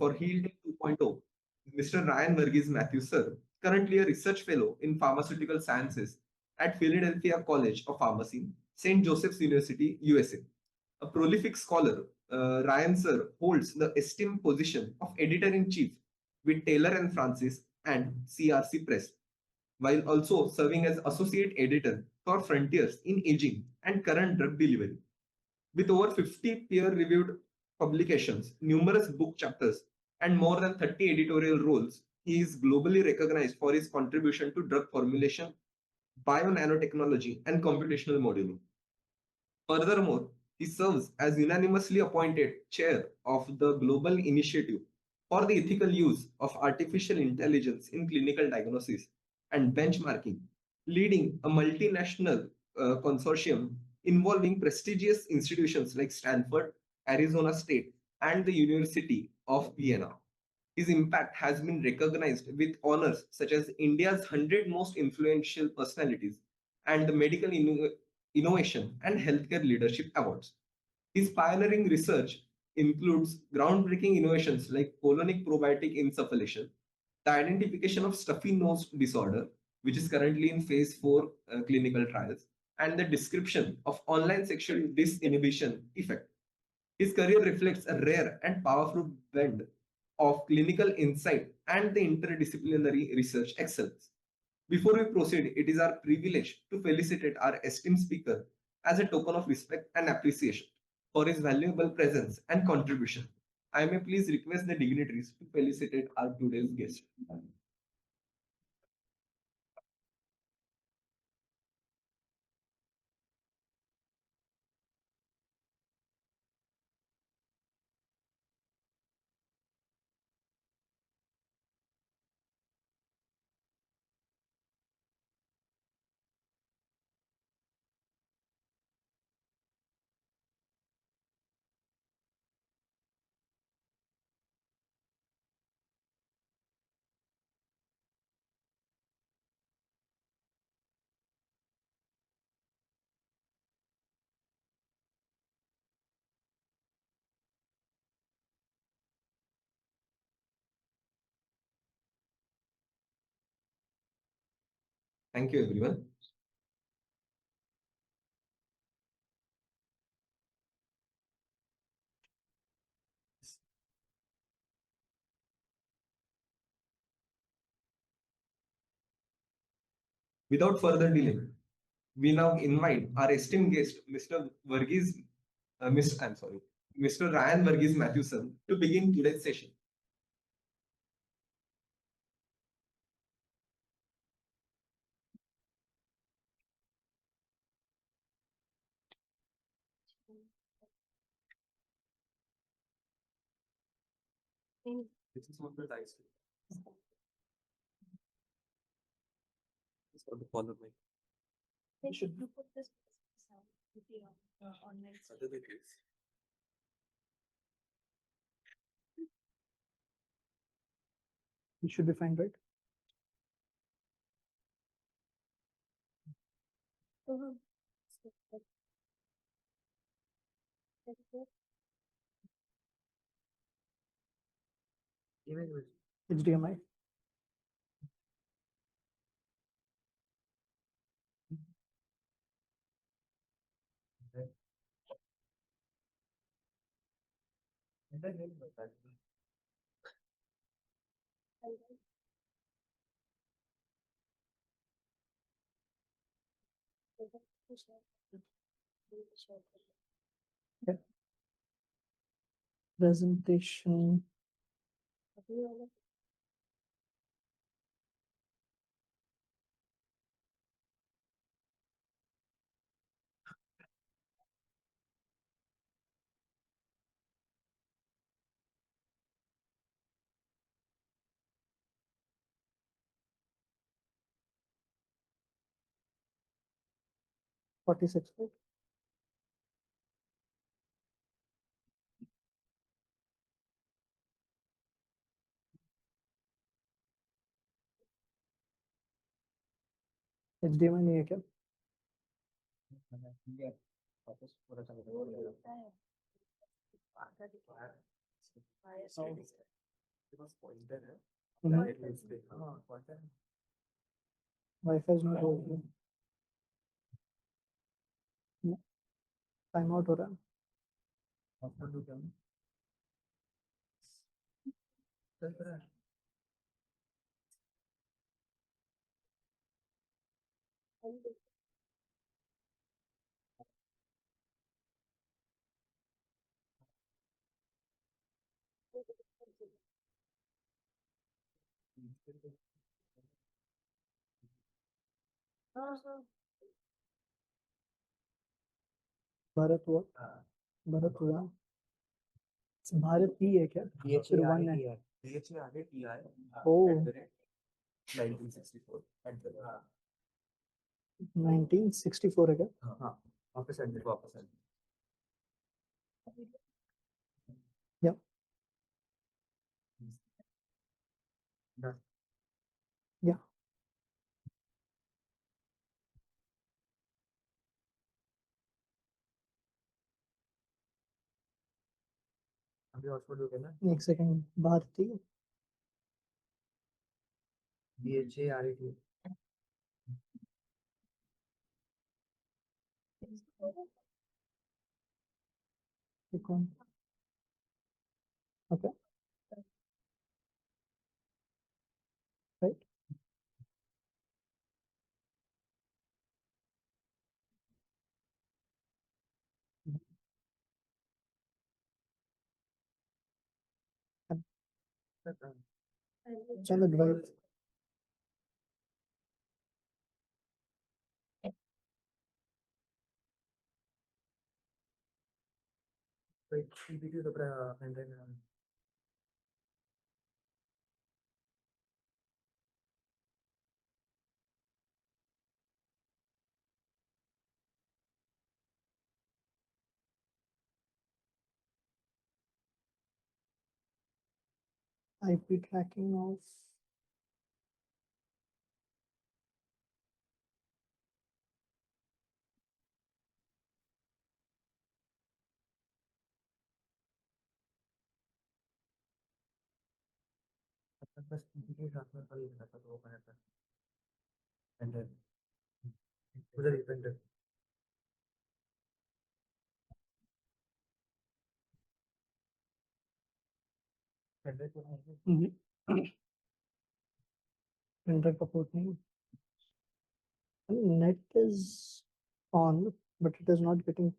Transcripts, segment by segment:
for HealTech 2.0, Mr. Ryan Varghese Mathew, sir, currently a research fellow in pharmaceutical sciences at Philadelphia College of Pharmacy, St. Joseph's University, USA. A prolific scholar, Ryan sir holds the esteemed position of editor-in-chief with Taylor and Francis and CRC Press, while also serving as associate editor for Frontiers in Aging and Current Drug Delivery. With over 50 peer-reviewed publications, numerous book chapters, and more than 30 editorial roles, he is globally recognized for his contribution to drug formulation, bio-nanotechnology, and computational modeling. Furthermore, he serves as unanimously appointed chair of the Global Initiative for the Ethical Use of Artificial Intelligence in Clinical Diagnosis and Benchmarking, leading a multinational consortium involving prestigious institutions like Stanford, Arizona State, and the University of Vienna. His impact has been recognized with honors such as India's 100 Most Influential Personalities and the Medical Innovation and Healthcare Leadership Awards. His pioneering research includes groundbreaking innovations like colonic probiotic insufflation, the identification of stuffy nose disorder, which is currently in phase 4 clinical trials, and the description of online sexual disinhibition effect. His career reflects a rare and powerful blend of clinical insight and the interdisciplinary research excellence. Before we proceed, it is our privilege to felicitate our esteemed speaker as a token of respect and appreciation for his valuable presence and contribution. I may please request the dignitaries to felicitate our today's guest. Thank you, everyone. Without further delay, we now invite our esteemed guest, Mr. Varghese, Mr. Ryan Varghese Mathew, to begin today's session. This is what the dice. This is for the follow me. They should put this online. It should be fine, right? HDMI. Yeah. Presentation. $46. HDMI नहीं है क्या? Wifi is not working. Time out हो रहा है. भारत हुआ. भारत हुआ. भारत ही है क्या? फिर वन है. Oh, 1964 है क्या? Yeah. Yeah. एक सेकंड. भारती. ये कौन? Okay. Right. चलो drive. IP tracking of printer का port नहीं. Net is on, but it is not getting.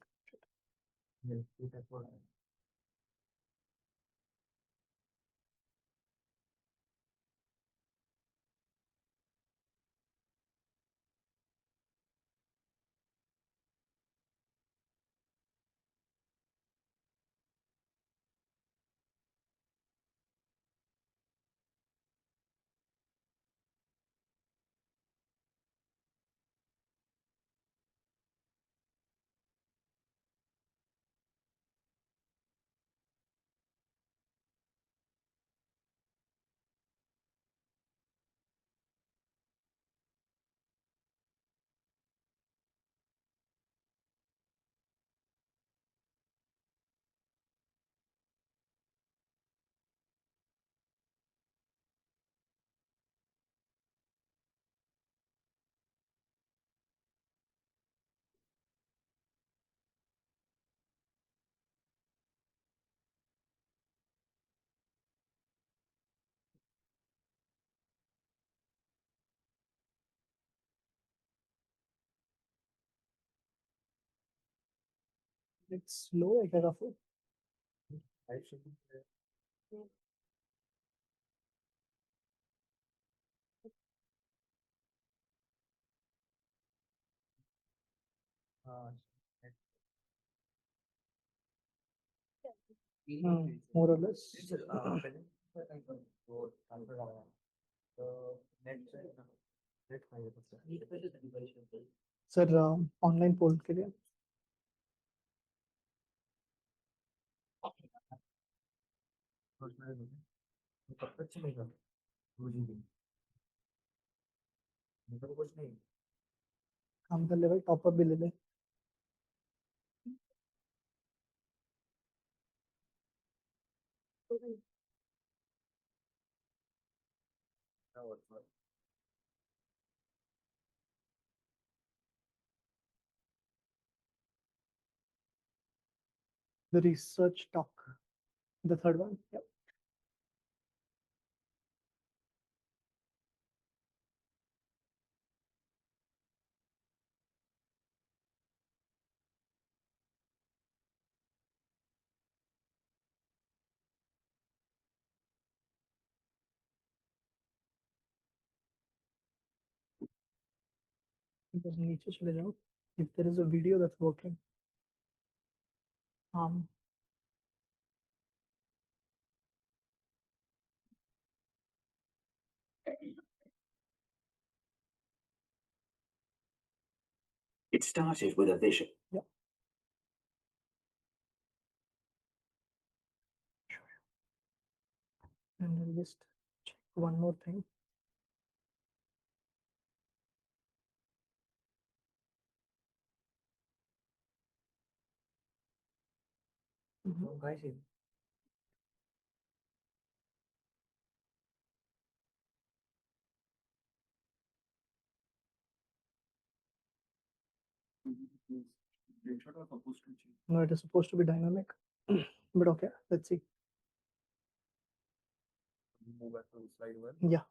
It's slow है क्या काफी? More or less. Sir online poll के लिए काम कर ले भाई. टॉप अप भी ले ले. The research talk, the third one. Yep. बस नीचे चले जाओ. If there is a video that's working. It started with a vision. Yeah. And I'll just check one more thing. No, it is supposed to be dynamic, but okay, let's see. Move back to slide 1. Yeah,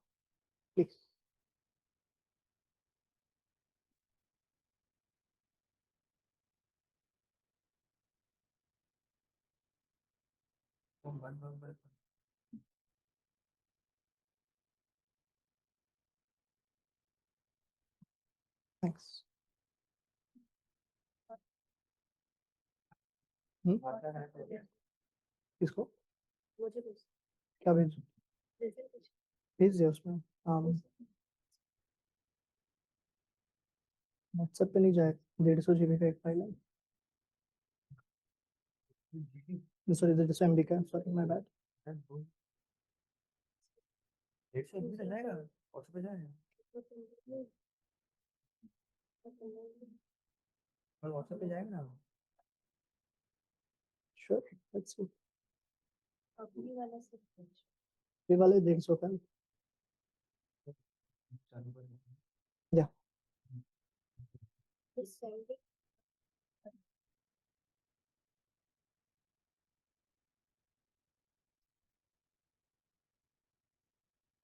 please. Thanks. किसको मुझे कुछ क्या भेजूं? जैसे कुछ भेज दिया उसमें. WhatsApp पे नहीं जाए. 150 GB का एक फाइल है. सॉरी, दिस is MB का. Sorry, my bad. 150 MB तक जाएगा, WhatsApp पे जाएगा, और WhatsApp पे जाएगा ना. Sure, let's see. अपनी वाला सब कुछ ये वाले 150 का. चालू कर. Yeah. इस साइड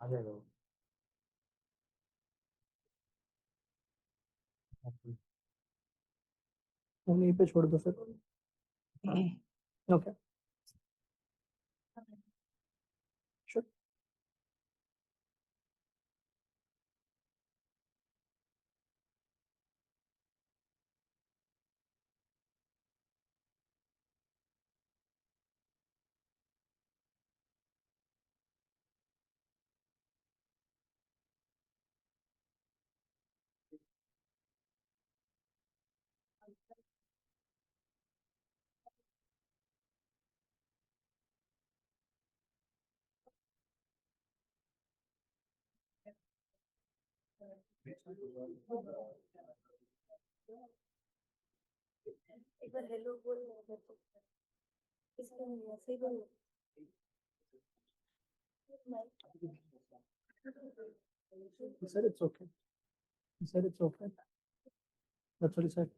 आ जाएगा वो. उन्हीं पे छोड़ दो फिर. Okay. Sure. एक बार हेलो बोल रहा था. इसका ऐसे ही बोल. He said it's okay. He said it's okay. That's what he said.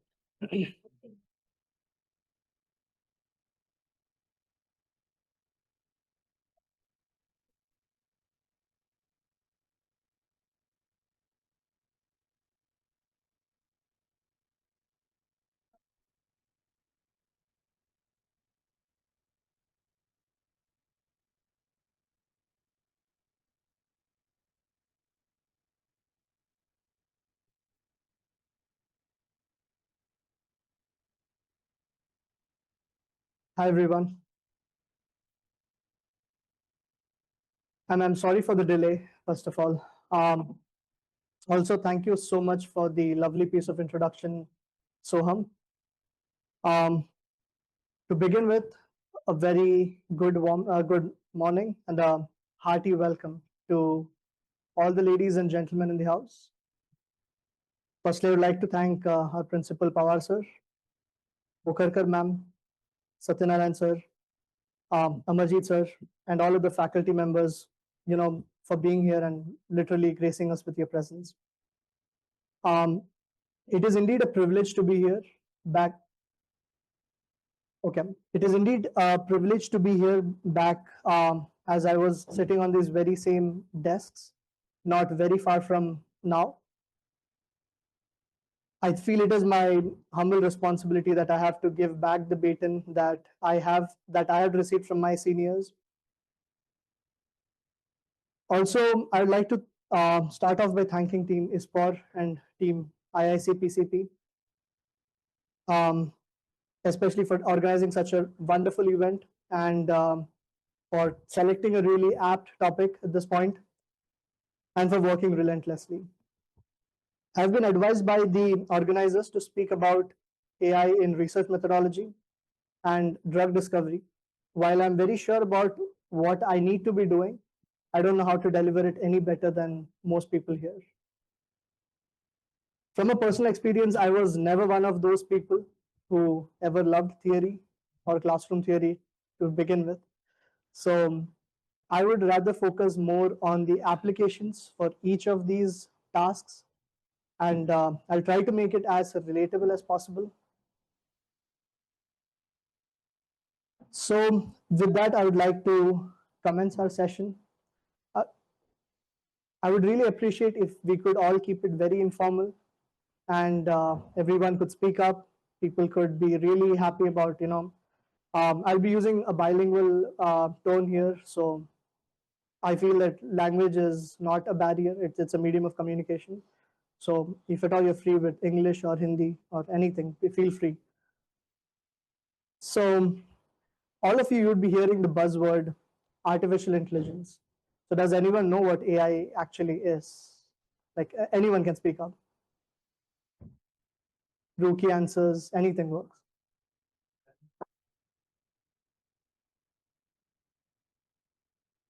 Hi everyone. And I'm sorry for the delay, first of all. Also, thank you so much for the lovely piece of introduction, Soham. To begin with, a very good morning and a hearty welcome to all the ladies and gentlemen in the house. Firstly, I would like to thank our principal Pawar sir, Mukherkar ma'am, Satyanarayan sir, Amarjeet sir, and all of the faculty members, for being here and literally gracing us with your presence. It is indeed a privilege to be here back. Okay, it is indeed a privilege to be here back as I was sitting on these very same desks, not very far from now. I feel it is my humble responsibility that I have to give back the baton that I have received from my seniors. Also, I would like to start off by thanking Team ISPOR and Team IIC PCP, especially for organizing such a wonderful event and for selecting a really apt topic at this point and for working relentlessly. I've been advised by the organizers to speak about AI in research methodology and drug discovery. While I'm very sure about what I need to be doing, I don't know how to deliver it any better than most people here. From a personal experience, I was never one of those people who ever loved theory or classroom theory to begin with. So I would rather focus more on the applications for each of these tasks, and I'll try to make it as relatable as possible. So with that, I would like to commence our session. I would really appreciate if we could all keep it very informal and everyone could speak up. People could be really happy about, I'll be using a bilingual tone here. So I feel that language is not a barrier. It's a medium of communication. So if at all you're free with English or Hindi or anything, feel free. So all of you would be hearing the buzzword artificial intelligence. So does anyone know what AI actually is? Like anyone can speak up. Rookie answers, anything works.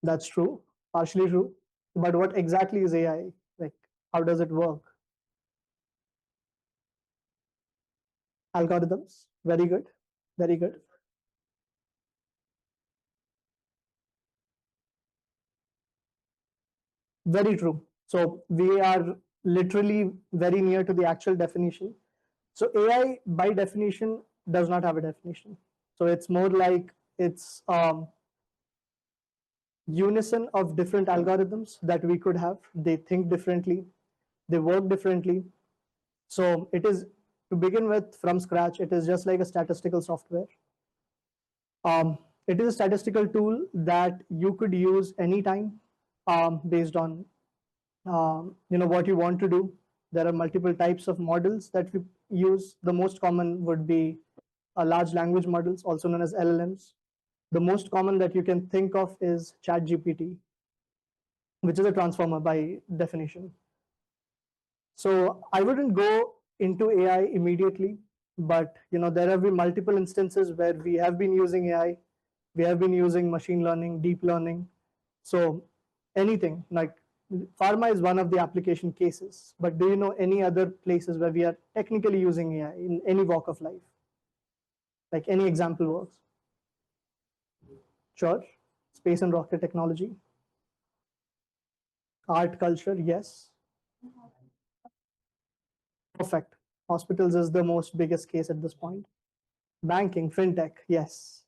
That's true, partially true. But what exactly is AI? Like, how does it work? Algorithms, very good, very good. Very true. So we are literally very near to the actual definition. So AI by definition does not have a definition. So it's more like it's unison of different algorithms that we could have. They think differently, they work differently. So it is, to begin with, from scratch, it is just like a statistical software. It is a statistical tool that you could use anytime based on what you want to do. There are multiple types of models that we use. The most common would be large language models, also known as LLMs. The most common that you can think of is ChatGPT, which is a transformer by definition. So I wouldn't go into AI immediately, but there have been multiple instances where we have been using AI, we have been using machine learning, deep learning. So anything like pharma is one of the application cases, but do you know any other places where we are technically using AI in any walk of life? Like any example works. Sure. Space and rocket technology. Art, culture, yes. Perfect. Hospitals is the most biggest case at this point. Banking, fintech, yes.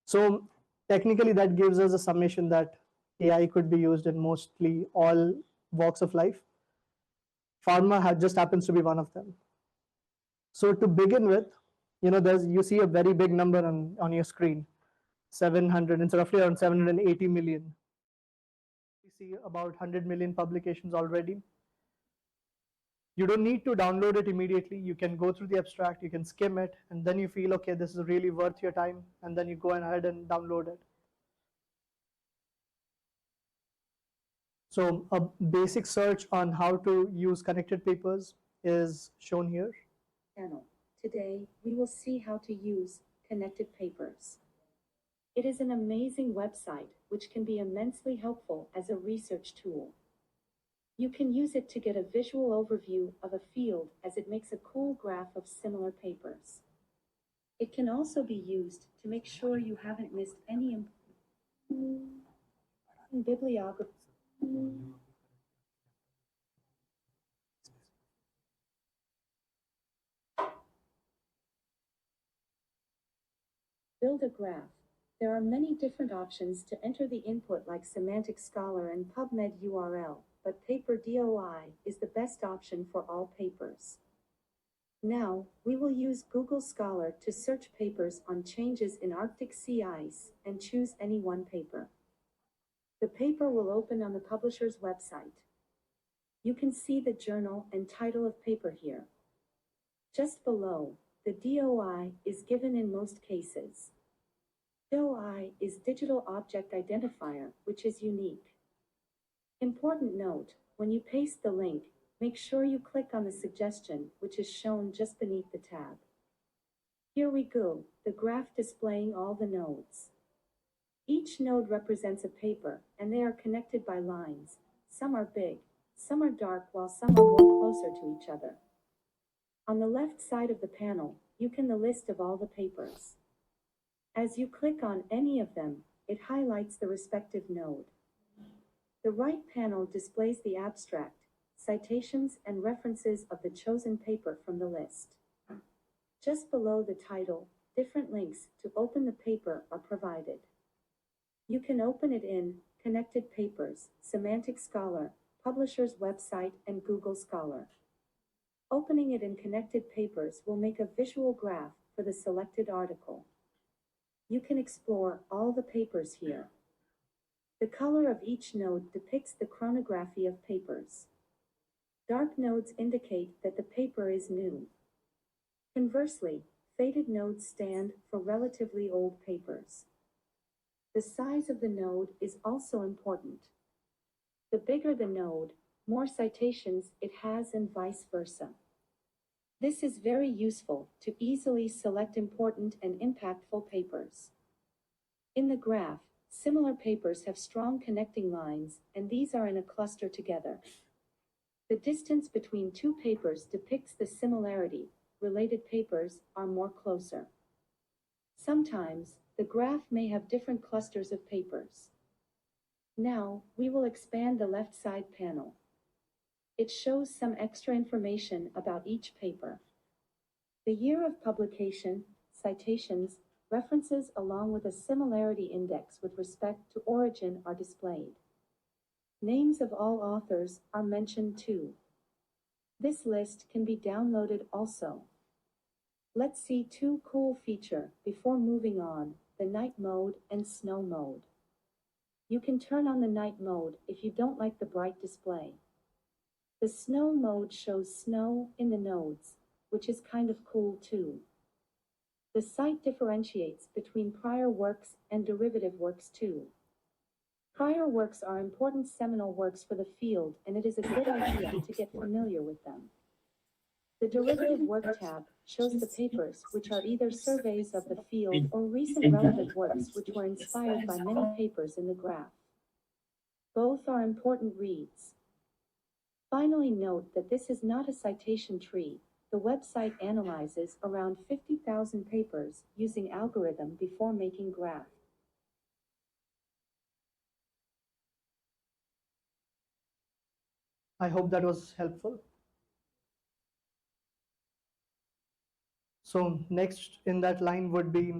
So technically that gives us a summation that AI could be used in mostly all walks of life. Pharma just happens to be one of them. So to begin with, you see a very big number on your screen, 700, it's roughly around 780 million. We see about 100 million publications already. You don't need to download it immediately. You can go through the abstract, you can skim it, and then you feel, okay, this is really worth your time, and then you go ahead and download it. So a basic search on how to use connected papers is shown here. Today, we will see how to use Connected Papers. It is an amazing website which can be immensely helpful as a research tool. You can use it to get a visual overview of a field as it makes a cool graph of similar papers. It can also be used to make sure you haven't missed any Bibliography. Build a graph. There are many different options to enter the input like Semantic Scholar and PubMed URL, but Paper DOI is the best option for all papers. Now, we will use Google Scholar to search papers on changes in Arctic sea ice and choose any one paper. The paper will open on the publisher's website. You can see the journal and title of paper here. Just below, the DOI is given in most cases. DOI is Digital Object Identifier, which is unique. Important note, when you paste the link, make sure you click on the suggestion, which is shown just beneath the tab. Here we go, the graph displaying all the nodes. Each node represents a paper, and they are connected by lines. Some are big, some are dark, while some are more closer to each other. On the left side of the panel, you can the list of all the papers. As you click on any of them, it highlights the respective node. The right panel displays the abstract, citations and references of the chosen paper from the list. Just below the title, different links to open the paper are provided. You can open it in Connected Papers, Semantic Scholar, Publisher's website, and Google Scholar. Opening it in Connected Papers will make a visual graph for the selected article. You can explore all the papers here. The color of each node depicts the chronography of papers. Dark nodes indicate that the paper is new. Conversely, faded nodes stand for relatively old papers. The size of the node is also important. The bigger the node, more citations it has and vice versa. This is very useful to easily select important and impactful papers. In the graph, similar papers have strong connecting lines, and these are in a cluster together. The distance between two papers depicts the similarity. Related papers are more closer. Sometimes, the graph may have different clusters of papers. Now, we will expand the left side panel. It shows some extra information about each paper. The year of publication, citations, references along with a similarity index with respect to origin are displayed. Names of all authors are mentioned too. This list can be downloaded also. Let's see two cool features before moving on, the night mode and snow mode. You can turn on the night mode if you don't like the bright display. The snow mode shows snow in the nodes, which is kind of cool too. The site differentiates between prior works and derivative works too. Prior works are important seminal works for the field, and it is a good idea to get familiar with them. The derivative work tab shows the papers which are either surveys of the field or recent relevant works which were inspired by many papers in the graph. Both are important reads. Finally, note that this is not a citation tree. The website analyzes around 50,000 papers using algorithm before making graph. I hope that was helpful. So next in that line would be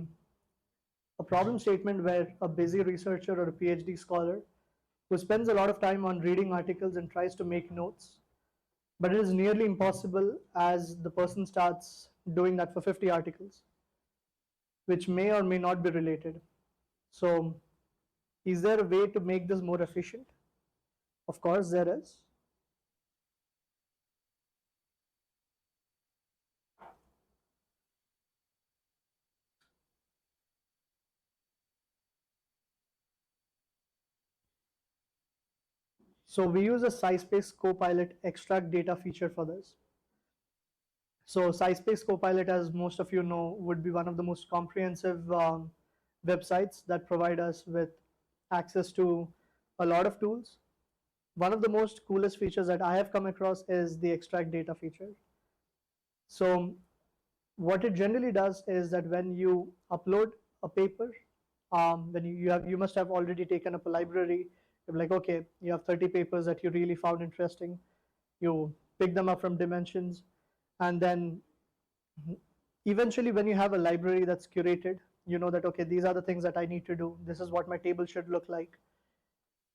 a problem statement where a busy researcher or a PhD scholar who spends a lot of time on reading articles and tries to make notes, but it is nearly impossible as the person starts doing that for 50 articles, which may or may not be related. So is there a way to make this more efficient? Of course there is. So we use a SciSpace Copilot extract data feature for this. So SciSpace Copilot, as most of you know, would be one of the most comprehensive websites that provide us with access to a lot of tools. One of the most coolest features that I have come across is the extract data feature. So what it generally does is that when you upload a paper, when you must have already taken up a library You're like, okay, you have 30 papers that you really found interesting. You pick them up from Dimensions, and then eventually when you have a library that's curated, you know that, okay, these are the things that I need to do. This is what my table should look like.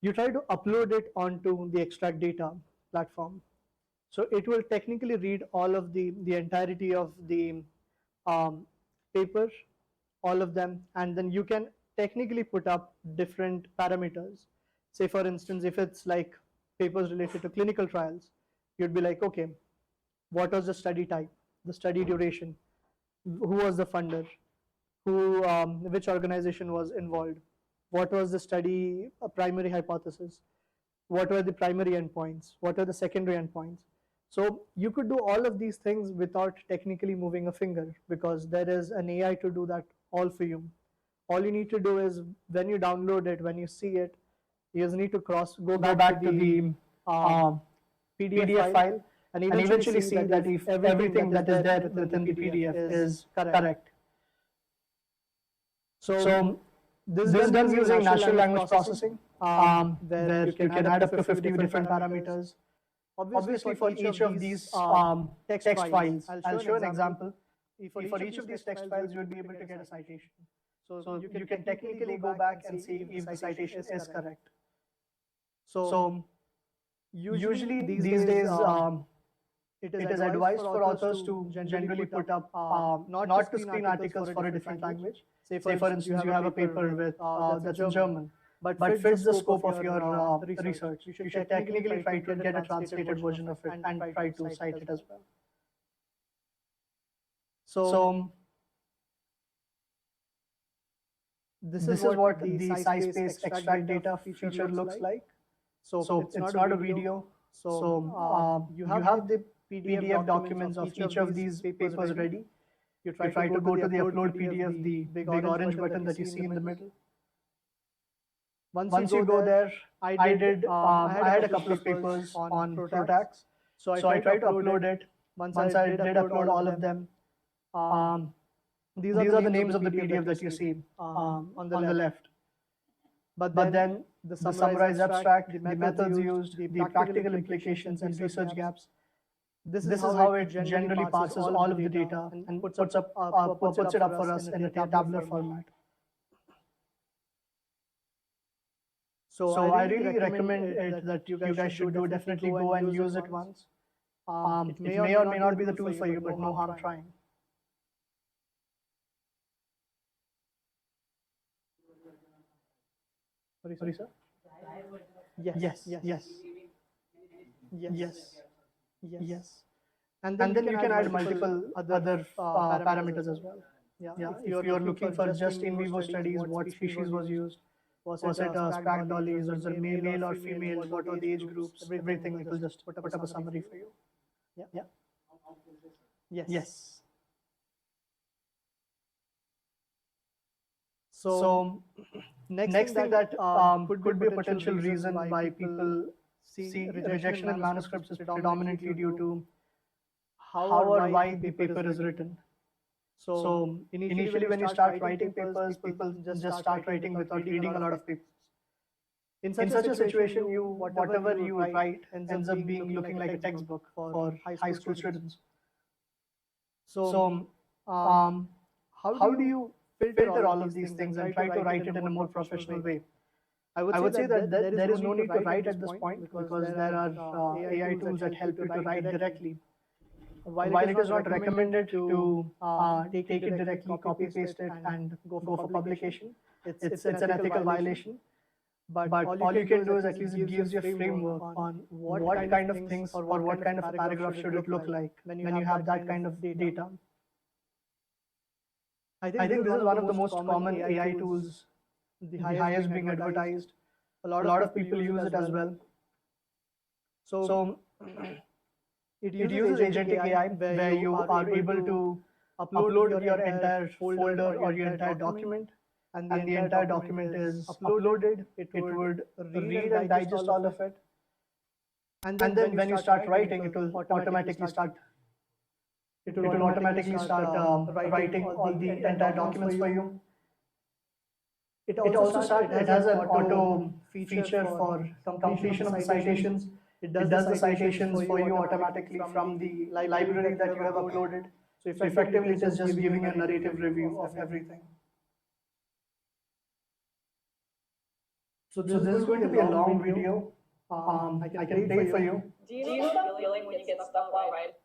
You try to upload it onto the extract data platform. So it will technically read all of the entirety of the paper, all of them, and then you can technically put up different parameters. Say for instance, if it's like papers related to clinical trials, you'd be like, okay, what was the study type, the study duration, who was the funder, which organization was involved, what was the study primary hypothesis, what were the primary endpoints, what are the secondary endpoints. So you could do all of these things without technically moving a finger, because there is an AI to do that all for you. All you need to do is, when you download it, when you see it, you just need to go back to the PDF file, and eventually see that if everything that is there within the PDF is correct. So this is done using natural language processing, where you can add up to 50 different parameters. Obviously, for each of these text files, I'll show an example. For each of these text files, you would be able to get a citation. So you can technically go back and see if the citation is correct. So usually these days, it is advised for authors to generally put up not to screen articles for a different language. Say for instance, you have a paper with that's in German, but fits the scope of your research. You should technically try to get a translated version of it and try to cite it as well. So this is what the SciSpace extract data feature looks like. So it's not a video. So you have the PDF documents of each of these papers ready. You try to go to the upload PDF, the big orange button that you see in the middle. Once you go there, I had a couple of papers on ProTax. So I tried to upload it. Once I did upload all of them, these are the names of the PDF that you see on the left. But then the summarized abstract, the methods used, the practical implications and research gaps. This is how it generally passes all of the data and puts it up for us in a tabular format. So I really recommend it that you guys should definitely go and use it once. It may or may not be the tool for you, but no harm trying. Sorry, sir? Yes. And then you can add multiple other parameters as well. Yeah. If you're looking for just in vivo studies, what species was used, was it SPAC dollies, was it male or female, what are the age groups, everything, it will just put up a summary for you. Yeah. Yes. So next thing that could be a potential reason why people see rejection in manuscripts is predominantly due to how or why the paper is written. So initially when you start writing papers, people just start writing without reading a lot of papers. In such a situation, whatever you write ends up looking like a textbook for high school students. So how do you filter all of these things and try to write it in a more professional way? I would say that there is no need to write at this point, because there are AI tools that help you to write directly. While it is not recommended to take it directly, copy paste it and go for publication, it's an ethical violation. But all you can do is at least it gives you a framework on what kind of things or what kind of a paragraph should it look like when you have that kind of data. I think this is one of the most common AI tools, the highest being advertised. A lot of people use it as well. So it uses agentic AI where you are able to upload your entire folder or your entire document, and the entire document is uploaded. It would read and digest all of it. And then when you start writing, it will automatically start writing all the entire documents for you. It has an auto feature for completion of the citations. It does the citations for you automatically from the library that you have uploaded. So effectively, it is just giving a narrative review of everything. So this is going to be a long video. I can play it for you. Do you know that feeling when you get stuck while writing?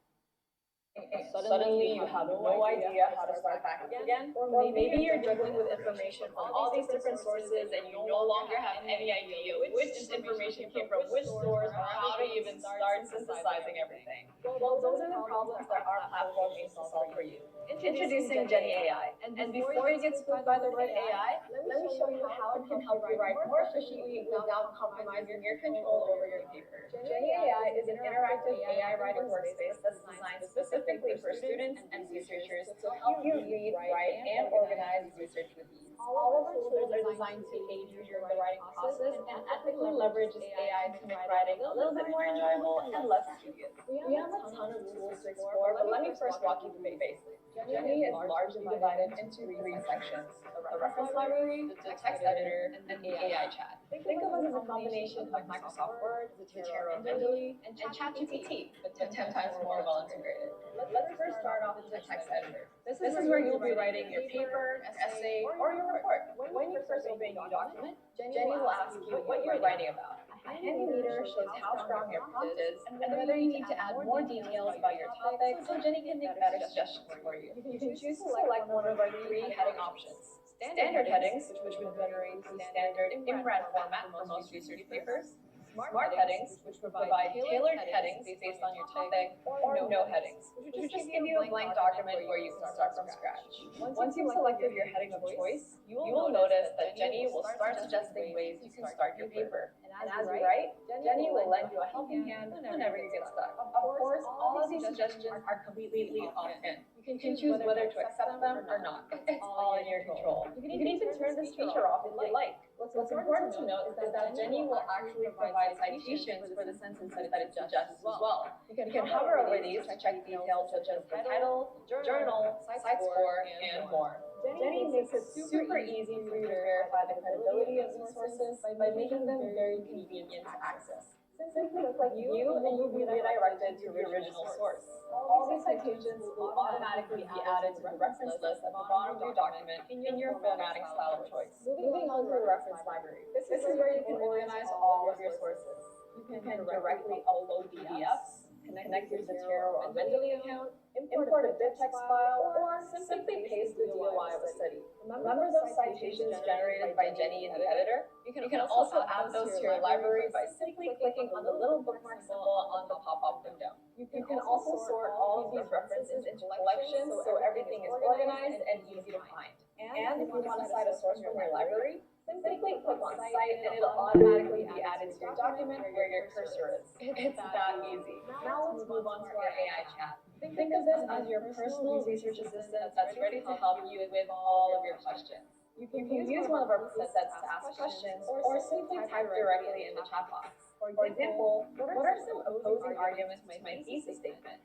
And suddenly you have no idea how to start back again? Or maybe you're juggling with information from all these different sources and you no longer have any idea which information came from which source or how to even start synthesizing everything. Well, those are the problems that our platform aims to solve for you. Introducing Jenny AI. And before you get spooked by the word AI, let me show you how it can help you write more efficiently without compromising your control over your paper. Jenny AI is an interactive AI writing workspace that's designed specifically for students and researchers to help you read, write, and organize research with ease. All of our tools are designed to aid you during the writing process and ethically leverages AI to make writing a little bit more enjoyable and less tedious. We have a ton of tools to explore, but let me first walk you through the basics. Jenny is largely divided into three sections: the reference library, the text editor, and the AI chat. Think of us as a combination of Microsoft Word, Zotero, Mendeley, and ChatGPT, but 10 times more well integrated. Let's first start off with the text editor. This is where you'll be writing your paper, essay, or your report. When you first open your document, Jenny will ask you what you're writing about. A handy meter shows how strong your prompt is and whether you need to add more details about your topic, so Jenny can make better suggestions for you. You can choose to select one of our three heading options: standard headings, which will generate the standard IMRAD format for most research papers; smart headings, which provide tailored headings based on your topic; or no headings, which will just give you a blank document where you can start from scratch. Once you've selected your heading of choice, you will notice that Jenny will start suggesting ways you can start your paper. And as you write, Jenny will lend you a helping hand whenever you get stuck. Of course, all of these suggestions are completely opt-in. You can choose whether to accept them or not. It's all in your control. You can even turn this feature off if you like. What's important to note is that Jenny will actually provide citations for the sentences that it suggests as well. You can hover over these to check details such as the title, journal, site score, and more. Jenny makes it super easy for you to verify the credibility of these sources by making them very convenient to access. Simply click you and you'll be redirected to the original source. All these citations will automatically be added to the reference list at the bottom of your document in your formatting style of choice. Moving on to the reference library. This is where you can organize all of your sources. You can directly upload PDFs, connect your Zotero or Mendeley account, import a BibTeX file, or simply paste the DOI of a study. Remember those citations generated by Jenny in the editor? You can also add those to your library by simply clicking on the little bookmark symbol on the pop-up window. You can also sort all of these references into collections so everything is organized and easy to find. And if you want to cite a source from your library, simply click on Cite and it'll automatically be added to your document where your cursor is. It's that easy. Now let's move on to our AI chat. Think of this as your personal research assistant that's ready to help you with all of your questions. You can use one of our presets to ask questions or simply type directly in the chat box. For example, what are some opposing arguments to my thesis statement?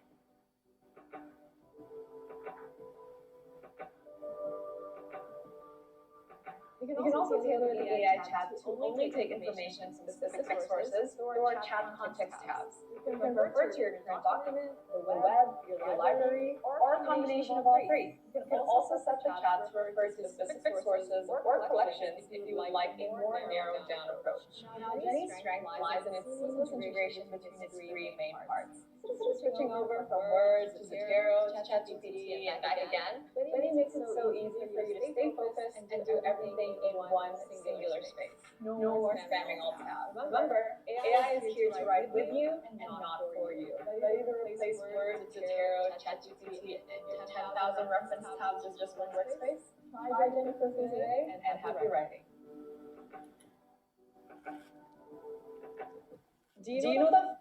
You can also tailor the AI chat to only take information from specific sources through our chat context tabs. You can refer to your current document, the web, your library, or a combination of all three. You can also set the chat to refer to specific sources or collections if you would like a more narrowed down approach. Now, Jenny's strength lies in its seamless integration between its three main parts. Instead of switching over from Word to Zotero, ChatGPT, and back again, Jenny makes it so easy for you to stay focused and do everything in one singular space. No more spamming all tabs. Remember, AI is here to write with you and not for you. Ready to replace Word, Zotero, ChatGPT, and 10,000 reference tabs with just one workspace? Try Jenny for free today and happy writing. Do you know the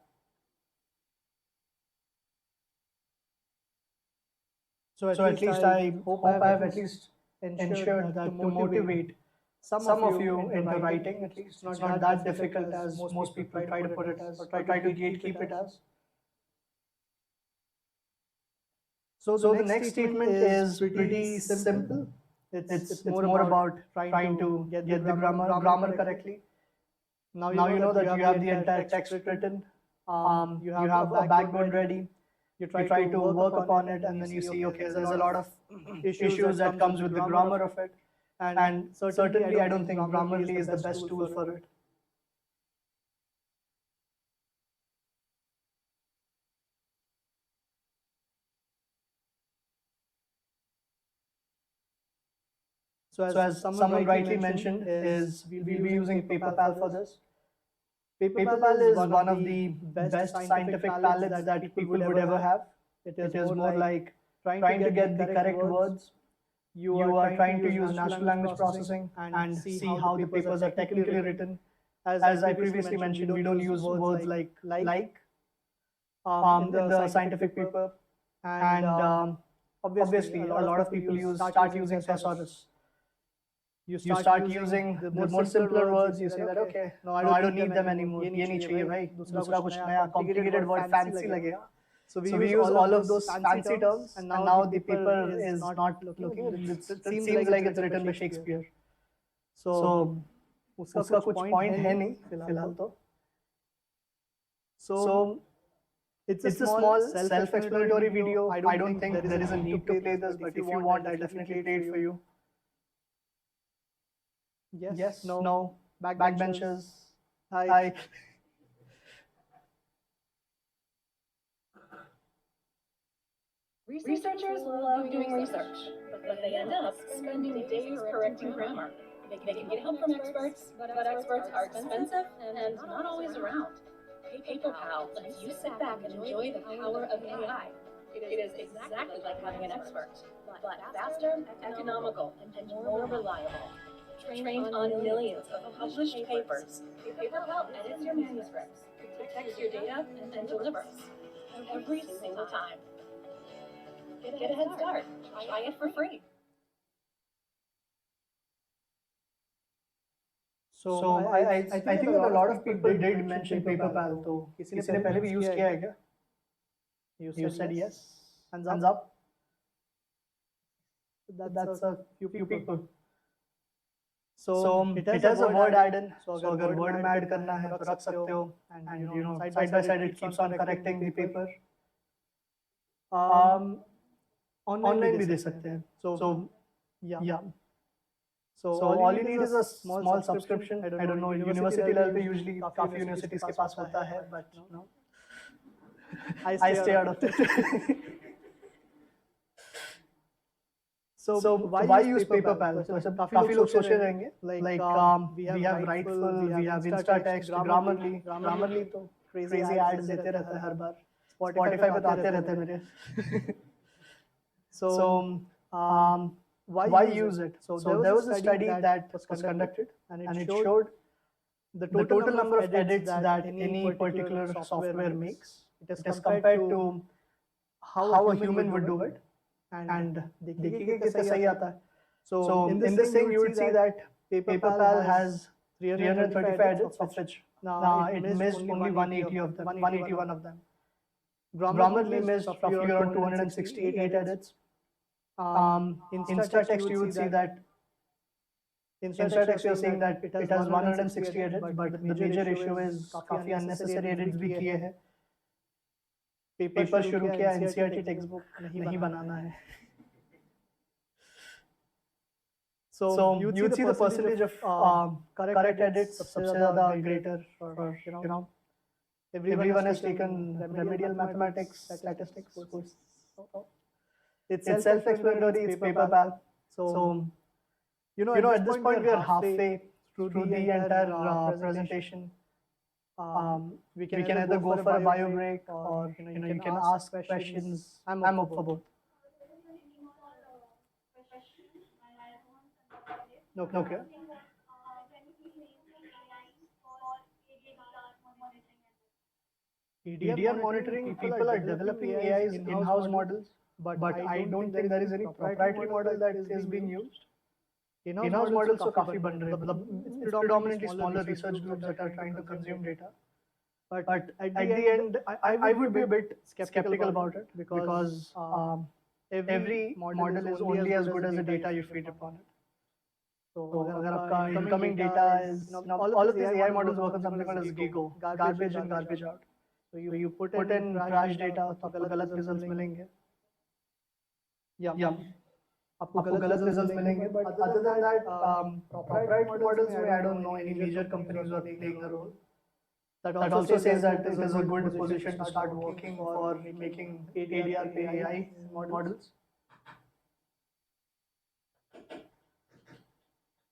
So at least I hope I have at least ensured that to motivate some of you into writing. At least it's not that difficult as most people try to put it as, or try to gatekeep it as. So the next statement is pretty simple. It's more about trying to get the grammar correctly. Now you know that you have the entire text written. You have a backbone ready. You try to work upon it, and then you see, okay, there's a lot of issues that comes with the grammar of it. And certainly, I don't think Grammarly is the best tool for it. So as someone rightly mentioned, is we'll be using PaperPal for this. PaperPal is one of the best scientific palettes that people would ever have. It is more like trying to get the correct words. You are trying to use natural language processing and see how the papers are technically written. As I previously mentioned, we don't use words like in the scientific paper. And obviously, a lot of people start using thesaurus. You start using the more simpler words. You say that, okay, no, I don't need them anymore. ये नहीं चाहिए भाई. दूसरा कुछ नया complicated word fancy लगेगा. So we use all of those fancy terms, and now the paper is not looking. It seems like it's written by Shakespeare. So उसका कुछ point है नहीं फिलहाल तो. So it's a small self-explanatory video. I don't think there is a need to play this, but if you want, I'll definitely play it for you. Yes, no, backbenchers. Hi. Researchers love doing research, but they end up spending days correcting grammar. They can get help from experts, but experts are expensive and not always around. PaperPal lets you sit back and enjoy the power of AI. It is exactly like having an expert, but faster, economical, and more reliable. Trained on millions of published papers, PaperPal edits your manuscripts, protects your data, and delivers every single time. Get a head start. Try it for free. So I think that a lot of people did mention PaperPal. तो किसी ने पहले भी use किया है क्या? You said yes. Hands up. That's a few people. So it has a word add-in. So अगर word में add करना है तो रख सकते हो. And you know, side by side it keeps on correcting the paper. Online भी दे सकते हैं. So yeah. So all you need is a small subscription. I don't know, university level पे usually काफी universities के पास होता है, but no. I stay out of it. So why use PaperPal? So ऐसे काफी लोग सोच रहेंगे. Like we have Writeful, we have InstaText, Grammarly तो crazy ads देते रहता है हर बार. Spotify पे तो आते रहते हैं मेरे. So why use it? So there was a study that was conducted, and it showed the total number of edits that any particular software makes. It is compared to how a human would do it, and देखिए कितना सही आता है. So in this thing, you would see that PaperPal has 335 edits, of which it missed only 180 of them, 181 of them. Grammarly missed roughly around 268 edits. In InstaText, you would see that InstaText, you're saying that it has 160 edits, but the major issue is काफी unnecessary edits भी किए हैं. Paper शुरू किया, NCERT textbook नहीं बनाना है. So you'd see the percentage of correct edits सबसे ज़्यादा greater for you know everyone has taken remedial mathematics, statistics course. It's self-explanatory. It's PaperPal. So you know at this point we are halfway through the entire presentation. We can either go for a bio break, or you can ask questions. I'm up for both. Okay. EDR monitoring, people are developing AIs in-house models, but I don't think there is any proprietary model that is being used. In-house models are काफी बन रहे हैं. It's predominantly smaller research groups that are trying to consume data. But at the end, I would be a bit skeptical about it, because every model is only as good as the data you feed upon it. So अगर आपका incoming data is, all of these AI models work on something called as GIGO, garbage in, garbage out. So you put in trash data, तो आपको गलत results मिलेंगे. Yeah. आपको गलत results मिलेंगे. But other than that, proprietary models में I don't know any major companies who are playing a role. That also says that it is a good position to start working for making ADR pay AI models.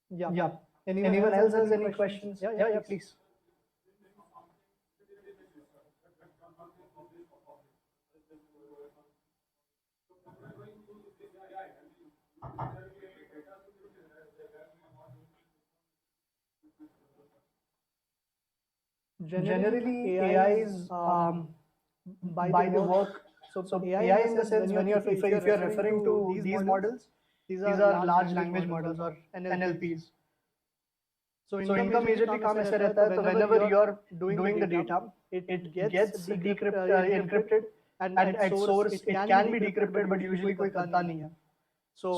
Yeah. Anyone else has any questions? Yeah, please. Generally, AIs by the work. So AI in the sense when if you're referring to these models, these are large language models or NLPs. So इनका majorly काम ऐसे रहता है, तो whenever you're doing the data, it gets encrypted and at source it can be decrypted, but usually कोई करता नहीं है. So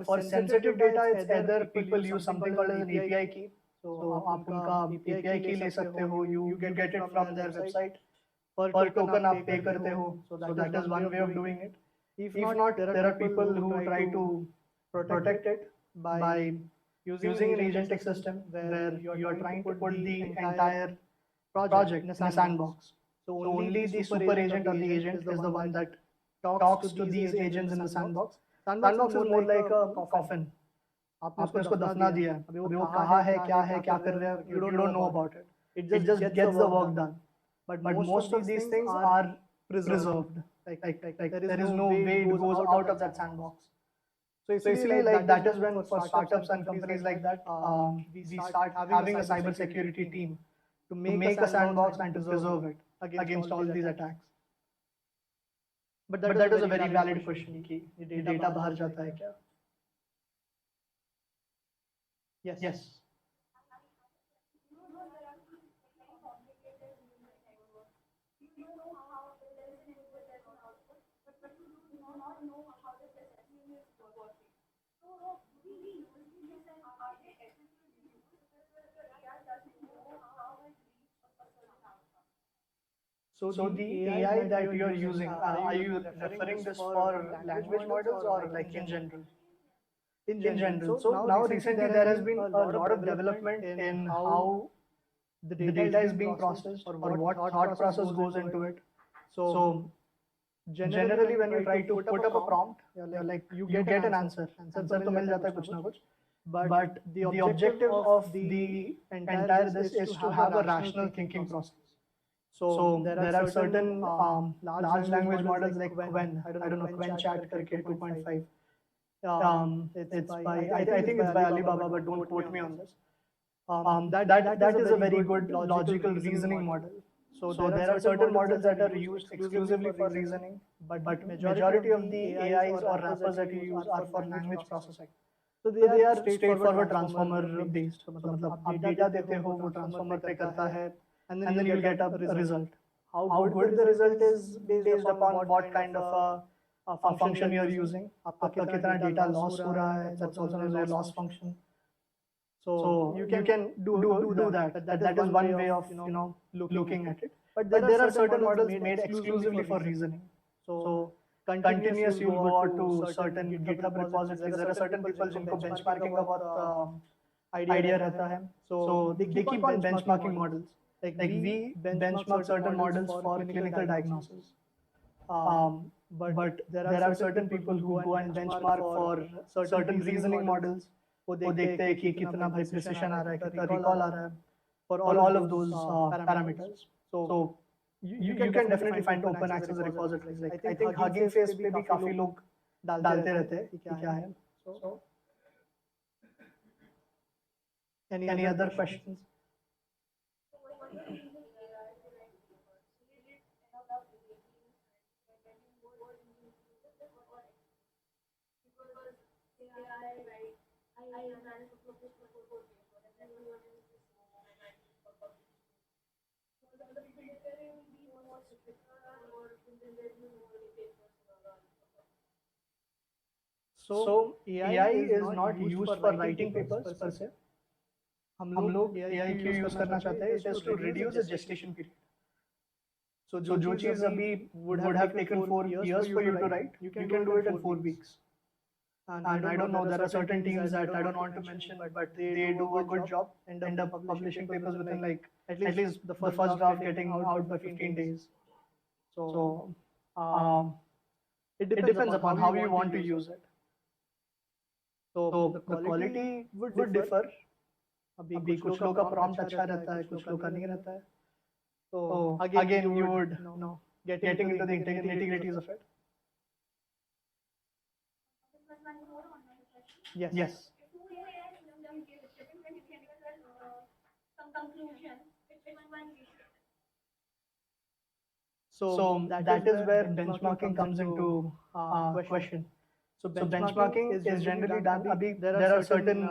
for sensitive data, it's either people use something called as an API key. So आप उनका API key ले सकते हो, you get it from their website. Per token आप pay करते हो, so that is one way of doing it. If not, there are people who try to protect it by using an agentic system where you are trying to put the entire project in a sandbox. So only the super agent or the agent is the one that talks to these agents in the sandbox. Sandbox is more like a coffin. आपने उसको दफना दिया है, अभी वो कहाँ है, क्या कर रहा है, you don't know about it. It just gets the work done. But most of these things are preserved. Like there is no way it goes out of that sandbox. So basically, like that is when for startups and companies like that, we start having a cyber security team to make a sandbox and to preserve it against all these attacks. But that is a very valid question कि ये data बाहर जाता है क्या? Yes. So the AI that you are using, are you referring this for language models or like in general? In general. So now recently there has been a lot of development in how the data is being processed or what thought process goes into it. So generally when you try to put up a prompt, like you get an answer तो मिल जाता है कुछ ना कुछ. But the objective of the entire this is to have a rational thinking process. So there are certain large language models like Qwen, I don't know, Qwen Chat करके 2.5. It's by I think it's by Alibaba, but don't quote me on this. That is a very good logical reasoning model. So there are certain models that are used exclusively for reasoning, but majority of the AIs or wrappers that you use are for language processing. So they are straightforward transformer based. So मतलब आप data देते हो, वो transformer पे करता है, and then you get a result. How good the result is based upon what kind of a function you are using. आपका कितना data loss हो रहा है, that's also known as a loss function. So you can do that. That is one way of looking at it. But there are certain models made exclusively for reasoning. So continuous you will go out to certain GitHub repositories. There are certain people जिनको benchmarking का बहुत idea रहता है. So they keep on benchmarking models. Like we benchmark certain models for clinical diagnosis. But there are certain people who go and benchmark for certain reasoning models. वो देखते हैं कि कितना भाई precision आ रहा है, कितना recall आ रहा है, for all of those parameters. So you can definitely find open access repositories. Like I think Hugging Face पे भी काफी लोग डालते रहते हैं कि क्या है. So any other questions? So AI is not used for writing papers per se. हम लोग AI क्यों यूज करना चाहते हैं? It is to reduce the gestation period. So जो चीज अभी would have taken 4 years for you to write, you can do it in 4 weeks. And I don't know, there are certain teams that I don't want to mention, but they do a good job, end up publishing papers within like at least the first draft getting out by 15 days. So it depends upon how you want to use it. So the quality would differ. अभी कुछ लोग का prompt अच्छा रहता है, कुछ लोग का नहीं रहता है. So again you would know getting into the nitty-gritties of it. Yes. So that is where benchmarking comes into question. So benchmarking is generally done. There are certain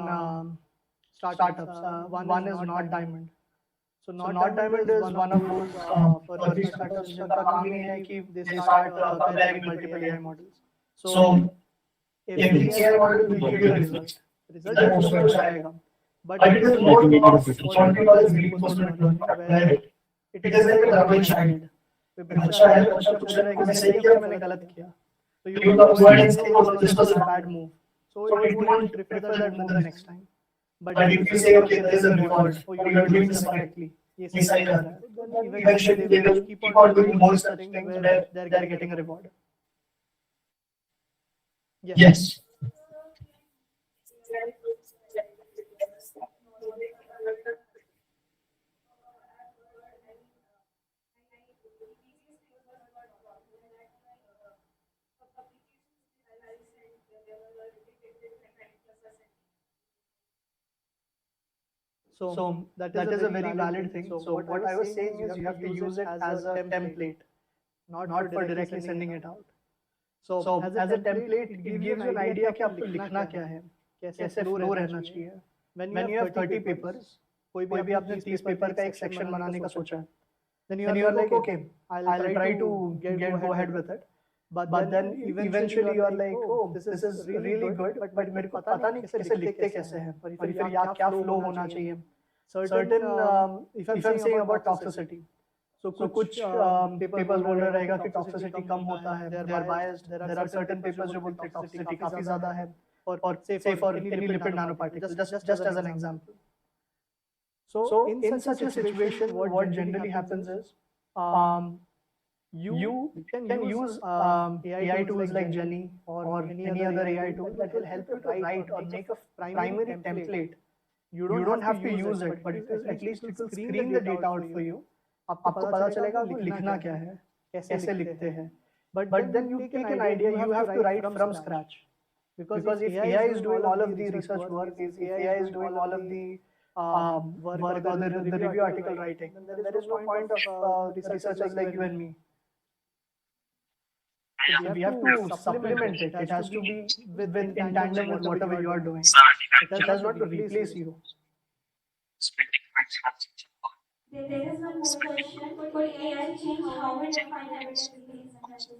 startups. One is Not Diamond. So Not Diamond is one of those early startups जिनका काम ये है कि they start comparing multiple AI models. So every AI model will give you a result. Result most अच्छा आएगा. But it is more of what we call as reinforcement learning, where it is like a double child. बच्चा है तो बच्चा पूछ रहा है कि मैंने सही किया मैंने गलत किया. So you will go ahead and say, oh, this was a bad move. So it won't prefer that move the next time. But if you say, okay, there is a reward, or you are doing this correctly, ये सही कर रहा है, then eventually they will keep on doing more such things where they are getting a reward. Yes. So that is a very valid thing. So what I was saying is you have to use it as a template, not for directly sending it out. So as a template, it gives you an idea कि आपको लिखना क्या है, कैसे flow रहना चाहिए. When you have 30 papers, कोई भी आपने 30 पेपर का एक सेक्शन बनाने का सोचा है, then you are like, okay, I'll try to go ahead with it. But then eventually you are like, oh, this is really good, but मेरे को पता नहीं कैसे लिखते कैसे हैं, और फिर यहाँ क्या flow होना चाहिए. Certain if I'm saying about toxicity, so कुछ papers बोल रहे रहेगा कि toxicity कम होता है, they are biased. There are certain papers जो बोलते हैं toxicity काफी ज़्यादा है, or say for any lipid nanoparticles, just as an example. So in such a situation, what generally happens is you can use AI tools like Jenny or any other AI tool that will help you to write or make a primary template. You don't have to use it, but at least it will screen the data out for you. आपको पता चलेगा कि लिखना क्या है, कैसे लिखते हैं. But then you take an idea, you have to write from scratch. Because if AI is doing all of the research work, if AI is doing all of the work or the review article writing, then there is no point of researchers like you and me. So we have to supplement it. It has to be in tandem with whatever you are doing. It has not to replace you. There is one more question. Could AI change how we define evidence-based medicine?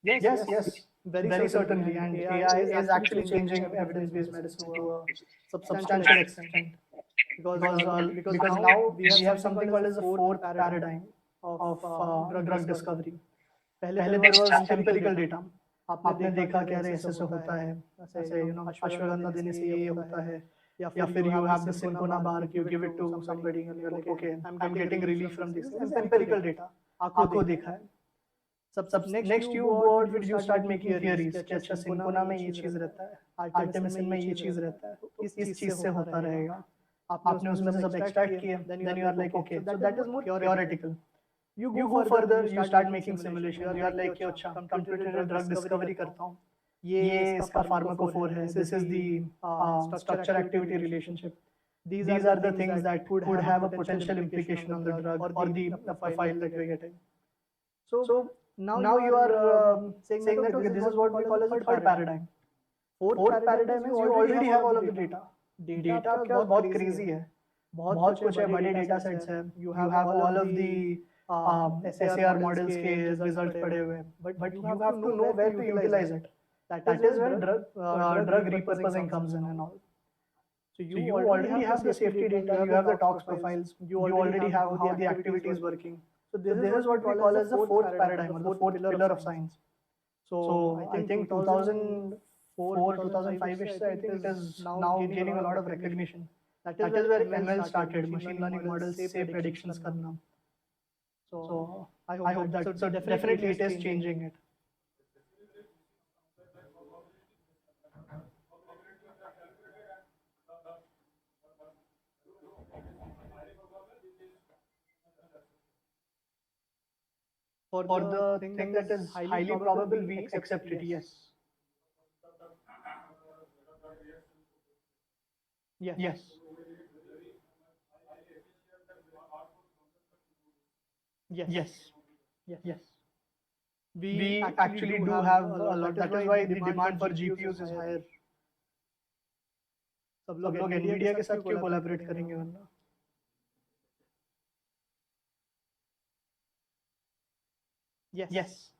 Yes, very certainly. And AI is actually changing evidence-based medicine to a substantial extent. Because now we have something called as a fourth paradigm of drug discovery. पहले there was empirical data. आपने देखा कि अरे ऐसे होता है, ऐसे अश्वगंधा देने से ये होता है, या फिर you have the Sympona bark, you give it to somebody and you're like, okay, I'm getting relief from this. It's empirical data. आंखों देखा है. सब next you go out with you start making theories कि अच्छा Sympona में ये चीज रहता है, Artemisinin में ये चीज रहता है, इस चीज से होता रहेगा. आपने उसमें से सब extract किया, then you are like, okay, so that is more theoretical. You go further, you start making simulations. You are like, कि अच्छा computer drug discovery करता हूँ, ये इसका pharmacophore है, this is the structure activity relationship. These are the things that could have a potential implication on the drug or the profile that you're getting. So now you are saying that okay, this is what we call as a third paradigm. Fourth paradigm is you already have all of the data. Data आपके पास बहुत crazy है, बहुत कुछ है, बड़े data sets हैं. You have all of the SAR models के results पड़े हुए हैं. But you have to know where to utilize it. That is where drug repurposing comes in and all. So you already have the safety data, you have the tox profiles, you already have how the activity is working. So this is what we call as the fourth paradigm or the fourth pillar of science. So I think 2004, 2005-ish, I think it is now gaining a lot of recognition. That is where ML started, machine learning models say predictions karna. So I hope that, so definitely it is changing it. For the thing that is highly probable, we accept it, yes. Yes. Yes. We actually do have a lot. That is why the demand for GPUs is higher. सब लोग NVIDIA के साथ क्यों collaborate करेंगे वरना? Yes.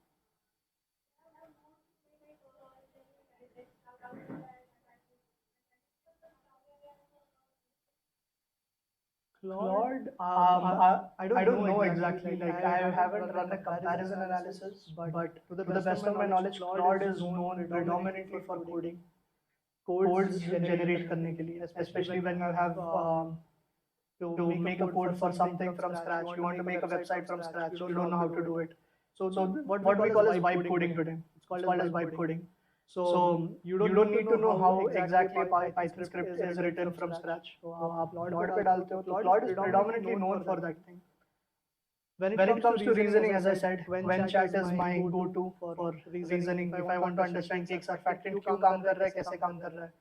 Claude, I don't know exactly. Like I haven't run a comparison analysis, but to the best of my knowledge, Claude is known predominantly for coding. Codes generate करने के लिए, especially when you have to make a code for something from scratch. You want to make a website from scratch. You don't know how to do it. So what we call as vibe coding today. It's called as vibe coding. So you don't need to know how exactly a Python script is written from scratch. So आप Claude पे डालते हो. So Claude is predominantly known for that thing. When it comes to reasoning, as I said, when chat is my go-to for reasoning. If I want to understand कि एक surfactant क्यों काम कर रहा है, कैसे काम कर रहा है,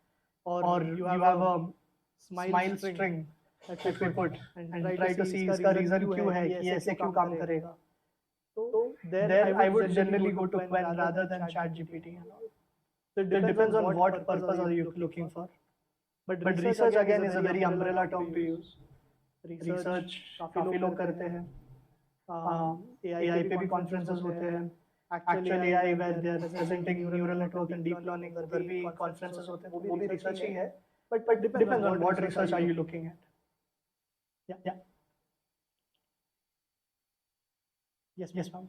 or you have a smile string that we put and try to see इसका reason क्यों है कि ऐसे क्यों काम करेगा. So there I would generally go to Quen rather than ChatGPT and all. So it depends on what purpose are you looking for. But research again is a very umbrella term to use. Research काफी लोग करते हैं. AI पे भी conferences होते हैं. Actual AI where they are presenting neural network and deep learning उधर भी conferences होते हैं. वो भी research ही है. But depends on what research are you looking at. Yeah. Yes, ma'am.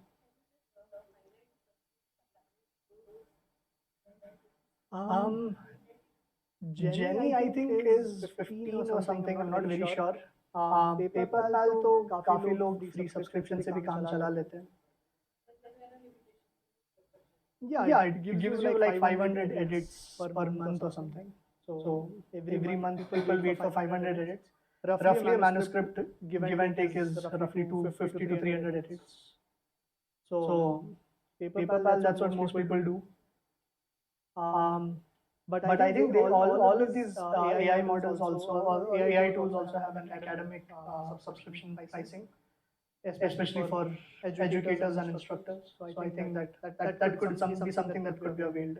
Jenny, I think is 15 or something. I'm not very sure. PaperPal तो काफी लोग free subscription से भी काम चला लेते हैं. Yeah, it gives you like 500 edits per month or something. So every month people wait for 500 edits. Roughly a manuscript give and take is roughly 250 to 300 edits. So PaperPal, that's what most people do. But I think all of these AI models also, or AI tools also have an academic subscription pricing, especially for educators and instructors. So I think that could be something that could be availed.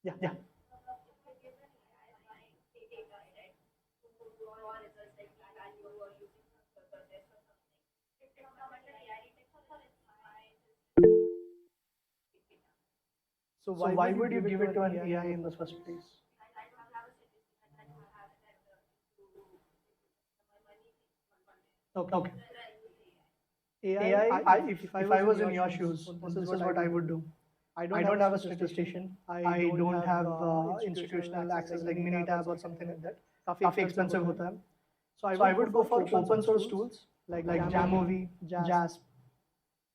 Yeah. So why would you give it to an AI in the first place? Okay. AI, if I was in your shoes, this is what I would do. I don't have a statistician. I don't have institutional access like Minitab or something like that. काफी expensive होता है. So I would go for open source tools like Jamovi, JASP,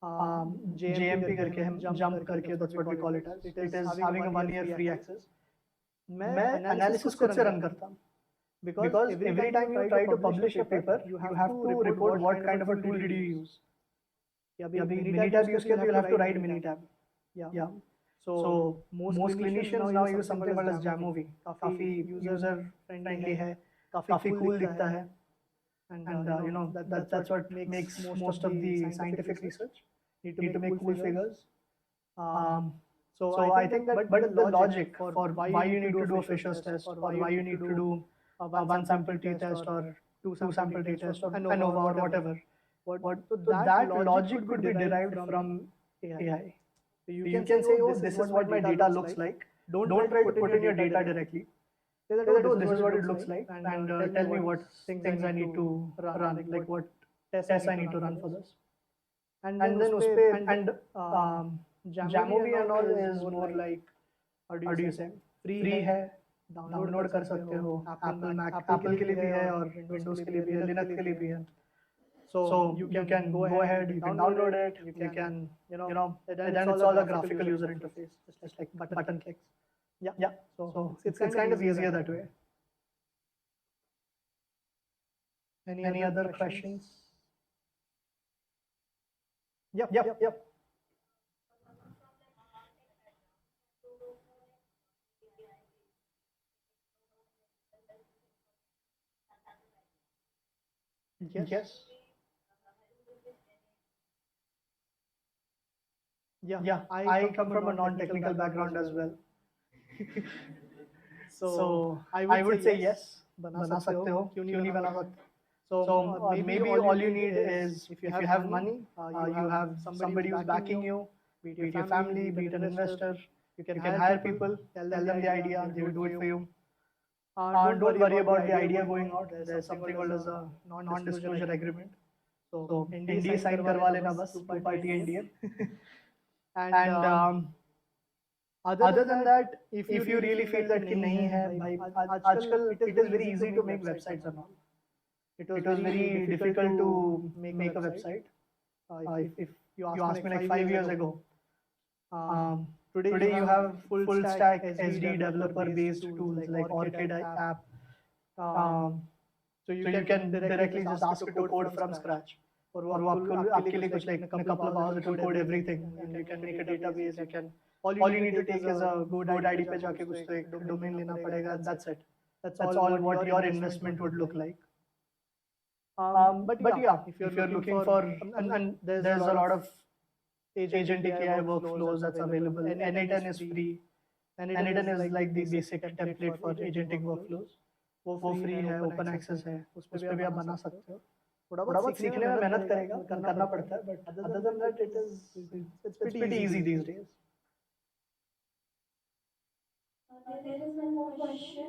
JMP करके हम jump करके, that's what we call it as. It is having a 1-year free access. मैं analysis खुद से run करता हूँ. Because every time you try to publish a paper, you have to report what kind of a tool did you use. अभी Minitab use किया तो you'll have to write Minitab. Yeah. So most clinicians now use something called as Jamovi. काफी user friendly है, काफी cool दिखता है. And you know that's what makes most of the scientific research. Need to make cool figures. So I think that, but the logic for why you need to do a Fisher's test, or why you need to do a one sample t-test or two sample t-test or ANOVA or whatever. So that logic could be derived from AI. You can say, oh, this is what my data looks like. Don't try to put in your data directly. Say that, oh, this is what it looks like, and tell me what things I need to run, like what tests I need to run for this. And then uspe and Jamovi and all is more like, how do you say, free है, download कर सकते हो, Apple के लिए भी है और Windows के लिए भी है, Linux के लिए भी है. So you can go ahead, you can download it, you can, then it's all a graphical user interface, just like button clicks. Yeah. So it's kind of easier that way. Any other questions? Yep. Yes. Yeah. I come from a non-technical background as well. So I would say yes. बना सकते हो, क्यों नहीं बना सकते? So maybe all you need is, if you have money, you have somebody who's backing you, be it your family, be it an investor. You can hire people, tell them the idea, they will do it for you. Don't worry about the idea going out. There's something called as a non-disclosure agreement. So NDA sign करवा लेना बस, two-party NDA. And other than that, if you really feel that कि नहीं है भाई, आजकल it is very easy to make websites and all. It was very difficult to make a website. If you ask me like 5 years ago, today you have full stack SD developer based tools like Orchid app. So you can directly just ask it to code from scratch. और वो आपके लिए कुछ like in a couple of hours it will code everything, and you can make a database. You can, all you need to take is a GoDaddy पे जाके कुछ तो एक domain लेना पड़ेगा. That's it. That's all what your investment would look like. But yeah, if you're looking for, and there's a lot of agentic AI workflows that's available. N8N is free. N8N is like the basic template for agentic workflows. वो free है, open access है, उस पे भी आप बना सकते हो. थोड़ा बहुत सीखने में मेहनत करना पड़ता है, but other than that, it's pretty easy these days. There is one more question.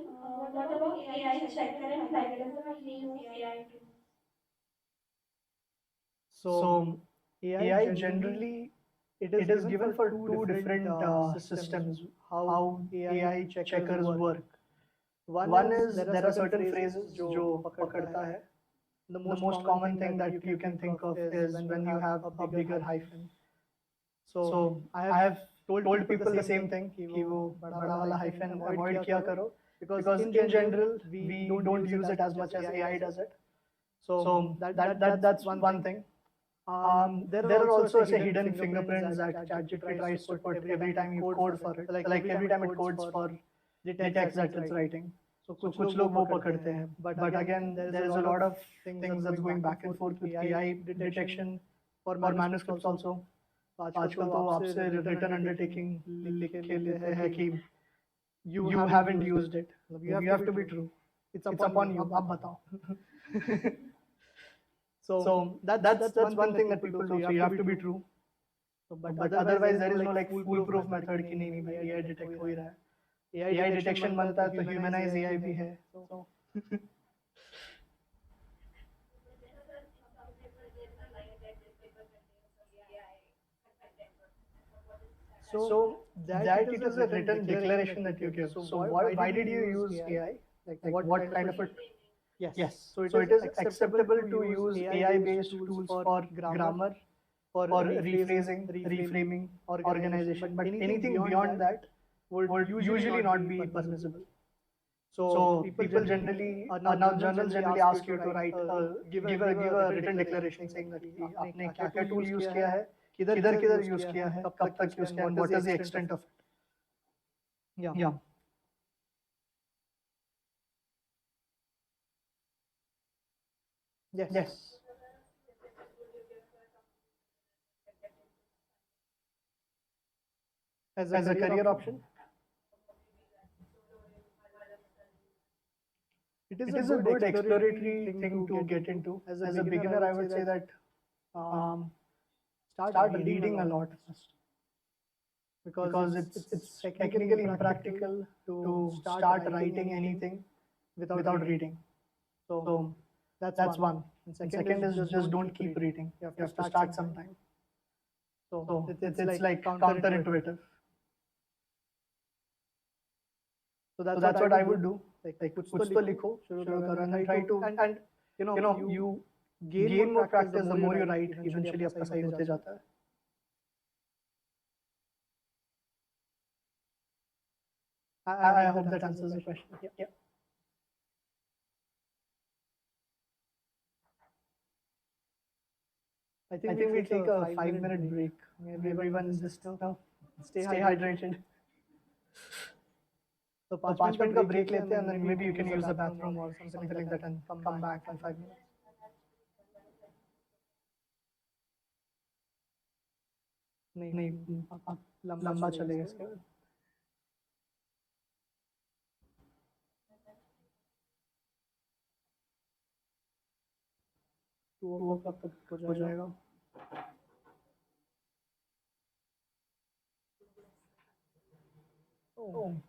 What about AI checker and plagiarism and new AI tools? So AI generally, it is given for two different systems, how AI checkers work. One is, there are certain phrases जो पकड़ता है. The most common thing that you can think of is when you have a bigger hyphen. So I have told people the same thing कि वो बड़ा वाला hyphen avoid किया करो, because in general we don't use it as much as AI does it. So that's one thing. There are also say hidden fingerprints that ChatGPT tries to put every time you code for it. Like every time it codes for the text that it's writing. So कुछ लोग वो पकड़ते हैं. But again, there is a lot of things that's going back and forth with AI detection for manuscripts also. आजकल तो आपसे written undertaking लिख के लेते हैं कि you haven't used it. You have to be true. It's upon you. आप बताओ. So that's one thing that people do. So you have to be true. But otherwise there is no like foolproof method कि नहीं भाई AI detect हो ही रहा है. AI detection बनता है तो humanize AI भी है. So that it is a written declaration that you give. So why did you use AI? Like what kind of a... Yes. So it is acceptable to use AI-based tools for grammar, for rephrasing, reframing, organization. But anything beyond that would usually not be permissible. So people generally, now journals generally ask you to write, give a written declaration saying that आपने क्या tool use किया है, किधर use किया है, कब तक use किया है, and what is the extent of it. Yeah. Yes. As a career option? It is a good exploratory thing to get into. As a beginner, I would say that start reading a lot first. because it's technically impractical to start writing anything without reading. So that's one. And second is just don't keep reading. You have to start sometime. So it's like counterintuitive. So that's what I would do. Like कुछ तो लिखो, शुरू करो and try to and you gain more practice the more you write. Eventually आपका सही होते जाता है. I hope that answers the question. Yeah. I think we take a 5-minute break. Maybe everyone just stay hydrated. So 5 minute का break लेते हैं and then maybe you can use the bathroom or something like that and come back in 5 minutes. नहीं आप लंबा चलेगा इसके बाद. वो कब तक हो जाएगा? Oh.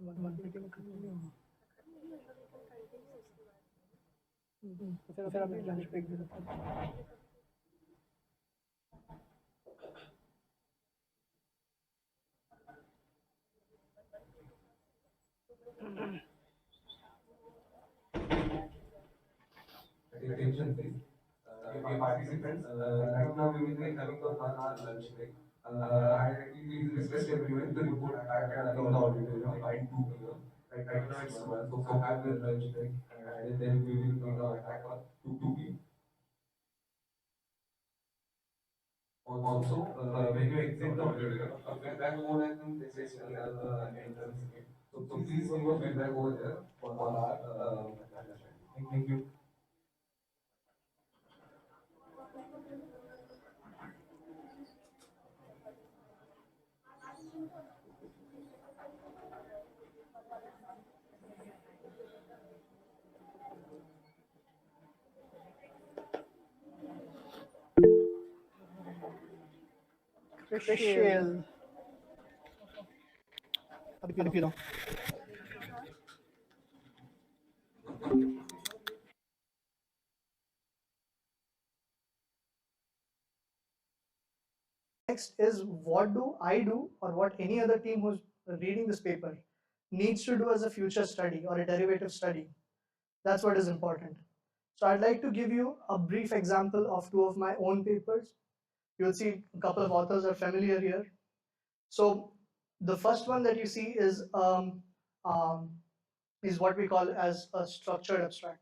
1:30 में continue होगा. तो फिर अभी लंच ब्रेक दे देते हैं. Attention please. Dear participants, right now we will be having a 1 hour lunch break. I please request everyone to report back in the auditorium by 2 p.m. Right now it's 1, so have your lunch break and then we will meet back on 2 p.m. Also, when you exit the auditorium, a feedback mode has been placed near the entrance gate. So please give a feedback over there for our lunch. Thank you. Crucial. अभी दो. Next is what do I do or what any other team who's reading this paper needs to do as a future study or a derivative study. That's what is important. So I'd like to give you a brief example of 2 of my own papers. You'll see a couple of authors are familiar here. So the first one that you see is what we call as a structured abstract,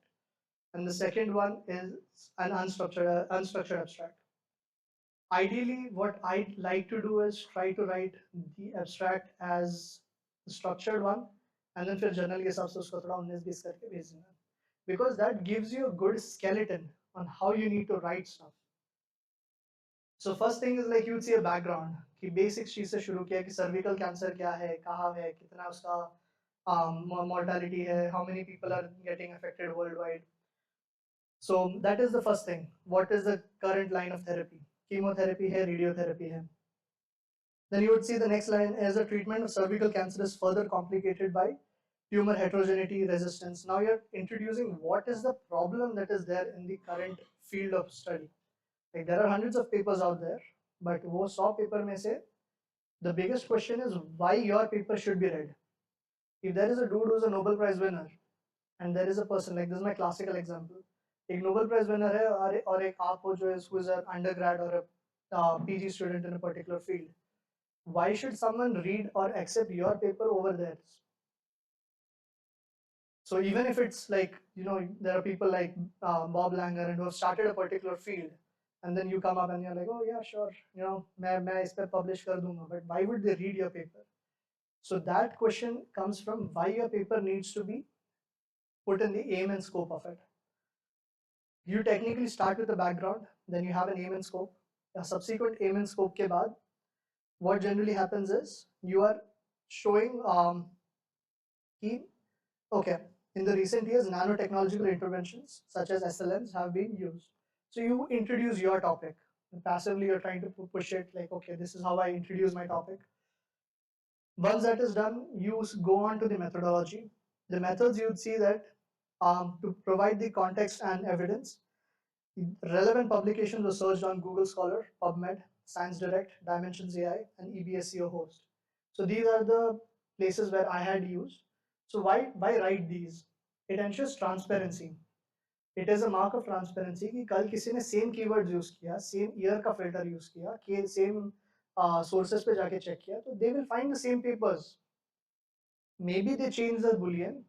and the second one is an unstructured abstract. Ideally, what I'd like to do is try to write the abstract as the structured one, and then फिर journal के हिसाब से उसको थोड़ा 19-20 करके भेज देना, because that gives you a good skeleton on how you need to write stuff. So first thing is like you'd see a background कि basic चीज से शुरू किया कि cervical cancer क्या है, कहाँ है, कितना उसका mortality है, how many people are getting affected worldwide. So that is the first thing. What is the current line of therapy? Chemotherapy है, radiotherapy है. Then you would see the next line as a treatment of cervical cancer is further complicated by tumor heterogeneity resistance. Now you're introducing what is the problem that is there in the current field of study. Like there are hundreds of papers out there, but वो 100 paper में से the biggest question is why your paper should be read. If there is a dude who's a Nobel Prize winner and there is a person, like this is my classical example, एक Nobel Prize winner है और एक आप हो जो is who is an undergrad or a PG student in a particular field, why should someone read or accept your paper over theirs? So even if it's like, there are people like Bob Langer and who have started a particular field, and then you come up and you're like, oh yeah, sure, मैं इस पे publish कर दूंगा, but why would they read your paper? So that question comes from why your paper needs to be put in the aim and scope of it. You technically start with a background, then you have an aim and scope. A subsequent aim and scope के बाद, what generally happens is you are showing okay, in the recent years, nanotechnological interventions such as SLMs have been used. So you introduce your topic. Passively, you're trying to push it like, okay, this is how I introduce my topic. Once that is done, you go on to the methodology. The methods, you'd see that to provide the context and evidence, relevant publications were searched on Google Scholar, PubMed, Science Direct, Dimensions AI, and EBSCO host. So these are the places where I had used. So why write these? It ensures transparency. It is a mark of transparency कि कल किसी ने same keywords use किया, same year का filter use किया, कि same sources पे जाके check किया, तो they will find the same papers. Maybe they change the boolean,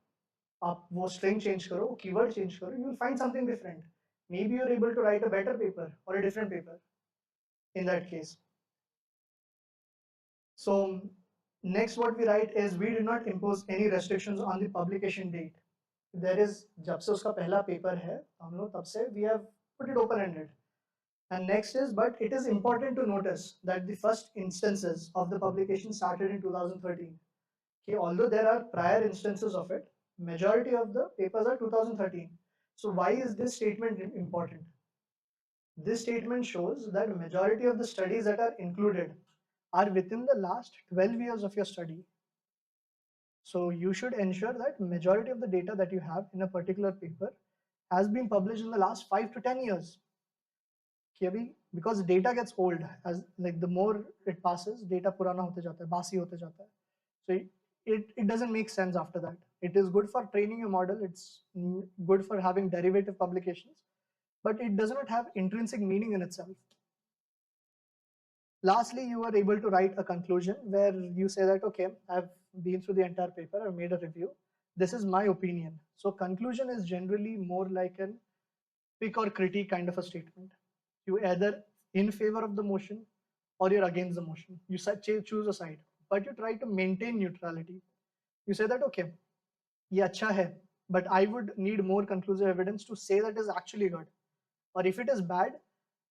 आप वो string change करो, keyword change करो, you will find something different. Maybe you're able to write a better paper or a different paper in that case. So next what we write is we do not impose any restrictions on the publication date. There is जब से उसका पहला paper है हम लोग तब से we have put it open-ended. And next is, but it is important to notice that the first instances of the publication started in 2013. Okay, although there are prior instances of it, majority of the papers are 2013. So why is this statement important? This statement shows that majority of the studies that are included are within the last 12 years of your study. So you should ensure that majority of the data that you have in a particular paper has been published in the last 5 to 10 years. Because data gets old as like the more it passes, data purana hote jata hai, basi hote jata hai. So it doesn't make sense after that. It is good for training your model, it's good for having derivative publications, but it does not have intrinsic meaning in itself. Lastly, you are able to write a conclusion where you say that, okay, I've been through the entire paper, I've made a review, this is my opinion. So conclusion is generally more like an pick or critique kind of a statement. You either in favor of the motion or you're against the motion. You choose a side, but you try to maintain neutrality. You say that, okay, ye acha hai, but I would need more conclusive evidence to say that is actually good. Or if it is bad,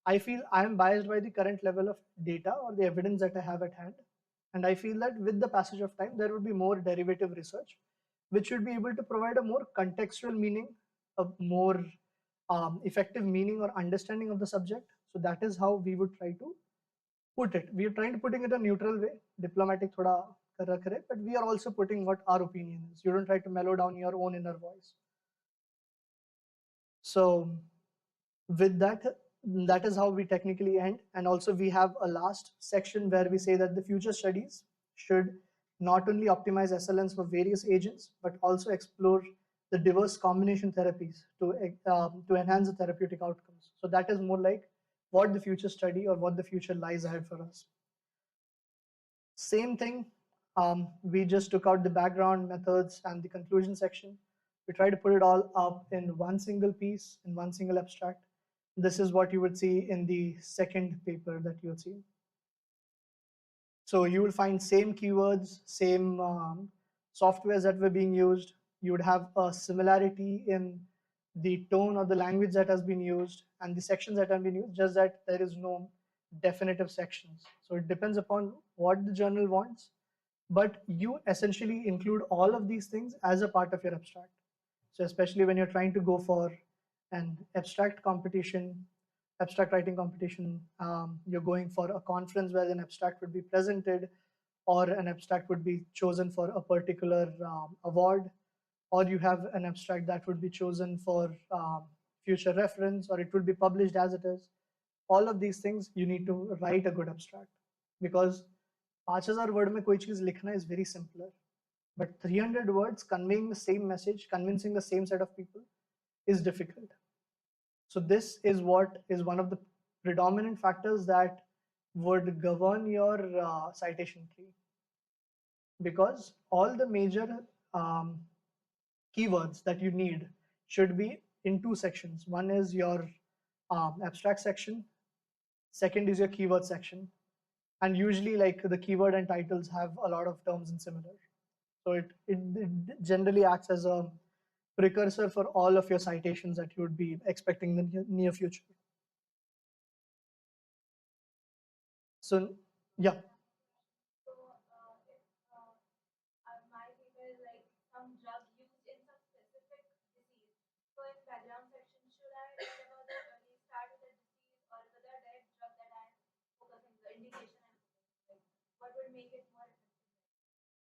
I feel I am biased by the current level of data or the evidence that I have at hand. And I feel that with the passage of time, there would be more derivative research, which should be able to provide a more contextual meaning, a more effective meaning or understanding of the subject. So that is how we would try to put it. We are trying to putting it in a neutral way, diplomatic thoda kar rakh rahe, but we are also putting what our opinion is. You don't try to mellow down your own inner voice. So with that, that is how we technically end. And also we have a last section where we say that the future studies should not only optimize SLNs for various agents, but also explore the diverse combination therapies to enhance the therapeutic outcomes. So that is more like what the future study or what the future lies ahead for us. Same thing, we just took out the background, methods, and the conclusion section. We try to put it all up in one single piece, in one single abstract. This is what you would see in the second paper that you'll see. So you will find same keywords, same softwares that were being used. You would have a similarity in the tone or the language that has been used and the sections that have been used, just that there is no definitive sections. So it depends upon what the journal wants, but you essentially include all of these things as a part of your abstract. So especially when you're trying to go for an abstract competition, abstract writing competition, you're going for a conference where an abstract would be presented or an abstract would be chosen for a particular award, or you have an abstract that would be chosen for future reference, or it would be published as it is. All of these things you need to write a good abstract, because 5000 word में कोई चीज लिखना is very simpler, but 300 words conveying the same message, convincing the same set of people is difficult. So this is what is one of the predominant factors that would govern your citation tree, because all the major keywords that you need should be in two sections. One is your abstract section, second is your keyword section, and usually like the keyword and titles have a lot of terms and similar. So it generally acts as a precursor for all of your citations that you would be expecting in the near future. So yeah. So, my paper is like some drug used in some specific disease. So, in background section, should I write about the early start of the disease or whether a direct drug that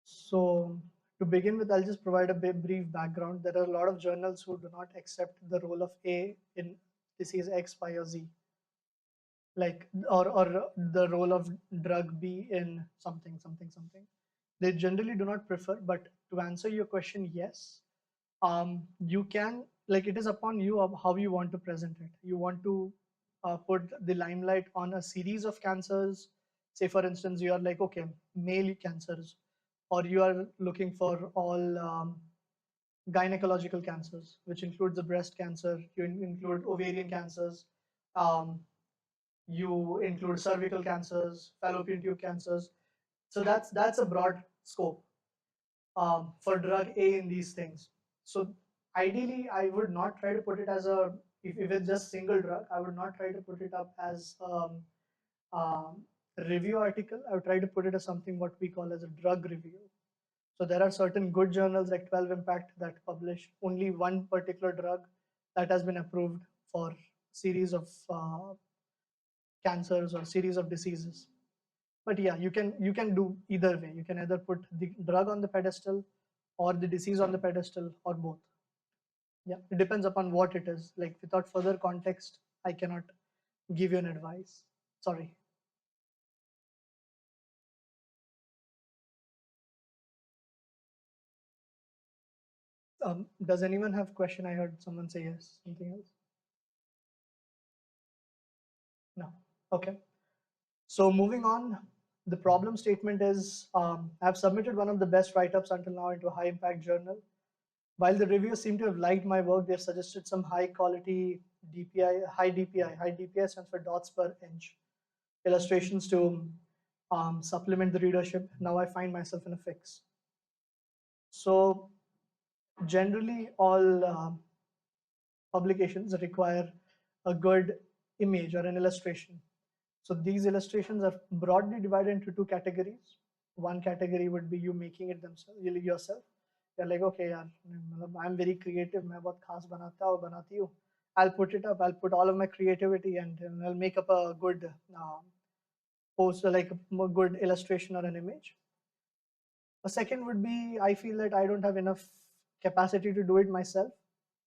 So to begin with, I'll just provide a brief background. There are a lot of journals who do not accept the role of A in disease X, Y, or Z, like or the role of drug B in something, something, something. They generally do not prefer, but to answer your question, yes, you can, like, it is upon you of how you want to present it. You want to put the limelight on a series of cancers. Say, for instance, you are like, okay, male cancers, or you are looking for all gynecological cancers, which includes the breast cancer, you include ovarian cancers, um, you include cervical cancers, fallopian tube cancers. So that's a broad scope for drug A in these things. So ideally, I would not try to put it as a, if it's just single drug, I would not try to put it up as um, review article. I would try to put it as something what we call as a drug review. So there are certain good journals like 12 Impact that publish only one particular drug that has been approved for series of cancers or series of diseases. But yeah, you can do either way. You can either put the drug on the pedestal or the disease on the pedestal or both. Yeah, it depends upon what it is. Like, without further context, I cannot give you an advice. Sorry. Does anyone have question? I heard someone say yes. Something else? No. Okay. So moving on, the problem statement is I've submitted one of the best write-ups until now into a high impact journal. While the reviewers seem to have liked my work, they've suggested some high quality DPI, high DPI. High DPI stands for dots per inch illustrations to supplement the readership. Now I find myself in a fix. So generally all publications require a good image or an illustration. So these illustrations are broadly divided into two categories. One category would be you making it yourself. You're like, okay, yaar, I'm very creative. मैं बहुत खास बनाता हूँ, बनाती हूँ. I'll put it up. I'll put all of my creativity and I'll make up a good post, like a good illustration or an image. A second would be I feel that I don't have enough capacity to do it myself.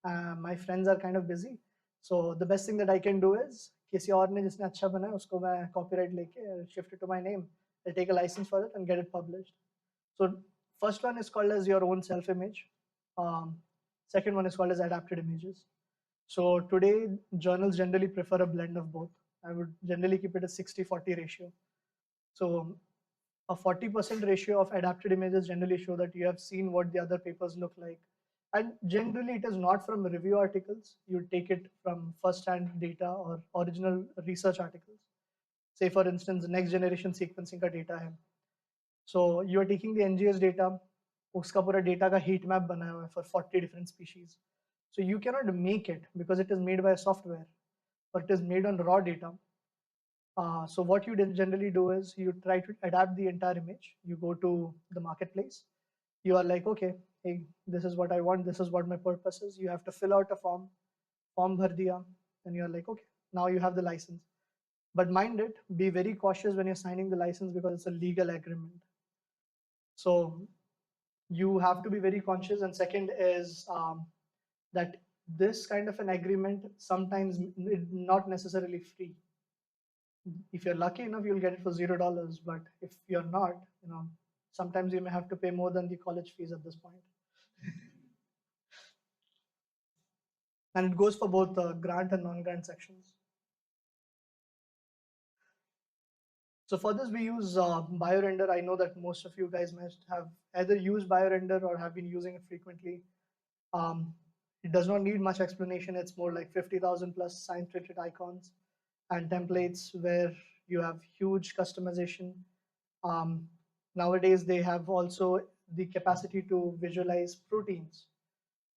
My friends are kind of busy. So the best thing that I can do is किसी और ने जिसने अच्छा बनाया उसको मैं copyright लेके shift it to my name. I'll take a license for it and get it published. So first one is called as your own self-image. Second one is called as adapted images. So today journals generally prefer a blend of both. I would generally keep it a 60-40 ratio. So a 40% ratio of adapted images generally show that you have seen what the other papers look like. And generally it is not from review articles. You take it from first-hand data or original research articles. Say for instance, next generation sequencing का data है. So you are taking the NGS data, उसका पूरा data का heat map बनाया हुआ है for 40 different species. So you cannot make it because it is made by a software, or it is made on raw data. So what you generally do is you try to adapt the entire image. You go to the marketplace. You are like, okay, hey, this is what I want. This is what my purpose is. You have to fill out a form bhar diya. And you're like, okay, now you have the license. But mind it, be very cautious when you're signing the license because it's a legal agreement. So you have to be very conscious. And second is that this kind of an agreement sometimes not necessarily free. If you're lucky enough, you'll get it for $0. But if you're not, sometimes you may have to pay more than the college fees at this point. And it goes for both grant and non-grant sections. So for this, we use BioRender. I know that most of you guys must have either used BioRender or have been using it frequently. It does not need much explanation. It's more like 50,000 plus science-related icons and templates where you have huge customization. Nowadays, they have also the capacity to visualize proteins,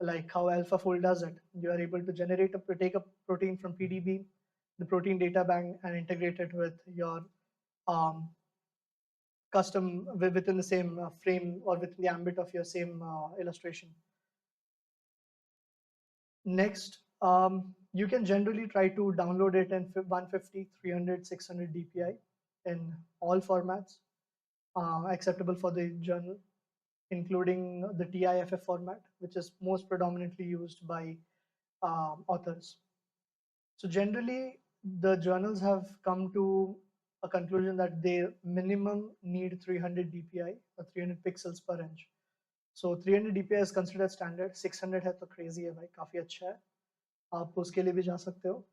like how AlphaFold does it. You are able to take a protein from PDB, the protein data bank, and integrate it with your custom within the same frame or within the ambit of your same illustration. Next, you can generally try to download it in 150, 300, 600 DPI in all formats. acceptable for the journal, including the TIFF format, which is most predominantly used by authors. So generally, the journals have come to a conclusion that they minimum need 300 dpi or 300 pixels per inch. So 300 dpi is considered standard. 600 है तो crazy है भाई, काफी अच्छा है, आप उसके लिए भी जा सकते हो.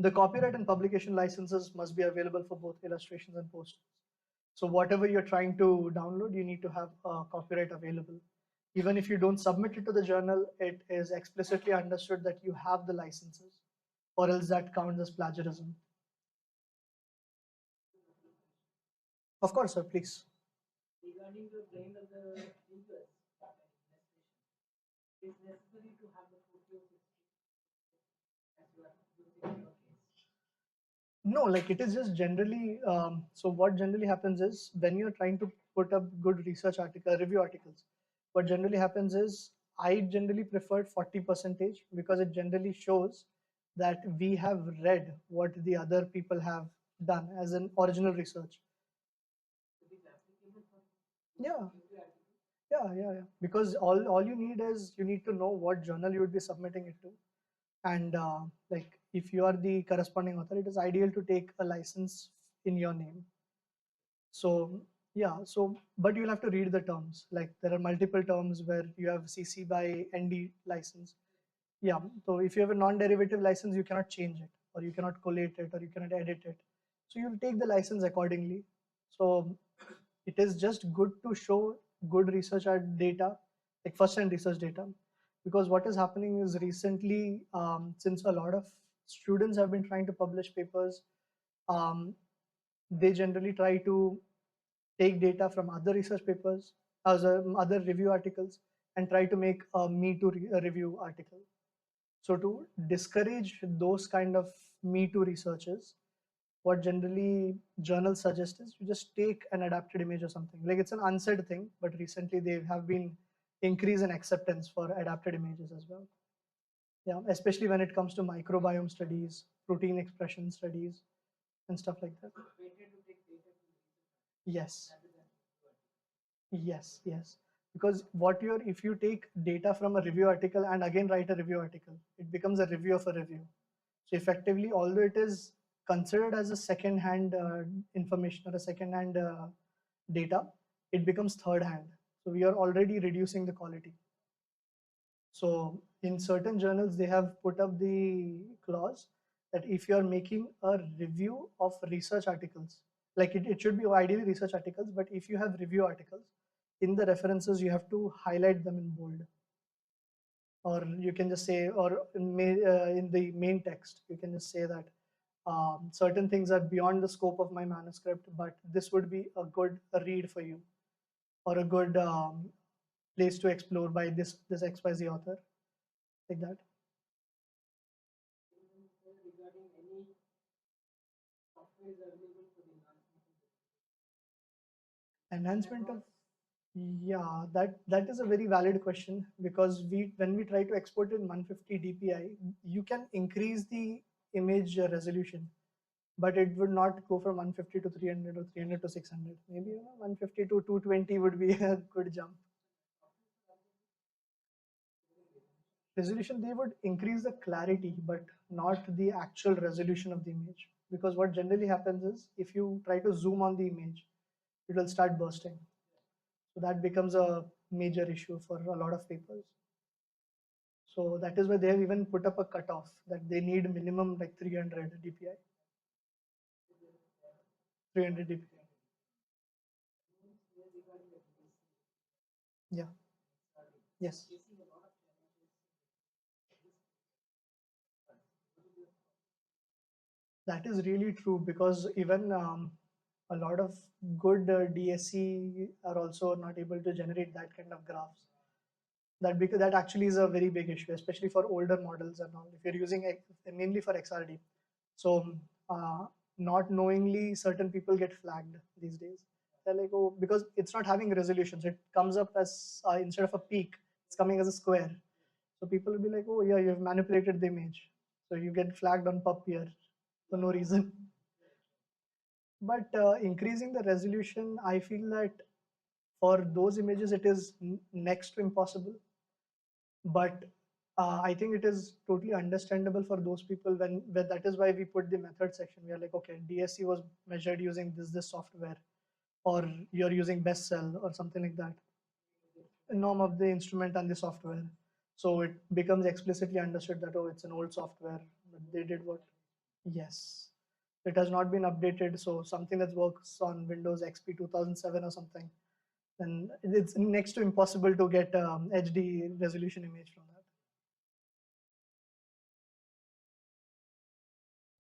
The copyright and publication licenses must be available for both illustrations and posters. So whatever you're trying to download, you need to have a copyright available. Even if you don't submit it to the journal, it is explicitly understood that you have the licenses, or else that counts as plagiarism. Of course, sir, please. Regarding the blend of the interest, it is necessary to have the photos as you are using in your case. No, like it is just generally. So what generally happens is when you're trying to put up good research review articles, what generally happens is I generally preferred 40 percentage because it generally shows that we have read what the other people have done as an original research. Yeah, yeah. Because all you need is you need to know what journal you would be submitting it to, and like if you are the corresponding author, it is ideal to take a license in your name. So yeah, so but you'll have to read the terms. Like there are multiple terms where you have CC by ND license. Yeah, so if you have a non-derivative license, you cannot change it, or you cannot collate it, or you cannot edit it. So you'll take the license accordingly. So it is just good to show good research data, like first-hand research data, because what is happening is recently, since a lot of students have been trying to publish papers, they generally try to take data from other research papers, other review articles, and try to make a Me Too review article. So to discourage those kind of Me Too researches, what generally journals suggest is you just take an adapted image or something. Like it's an unsaid thing, but recently they have been increase in acceptance for adapted images as well. Yeah, especially when it comes to microbiome studies, protein expression studies, and stuff like that. Yes. Yes. Because what you're if you take data from a review article and again write a review article, it becomes a review of a review. So effectively, although it is considered as a second-hand information or a second-hand data, it becomes third-hand. So we are already reducing the quality. So in certain journals, they have put up the clause that if you are making a review of research articles, like it should be ideally research articles, but if you have review articles, in the references, you have to highlight them in bold. Or you can just say, or in the main text, you can just say that certain things are beyond the scope of my manuscript, but this would be a good read for you, or a good place to explore by this XYZ author, like that. Regarding any software is available for the Enhancement of, yeah, that is a very valid question, because when we try to export in 150 dpi, you can increase the image resolution, but it would not go from 150 to 300 or 300 to 600. Maybe 150 to 220 would be a good jump. Resolution, they would increase the clarity, but not the actual resolution of the image, because what generally happens is if you try to zoom on the image, it will start bursting. So that becomes a major issue for a lot of papers. So that is why they have even put up a cutoff that they need minimum like 300 dpi. 300 dpi. Yeah. Yes. That is really true, because even a lot of good DSC are also not able to generate that kind of graphs. Because that actually is a very big issue, especially for older models and all. If you're using mainly for XRD, so not knowingly certain people get flagged these days. They're like, oh, because it's not having resolutions, it comes up as instead of a peak, it's coming as a square. So people will be like, oh yeah, you've manipulated the image. So you get flagged on pub here for no reason. But increasing the resolution, I feel that for those images, it is next to impossible. But I think it is totally understandable for those people when that is why we put the method section. We are like, okay, DSC was measured using this software, or you're using best cell or something like that, norm of the instrument and the software. So it becomes explicitly understood that, oh, it's an old software, but they did what? Yes. It has not been updated. So something that works on Windows XP 2007 or something, then it's next to impossible to get HD resolution image from that.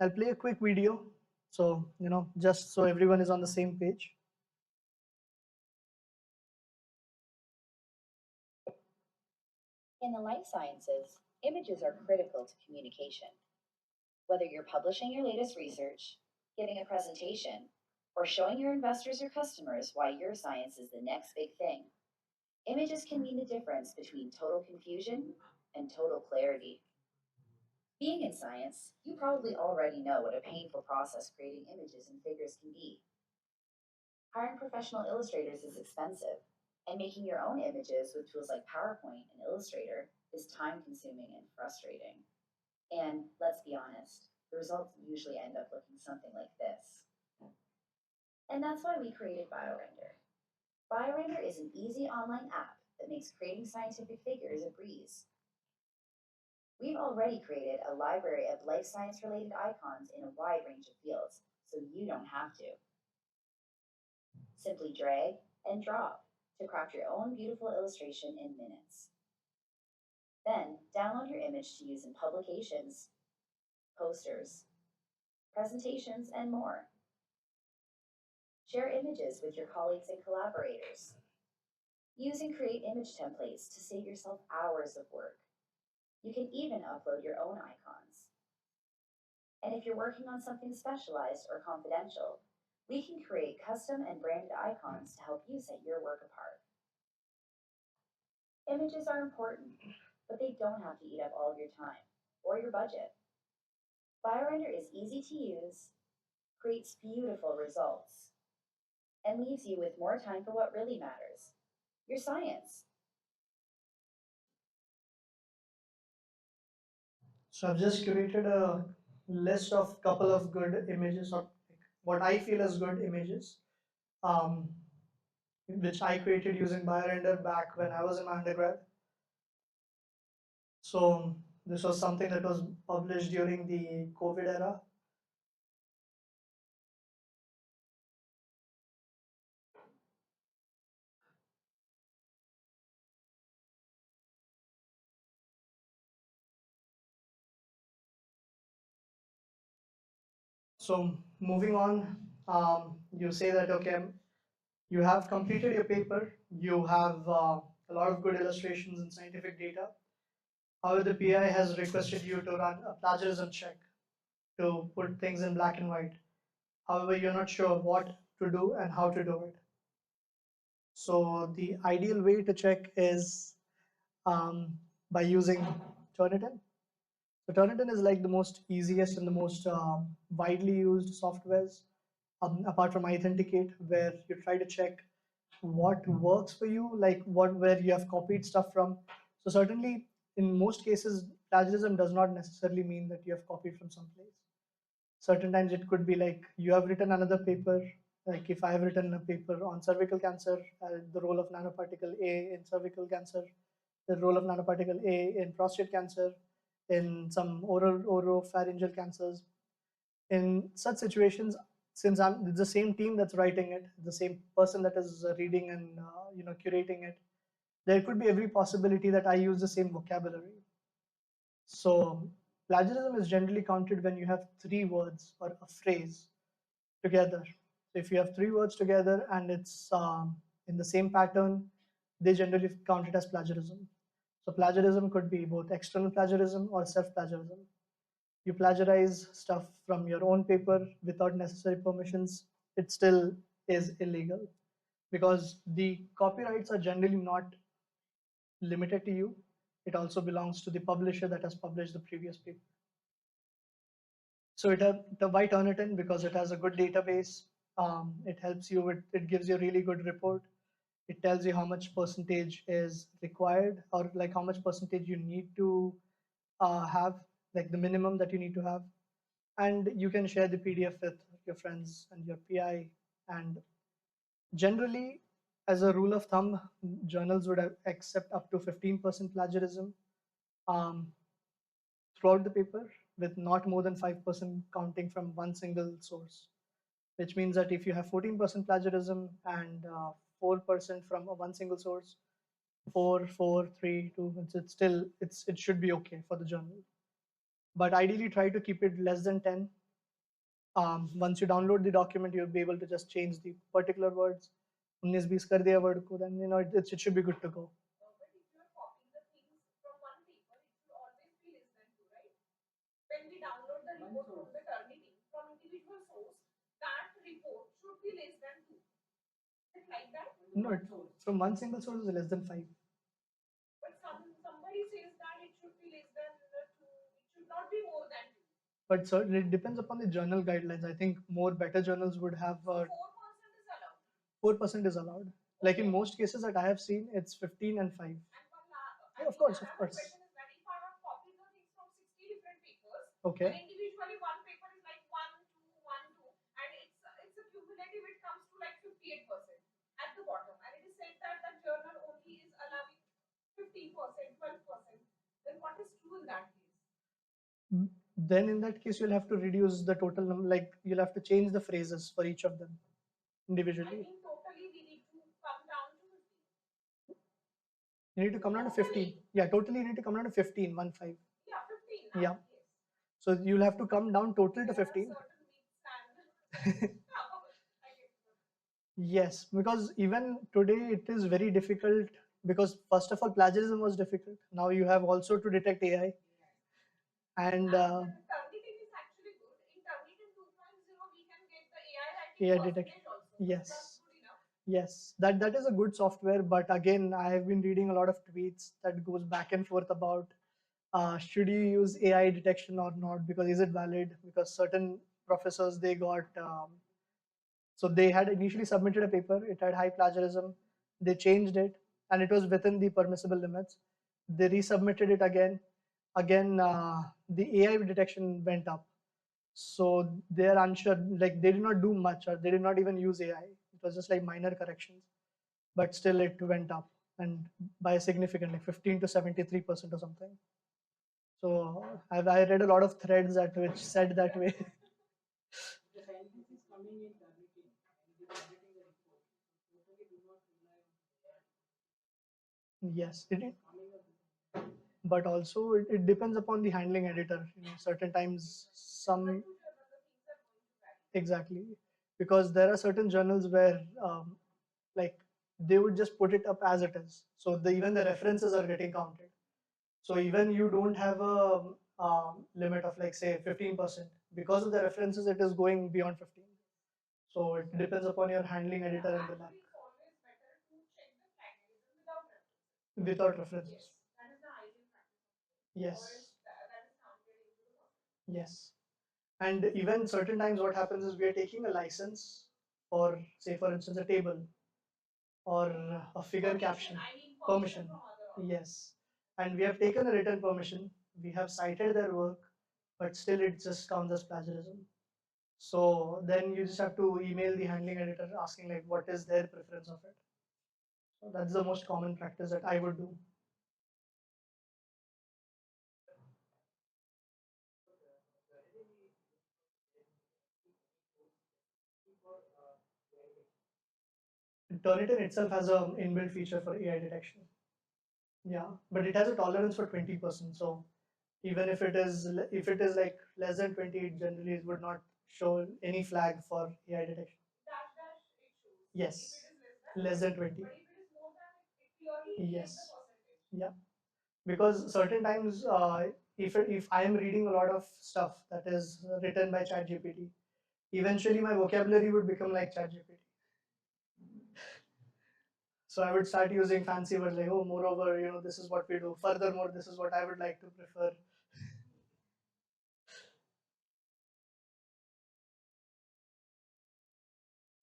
I'll play a quick video. So, just so everyone is on the same page. In the life sciences, images are critical to communication. Whether you're publishing your latest research, giving a presentation, or showing your investors or customers why your science is the next big thing, images can mean the difference between total confusion and total clarity. Being in science, you probably already know what a painful process creating images and figures can be. Hiring professional illustrators is expensive, and making your own images with tools like PowerPoint and Illustrator is time-consuming and frustrating. And let's be honest, the results usually end up looking something like this. And that's why we created BioRender. BioRender is an easy online app that makes creating scientific figures a breeze. We've already created a library of life science related icons in a wide range of fields, so you don't have to. Simply drag and drop to craft your own beautiful illustration in minutes. Then download your image to use in publications, posters, presentations, and more. Share images with your colleagues and collaborators. Use and create image templates to save yourself hours of work. You can even upload your own icons. And if you're working on something specialized or confidential, we can create custom and branded icons to help you set your work apart. Images are important, but they don't have to eat up all of your time or your budget. BioRender is easy to use, creates beautiful results, and leaves you with more time for what really matters, your science. So I've just curated a list of couple of good images, or what I feel as good images, um, which I created using BioRender back when I was in my undergrad. So this was something that was published during the COVID era. So moving on, you say that, okay, you have completed your paper, you have a lot of good illustrations and scientific data. However, the PI has requested you to run a plagiarism check to put things in black and white. However, you're not sure what to do and how to do it. So the ideal way to check is by using Turnitin. So Turnitin is like the most easiest and the most widely used softwares, apart from Authenticate, where you try to check what works for you, like where you have copied stuff from. So certainly, in most cases, plagiarism does not necessarily mean that you have copied from someplace. Certain times it could be like you have written another paper. Like if I have written a paper on cervical cancer, the role of nanoparticle A in cervical cancer, the role of nanoparticle A in prostate cancer, in some oropharyngeal cancers. In such situations, since I'm the same team that's writing it, the same person that is reading and curating it, there could be every possibility that I use the same vocabulary. So plagiarism is generally counted when you have three words or a phrase together. So if you have three words together and it's in the same pattern, they generally count it as plagiarism. So plagiarism could be both external plagiarism or self-plagiarism. You plagiarize stuff from your own paper without necessary permissions, it still is illegal because the copyrights are generally not limited to you. It also belongs to the publisher that has published the previous paper. So why Turnitin? Because it has a good database. It helps you with, it gives you a really good report. It tells you how much percentage is required, or like how much percentage you need to have, like the minimum that you need to have. And you can share the PDF with your friends and your PI. And generally, as a rule of thumb, journals would accept up to 15% plagiarism throughout the paper, with not more than 5% counting from one single source, which means that if you have 14% plagiarism and 4% from one single source, 4, 4, 3, 2, it's still, it should be okay for the journal. But ideally try to keep it less than 10. Once you download the document, you'll be able to just change the particular words. 19-20 कर दिया word को, then it should be good to go. But if you are copying the things from one paper, it should always be less than 2, right? When we download the report from the Turnitin from individual source, that report should be less than 2. Is it like that? No, from one single source is less than 5. But somebody says that it should be less than 2. It should not be more than 2. But certainly it depends upon the journal guidelines. I think more better journals would have 4% is allowed. 4% is allowed. Like in most cases that I have seen, it's 15 and 5. And Yeah, of course, of another course. question is that if I have copied the things from 60 different papers, Okay. and individually one paper is like 1, 2, 1, 2, and it's a cumulative, it comes to like 58% at the bottom, and it is said that the journal only is allowing 15%, 12%. Then what is true in that case? Then in that case, you'll have to reduce the total number. Like you'll have to change the phrases for each of them I individually. mean, totally we need to come down to 15. You need to come down to 15. Yeah, totally you need to come down to 15, 1 5. Yeah, 15. Yeah. Yes. So you'll have to come down total to 15. Yes, because even today it is very difficult, because first of all plagiarism was difficult. Now you have also to detect AI. And Turnitin is actually good. In Turnitin 2.0, we can get the AI writing AI detect. percentage also. Yes. That's good enough. Yes, that is a good software. But again, I have been reading a lot of tweets that goes back and forth about should you use AI detection or not, because is it valid? Because certain professors, they got so they had initially submitted a paper, it had high plagiarism, they changed it, and it was within the permissible limits. They resubmitted it again. The AI detection went up. So they're unsure, like they did not do much, or they did not even use AI. It was just like minor corrections, but still it went up, and by a significant, like 15 to 73% or something. So I read a lot of threads that which said that way. The scientist is coming in Turnitin and is editing the report. So totally do not rely on Yes, but also it depends upon the handling editor. Certain times some exactly, because there are certain journals where like they would just put it up as it is. So even the references are getting counted. So even you don't have a limit of like say 15%, because of the references it is going beyond 15. So it depends upon your handling editor and the luck. It's always better to check the plagiarism without references. Without references. Yes, that is the ideal practice. Yes. That is counted into the process. Yes. And even certain times what happens is we are taking a license for, say for instance, a table or a figure caption. I mean Permission. from other Yes. And we have taken a written permission, we have cited their work, but still it just counts as plagiarism. So then you just have to email the handling editor asking like what is their preference of it. So that's the most common practice that I would do. Turnitin itself has an inbuilt feature for AI detection. Yeah, but it has a tolerance for 20%. So even if it is like less than 20, it generally would not show any flag for AI detection. dash it shows. Yes, If it is less than 20. but if it is more than, it purely Yes. gives the percentage. Yeah, because certain times if I am reading a lot of stuff that is written by ChatGPT, eventually my vocabulary would become like ChatGPT. So I would start using fancy words like, oh, moreover, this is what we do. Furthermore, this is what I would like to prefer.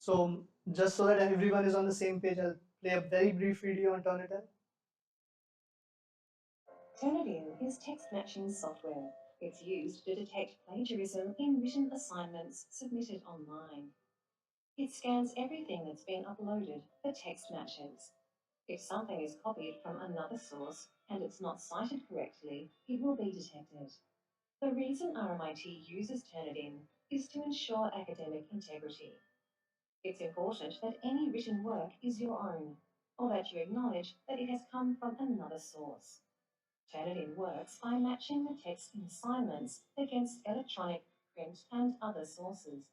So just so that everyone is on the same page, I'll play a very brief video on Turnitin. Turnitin is text matching software. It's used to detect plagiarism in written assignments submitted online. It scans everything that's been uploaded for text matches. If something is copied from another source and it's not cited correctly, it will be detected. The reason RMIT uses Turnitin is to ensure academic integrity. It's important that any written work is your own, or that you acknowledge that it has come from another source. Turnitin works by matching the text in assignments against electronic, print, and other sources.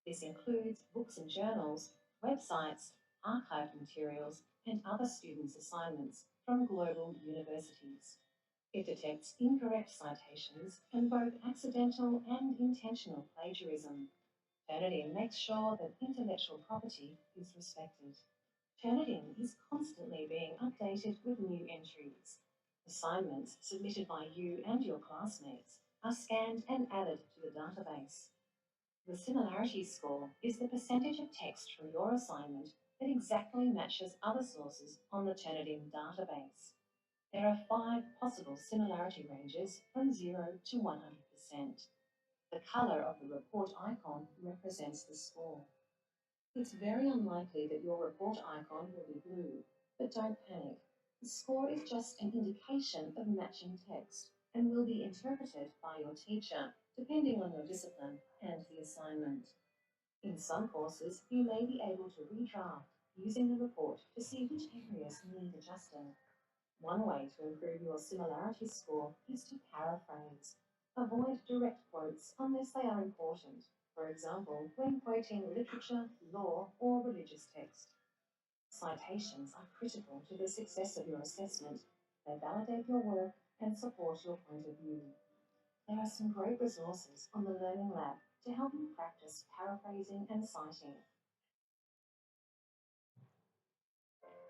This includes books and journals, websites, archived materials, and other students' assignments from global universities. It detects incorrect citations and both accidental and intentional plagiarism. Turnitin makes sure that intellectual property is respected. Turnitin is constantly being updated with new entries. Assignments submitted by you and your classmates are scanned and added to the database. The similarity score is the percentage of text from your assignment that exactly matches other sources on the Turnitin database. There are 5 possible similarity ranges from 0 to 100%. The color of the report icon represents the score. It's very unlikely that your report icon will be blue, but don't panic. The score is just an indication of matching text and will be interpreted by your teacher depending on your discipline and the assignment. In some courses, you may be able to redraft using the report to see which areas need adjusting. One way to improve your similarity score is to paraphrase. Avoid direct quotes unless they are important, for example, when quoting literature, law, or religious text. Citations are critical to the success of your assessment. They validate your work and support your point of view. There are some great resources on the Learning Lab to help you practice paraphrasing and citing.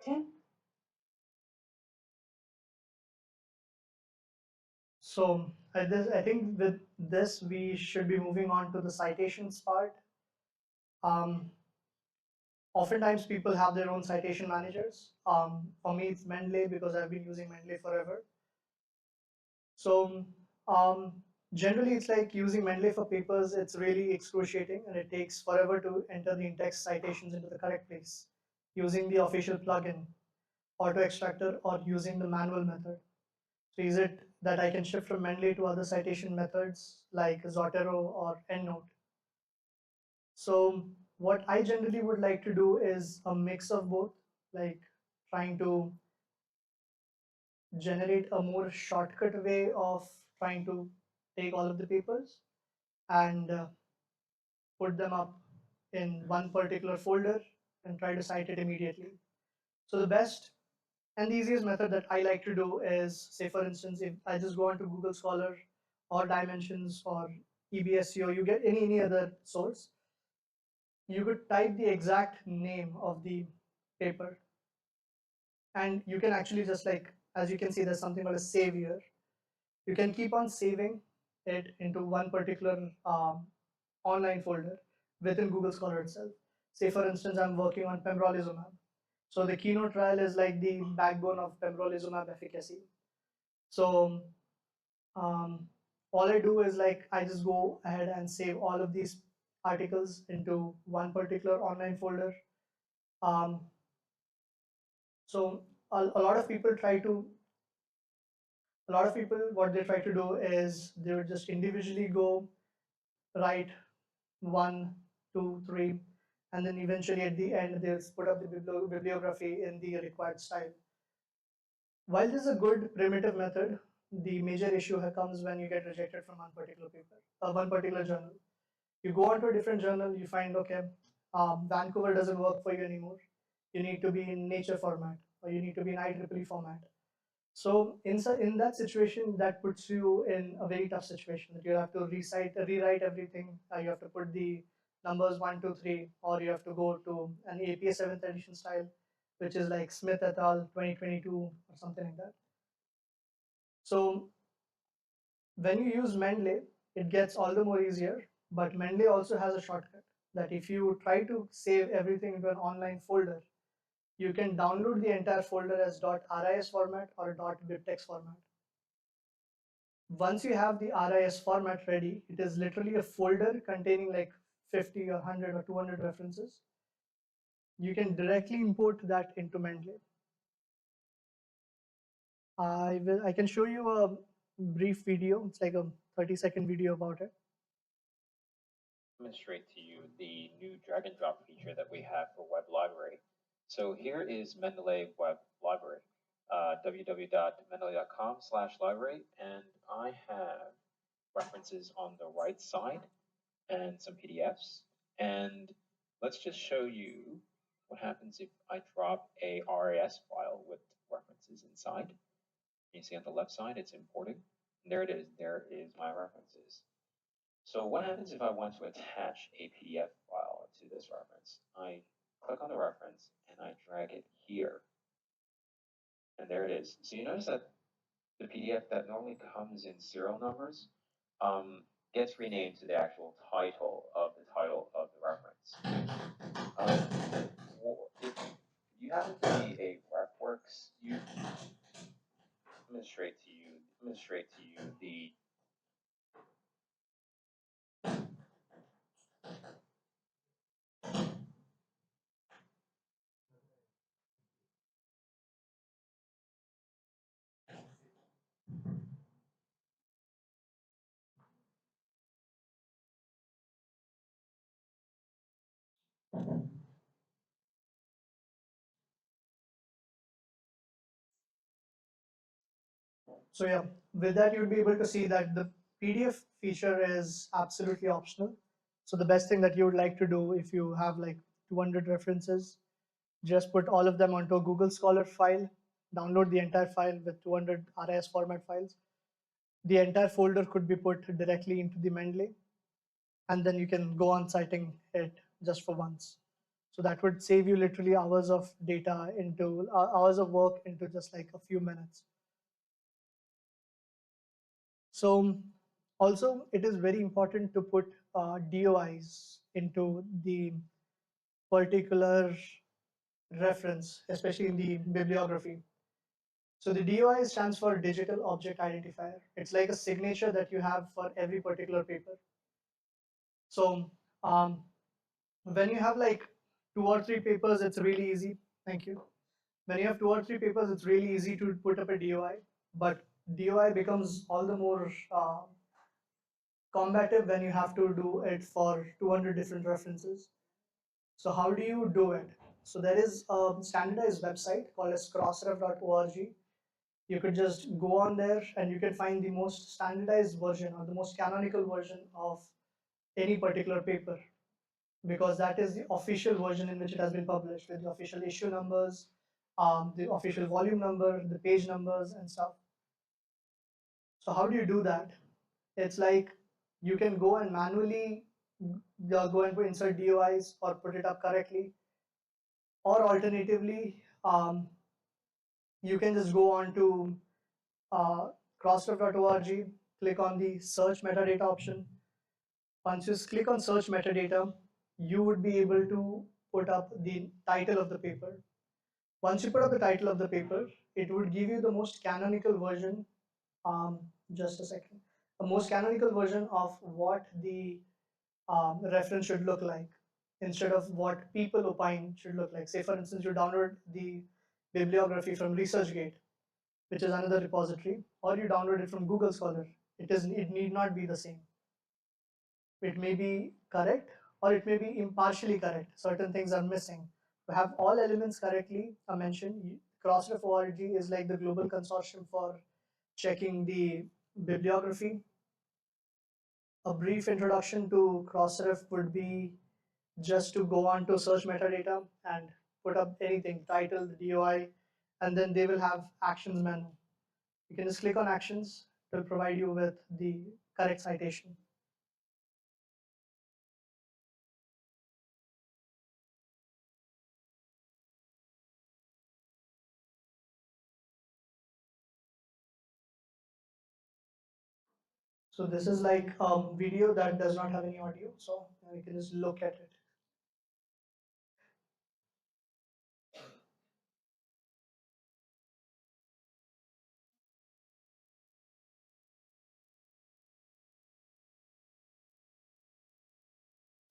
10. So I think with this, we should be moving on to the citations part. Oftentimes people have their own citation managers. For me, it's Mendeley because I've been using Mendeley forever. So generally, it's like using Mendeley for papers. It's really excruciating, and it takes forever to enter the in-text citations into the correct place using the official plugin, auto extractor, or using the manual method. So is it that I can shift from Mendeley to other citation methods like Zotero or EndNote? So what I generally would like to do is a mix of both, like trying to generate a more shortcut way of trying to take all of the papers and put them up in one particular folder and try to cite it immediately. So the best and the easiest method that I like to do is, say for instance, if I just go onto Google Scholar or Dimensions or EBSCO, you get any other source, you could type the exact name of the paper, and you can actually just, like, as you can see, there's something called a save here. You can keep on saving it into one particular online folder within Google Scholar itself. Say for instance, I'm working on pembrolizumab. So the keynote trial is like the backbone of pembrolizumab efficacy. So all I do is, like, I just go ahead and save all of these articles into one particular online folder. Um, so a lot of people what they try to do is they would just individually go write 1, 2, 3, and then eventually at the end they'll put up the bibliography in the required style. While this is a good primitive method, the major issue comes when you get rejected from one particular paper, one particular journal. You go on to a different journal, you find, okay, Vancouver doesn't work for you anymore. You need to be in Nature format, or you need to be in IEEE format. So in that situation, that puts you in a very tough situation, that you have to rewrite everything. You have to put the numbers 1, 2, 3, or you have to go to an APA 7th edition style, which is like Smith et al. 2022 or something like that. So when you use Mendeley, it gets all the more easier, but Mendeley also has a shortcut. that if you try to save everything into an online folder, you can download the entire folder as .ris format or .bibtex format. Once you have the RIS format ready, it is literally a folder containing like 50 or 100 or 200 references. You can directly import that into Mendeley. I can show you a brief video. It's like a 30-second video about it. Demonstrate to you the new drag and drop feature that we have for Web Library. So here is Mendeley Web Library, www.mendeley.com/library, and I have references on the right side and some PDFs. And let's just show you what happens if I drop a RAS file with references inside. You see on the left side, it's importing. And there it is. There is my references. So what happens if I want to attach a PDF file to this reference? I click on the reference and I drag it here. And there it is. So you notice that the PDF that normally comes in serial numbers gets renamed to the actual title of the reference. If you happen to be a RefWorks user, demonstrate to you the So yeah, with that you'll be able to see that the PDF feature is absolutely optional. So the best thing that you would like to do if you have like 200 references, just put all of them onto a Google Scholar file, download the entire file with 200 RIS format files. The entire folder could be put directly into the Mendeley, and then you can go on citing it just for once. So that would save you literally hours of data into hours of work into just like a few minutes. So also it is very important to put DOIs into the particular reference, especially in the bibliography. So the DOI stands for Digital Object Identifier. It's like a signature that you have for every particular paper. So when you have like 2 or 3 papers, it's really easy. Thank you. When you have 2 or 3 papers, it's really easy to put up a DOI, but DOI becomes all the more combative when you have to do it for 200 different references. So how do you do it? So there is a standardized website called as crossref.org. You could just go on there and you can find the most standardized version or the most canonical version of any particular paper, because that is the official version in which it has been published with the official issue numbers, the official volume number, the page numbers and stuff. So how do you do that? It's like you can go and manually go and insert DOIs or put it up correctly, or alternatively, you can just go on to crossref.org, click on the search metadata option. Once you click on search metadata, you would be able to put up the title of the paper. Once you put up the title of the paper, it would give you the most canonical version. Just a second. The most canonical version of what the reference should look like, instead of what people opine should look like. Say, for instance, you download the bibliography from ResearchGate, which is another repository, or you download it from Google Scholar. It need not be the same. It may be correct or it may be impartially correct. Certain things are missing. To have all elements correctly mentioned, Crossref.org is like the global consortium for checking the bibliography. A brief introduction to Crossref would be just to go on to search metadata and put up anything, title, the DOI, and then they will have actions menu. You can just click on actions. It will provide you with the correct citation. So this is like a video that does not have any audio, so you can just look at it.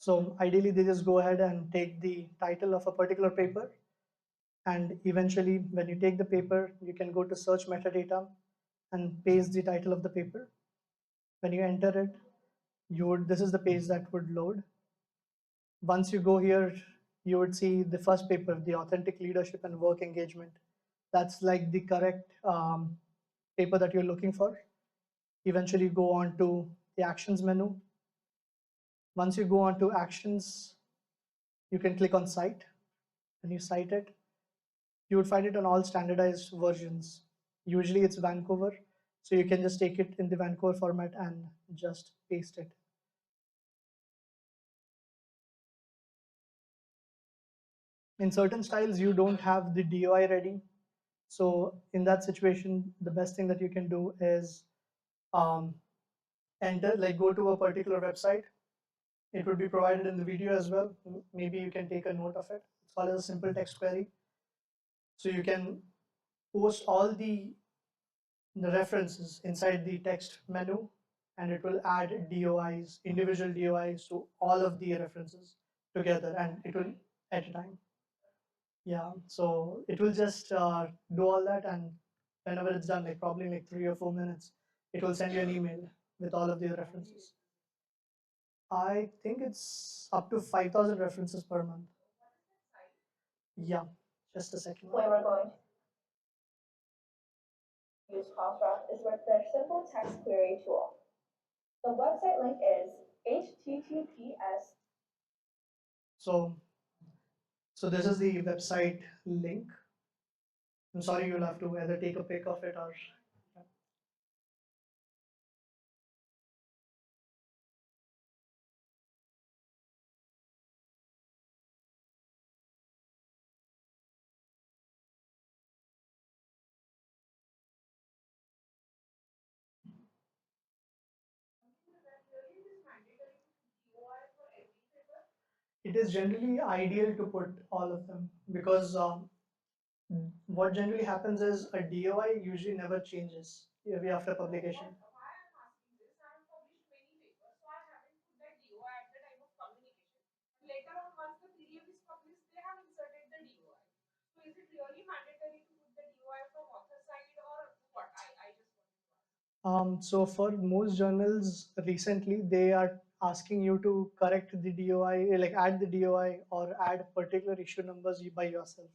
So ideally, they just go ahead and take the title of a particular paper. And eventually, when you take the paper, you can go to search metadata and paste the title of the paper. When you enter it, this is the page that would load. Once you go here, you would see the first paper, the authentic leadership and work engagement. That's like the correct paper that you're looking for. Eventually go on to the actions menu. Once you go on to actions, you can click on cite. When you cite it, you would find it on all standardized versions. Usually it's Vancouver, so you can just take it in the Vancouver format and just paste it. In certain styles, you don't have the DOI ready. So in that situation, the best thing that you can do is go to a particular website. It would be provided in the video as well. Maybe you can take a note of it. It's called as a simple text query. So you can post all the references inside the text menu, and it will add DOIs, individual DOIs to all of the references together, and it will at a time. Yeah, so it will just do all that, and whenever it's done, like probably like 3 or 4 minutes, it will send you an email with all of the references. I think it's up to 5,000 references per month. Yeah, just a second. Where we're going to use Crossref is with their simple text query tool. The website link is https. So this is the website link. I'm sorry, you'll have to either take a pic of it or. It is generally ideal to put all of them because what generally happens is a DOI usually never changes every after publication. Why I'm asking this, I have published many papers, so I haven't put that DOI at the time of communication. Later on, once the PDF is published, they have inserted the DOI. So is it really mandatory to put the DOI from author side or what? I just want to ask. So for most journals recently, they are asking you to correct the DOI, like add the DOI or add particular issue numbers by yourself.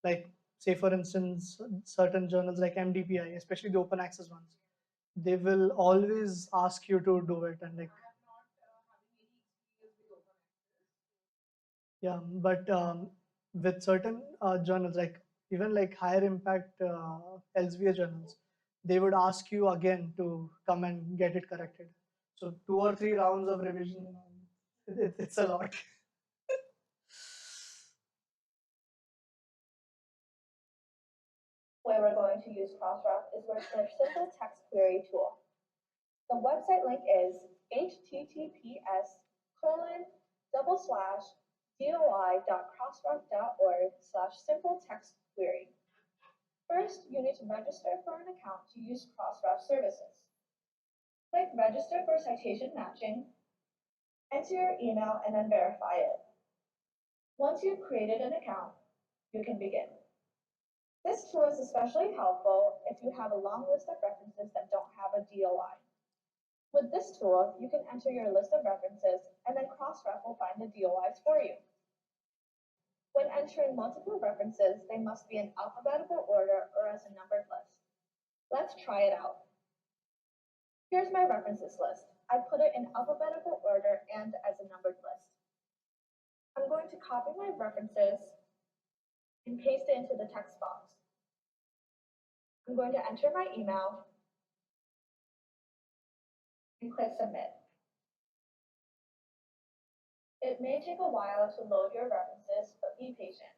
Like say for instance, certain journals like MDPI, especially the open access ones, they will always ask you to do it, and like I am not having any experience with open access. yeah, but with certain journals, like even like higher impact Elsevier journals, they would ask you again to come and get it corrected. So 2 or 3 rounds of revision, it's a lot. Where we're going to use Crossref is with their simple text query tool. The website link is https://doi.crossref.org/simple text query. First, you need to register for an account to use Crossref services. Click Register for Citation Matching, enter your email, and then verify it. Once you've created an account, you can begin. This tool is especially helpful if you have a long list of references that don't have a DOI. With this tool, you can enter your list of references, and then Crossref will find the DOIs for you. When entering multiple references, they must be in alphabetical order or as a numbered list. Let's try it out. Here's my references list. I put it in alphabetical order and as a numbered list. I'm going to copy my references and paste it into the text box. I'm going to enter my email and click Submit. It may take a while to load your references, but be patient.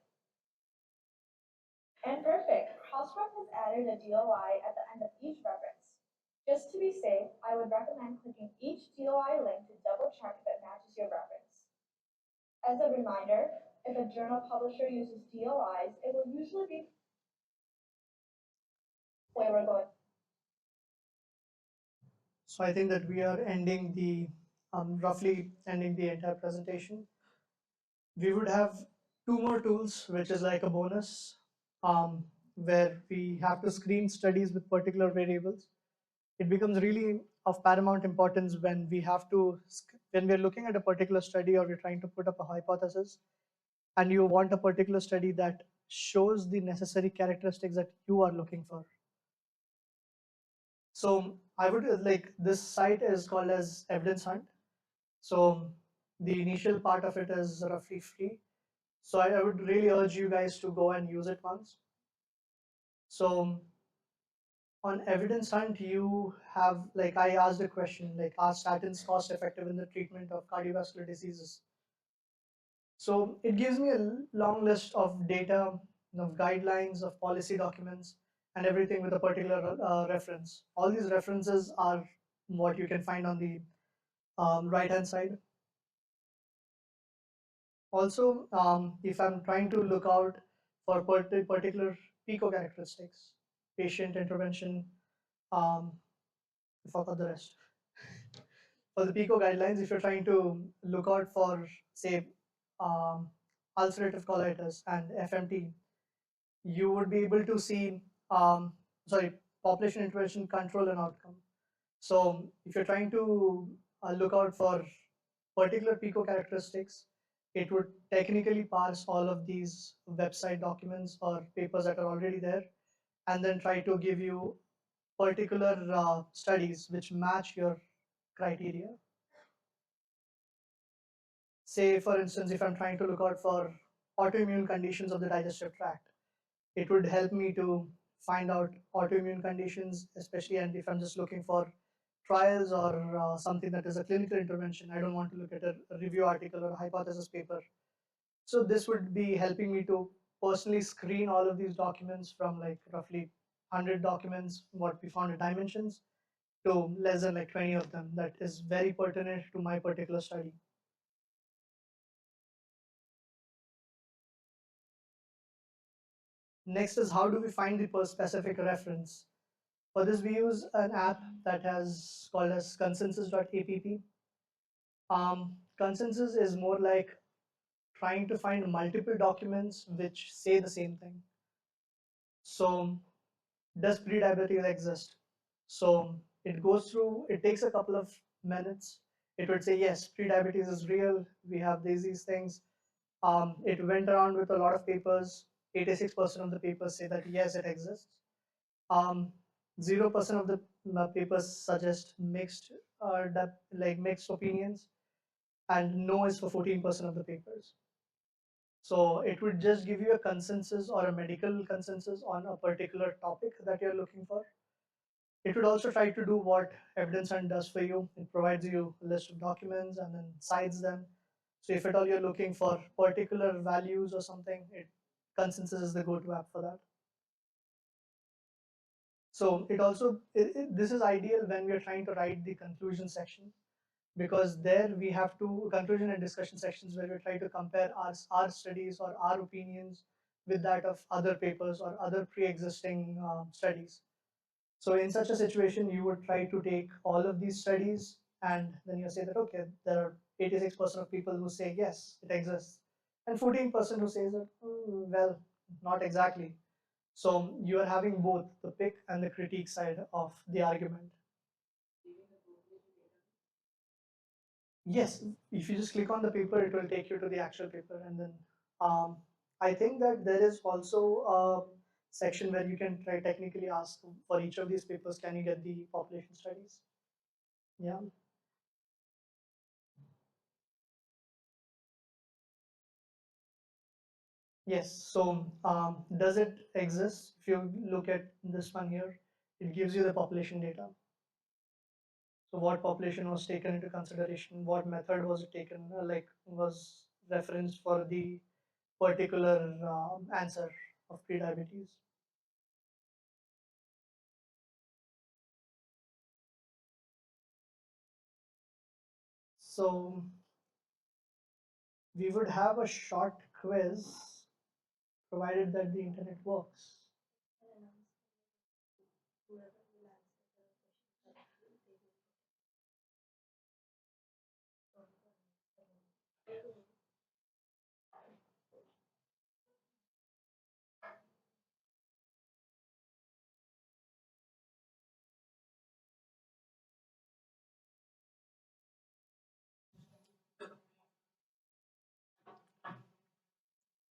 And perfect, Crossref has added a DOI at the end of each reference. Just to be safe, I would recommend clicking each DOI link to double check if it matches your reference. As a reminder, if a journal publisher uses DOIs, it will usually be where we're going. So I think that we are ending the roughly ending the entire presentation. We would have two more tools, which is like a bonus, where we have to screen studies with particular variables. It becomes really of paramount importance when when we're looking at a particular study or we're trying to put up a hypothesis, and you want a particular study that shows the necessary characteristics that you are looking for. So I would this site is called as Evidence Hunt. So the initial part of it is roughly free. So I would really urge you guys to go and use it once. So on Evidence Hunt, you have, like, I asked a question, like, are statins cost effective in the treatment of cardiovascular diseases? So it gives me a long list of data, of guidelines, of policy documents, and everything with a particular reference. All these references are what you can find on the right-hand side. Also, if I'm trying to look out for particular PICO characteristics, patient intervention, I forgot the rest. For the PICO guidelines, if you're trying to look out for, say, um, ulcerative colitis and FMT, you would be able to see, population intervention control and outcome. So if you're trying to look out for particular PICO characteristics, it would technically parse all of these website documents or papers that are already there, and then try to give you particular studies which match your criteria. Say, for instance, if I'm trying to look out for autoimmune conditions of the digestive tract, it would help me to find out autoimmune conditions, especially, and if I'm just looking for trials or something that is a clinical intervention, I don't want to look at a review article or a hypothesis paper. So this would be helping me to personally screen all of these documents from like roughly 100 documents, what we found in dimensions, to less than like 20 of them that is very pertinent to my particular study. Next is, how do we find the specific reference? For this, we use an app that has called as consensus.app. Consensus is more like trying to find multiple documents which say the same thing. So does prediabetes exist? So it goes through, it takes a couple of minutes. It would say, yes, prediabetes is real. We have these things. It went around with a lot of papers. 86% of the papers say that yes, it exists. 0% of the papers suggest mixed opinions, and no is for 14% of the papers. So it would just give you a consensus or a medical consensus on a particular topic that you're looking for. It would also try to do what Evidence Hunt does for you. It provides you a list of documents and then cites them. So if at all you're looking for particular values or something, Consensus is the go-to app for that. So this is ideal when we're trying to write the conclusion section, because there we have to conclusion and discussion sections where we try to compare our studies or our opinions with that of other papers or other pre-existing studies. So in such a situation, you would try to take all of these studies and then you say that, okay, there are 86% of people who say yes, it exists, and 14% who says that, well, not exactly. So you are having both the pick and the critique side of the argument. Yes, if you just click on the paper, it will take you to the actual paper. And then I think that there is also a section where you can try technically ask for each of these papers, can you get the population studies? Yeah. Yes, so does it exist? If you look at this one here, it gives you the population data. So what population was taken into consideration, what method was it taken, was referenced for the particular answer of prediabetes. So we would have a short quiz, provided that the internet works.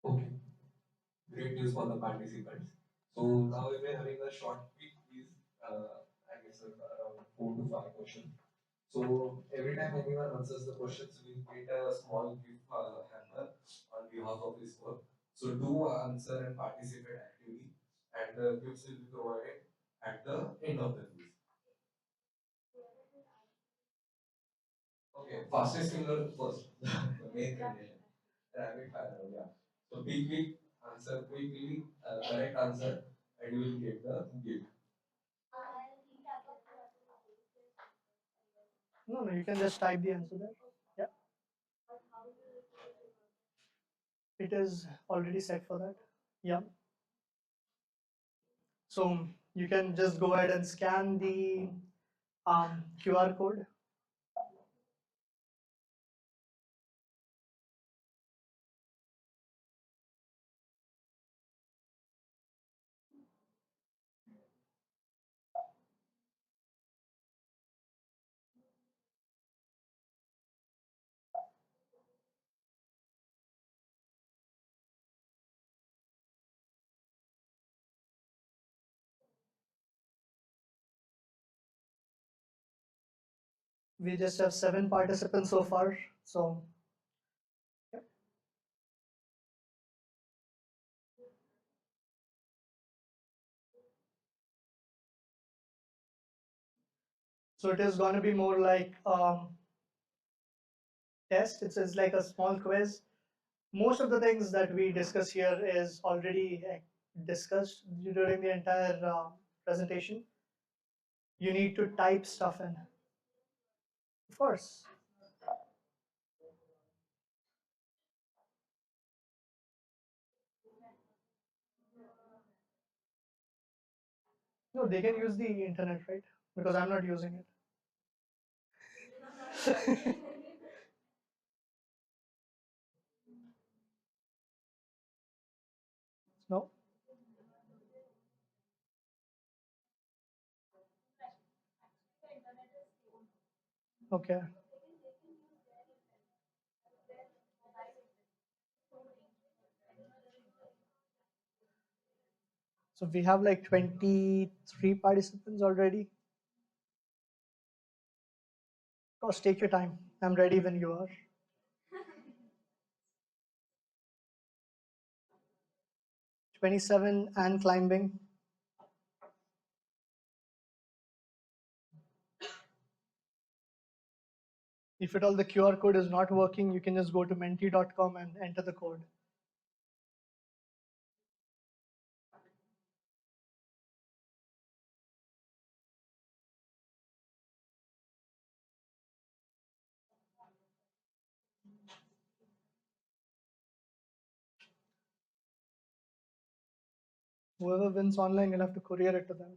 Okay, great news for the participants. So now we'll be having a short quick quiz, I guess around 4 to 5 questions. So every time anyone answers the questions, we'll get a small gift hamper on behalf of this work. So do answer and participate actively, and the gifts will be provided at the end of the quiz. Okay, fastest finger first, the main condition. Rapid fire round, yeah. So be quick, answer quickly, correct answer, and you will get the gift. No, you can just type the answer there. Yeah, it is already set for that. Yeah. So you can just go ahead and scan the QR code. We just have 7 participants so far. So it is going to be more like test. It's like a small quiz. Most of the things that we discuss here is already discussed during the entire presentation. You need to type stuff in. Of course. No, they can use the internet, right? Because I'm not using it. No? Okay. So we have like 23 participants already. Of course, take your time. I'm ready when you are. 27 and climbing. If at all the QR code is not working, you can just go to menti.com and enter the code. Whoever wins online, you'll have to courier it to them.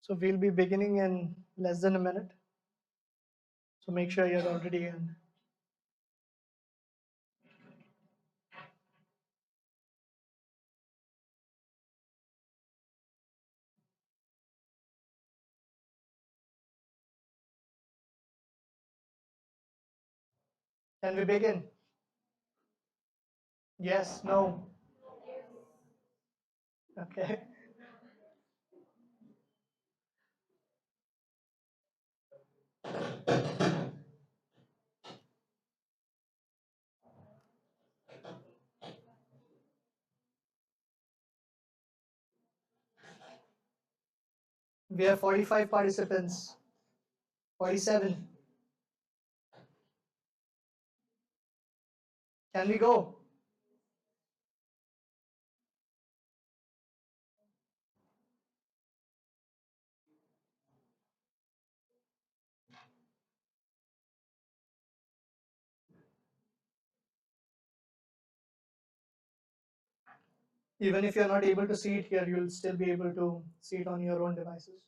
So we'll be beginning in less than a minute. So make sure you're already in. Can we begin? Yes, no. Okay. We have 45 participants. 47. Can we go? Even if you're not able to see it here, you'll still be able to see it on your own devices.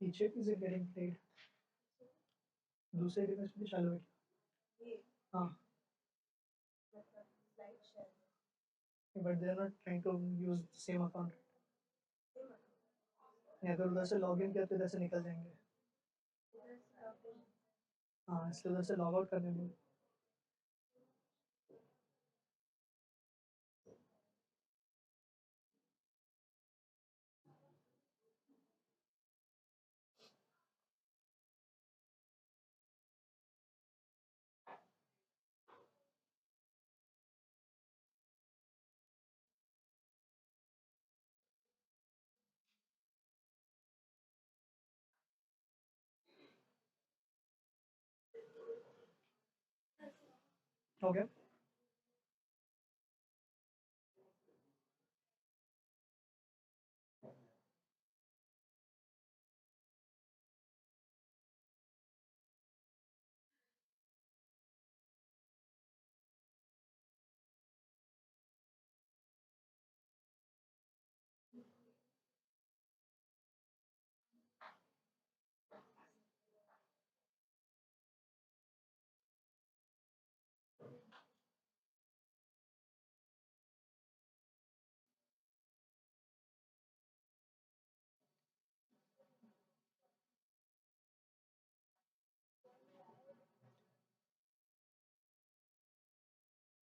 पीछे is it getting played? दूसरे device पे चालू है क्या? हाँ. But they are not trying to use the same account. नहीं, अगर उधर से लॉग इन किया तो इधर से निकल जाएंगे. हाँ, इसलिए उधर से लॉग आउट करने में. Okay.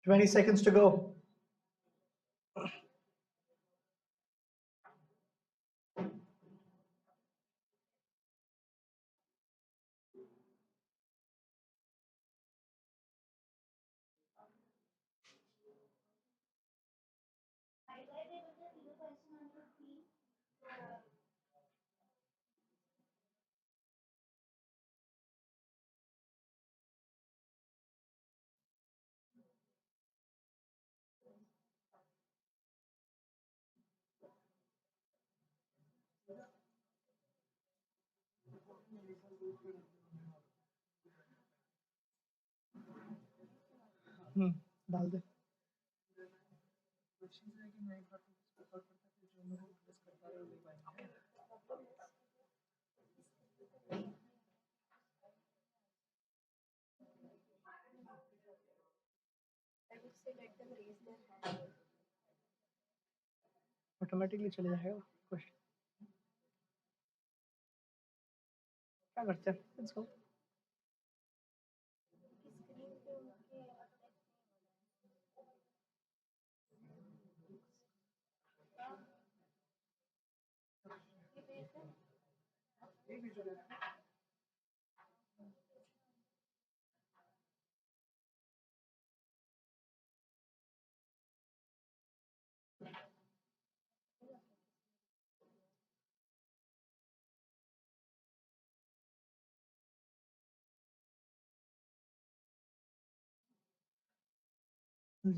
Twenty seconds to go. डाल दे. ऑटोमेटिकली चले जाएगा क्वेश्चन. क्या करते हैं? Let's go.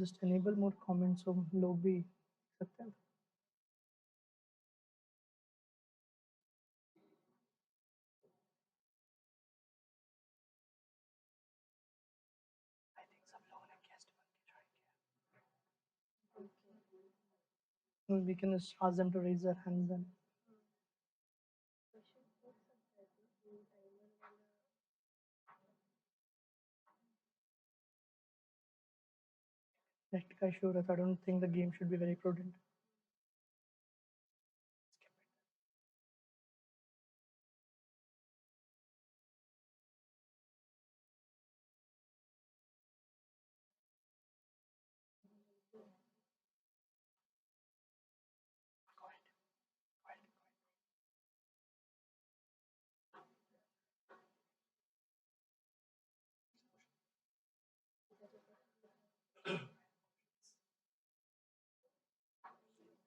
Just enable more comments so लोग भी सकते हैं. I think सब लोगों ने guest बन के join किया. We can just ask them to raise their hands then. That guy sure, I don't think the game should be very prudent.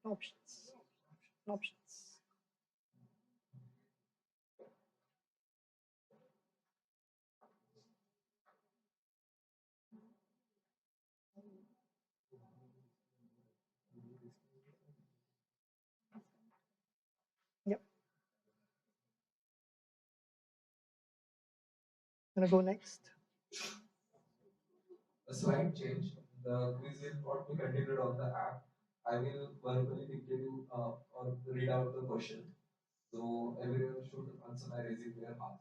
No options. No options. Yep. Gonna go next. A slight change. The quiz will not be continued on the app. I will verbally dictate you or read out the question. So everyone should answer by raising their hands.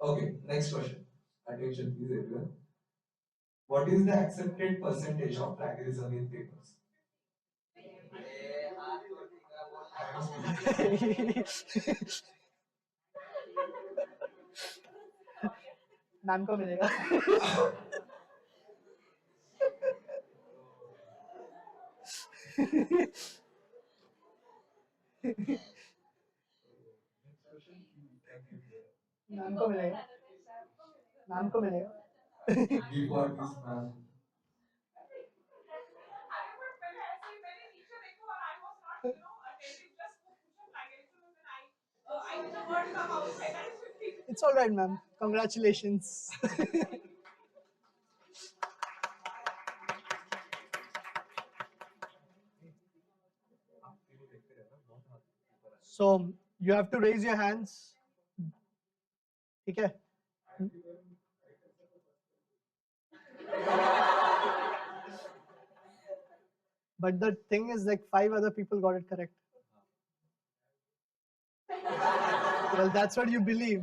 Okay, next question. Attention, please, everyone. What is the accepted percentage of plagiarism in papers? Ma'am को मिलेगा. Ma'am को मिलेगा. Ma'am को मिलेगा. Before this, ma'am. It's all right, ma'am. Congratulations. So you have to raise your hands. Okay. But the thing is, like 5 other people got it correct. Well, that's what you believe.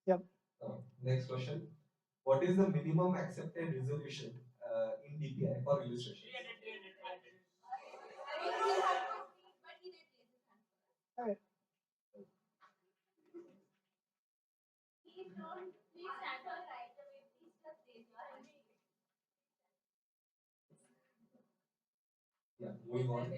Yep. Next question. What is the minimum accepted resolution in DPI for illustration? Okay. Yeah, moving on.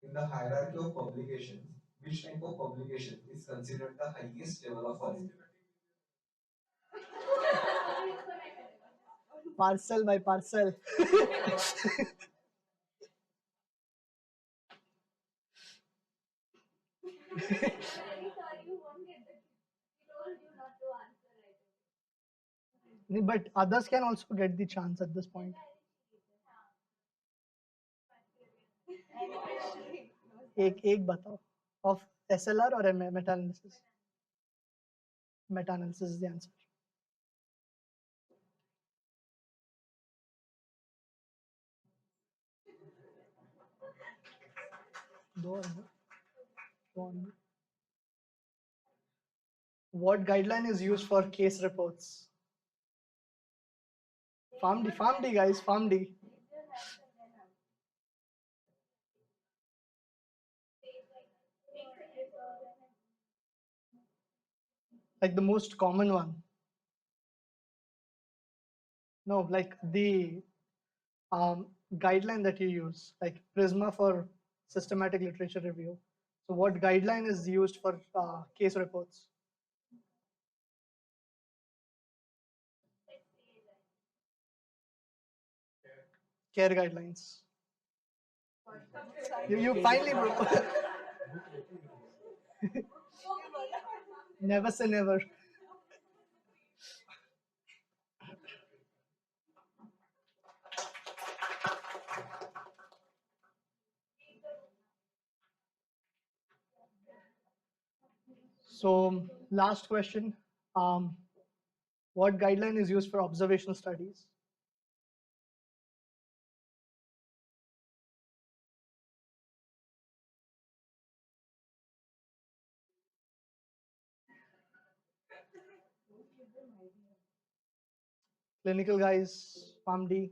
In the hierarchy of publications, which type of publication is considered the highest level of quality? Parcel by parcel. But others can also get the chance at this point. एक बताओ. Of SLR or meta-analysis? Meta-analysis is the answer. Go on. What guideline is used for case reports? PharmD guys, PharmD. Like the most common one. No, like the guideline that you use, like Prisma for systematic literature review. So what guideline is used for case reports? Care guidelines. You finally broke. Never say never. So last question, what guideline is used for observational studies? Clinical guys, PharmD.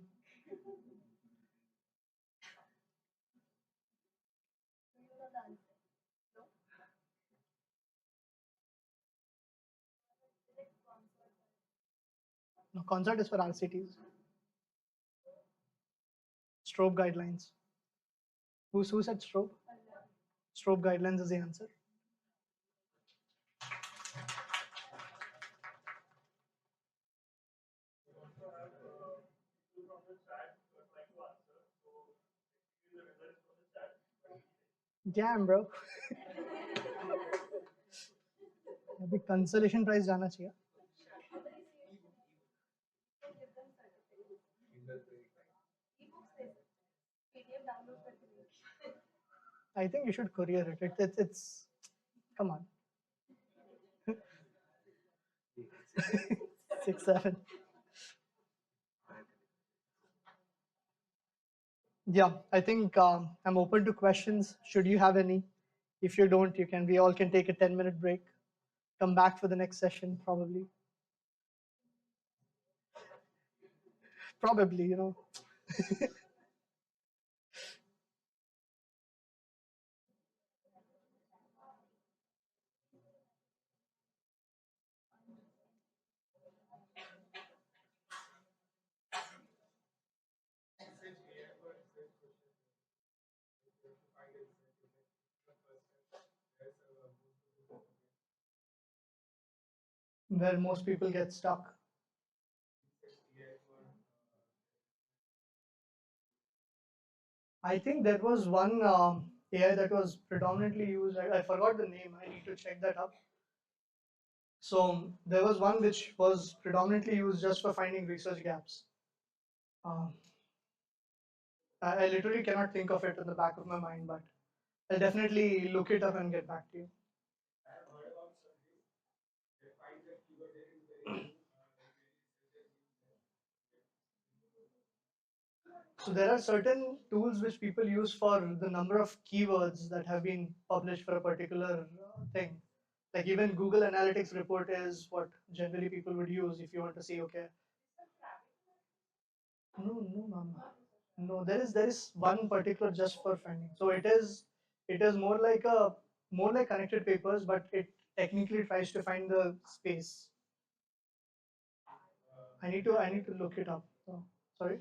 No, concert is for RCTs. Strobe guidelines. Who said strobe? Strobe guidelines is the answer. Damn, bro. अभी consolation prize जाना चाहिए. I think you should courier it. It's come on. 6, 7. Yeah, I think I'm open to questions. Should you have any? If you don't, we all can take a 10-minute break. Come back for the next session, probably. Probably, you know. Where most people get stuck. I think there was one AI that was predominantly used. I forgot the name. I need to check that up. So there was one which was predominantly used just for finding research gaps. I literally cannot think of it in the back of my mind, but I'll definitely look it up and get back to you. So there are certain tools which people use for the number of keywords that have been published for a particular thing. Like even Google Analytics report is what generally people would use if you want to see, okay. No. No, there is one particular just for finding. So it is more like connected papers, but it technically tries to find the space. I need to look it up. Oh, sorry.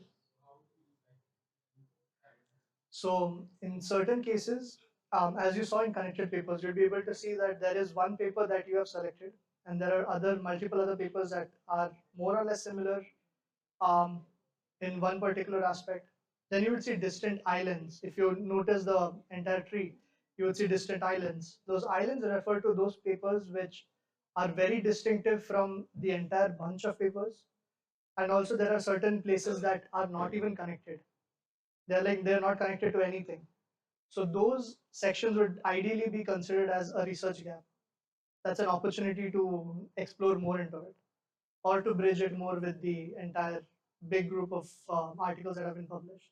So in certain cases, as you saw in connected papers, you'll be able to see that there is one paper that you have selected, and there are multiple other papers that are more or less similar in one particular aspect. Then you would see distant islands. If you notice the entire tree, you would see distant islands. Those islands refer to those papers which are very distinctive from the entire bunch of papers. And also there are certain places that are not even connected. They're not connected to anything. So those sections would ideally be considered as a research gap. That's an opportunity to explore more into it, or to bridge it more with the entire big group of articles that have been published.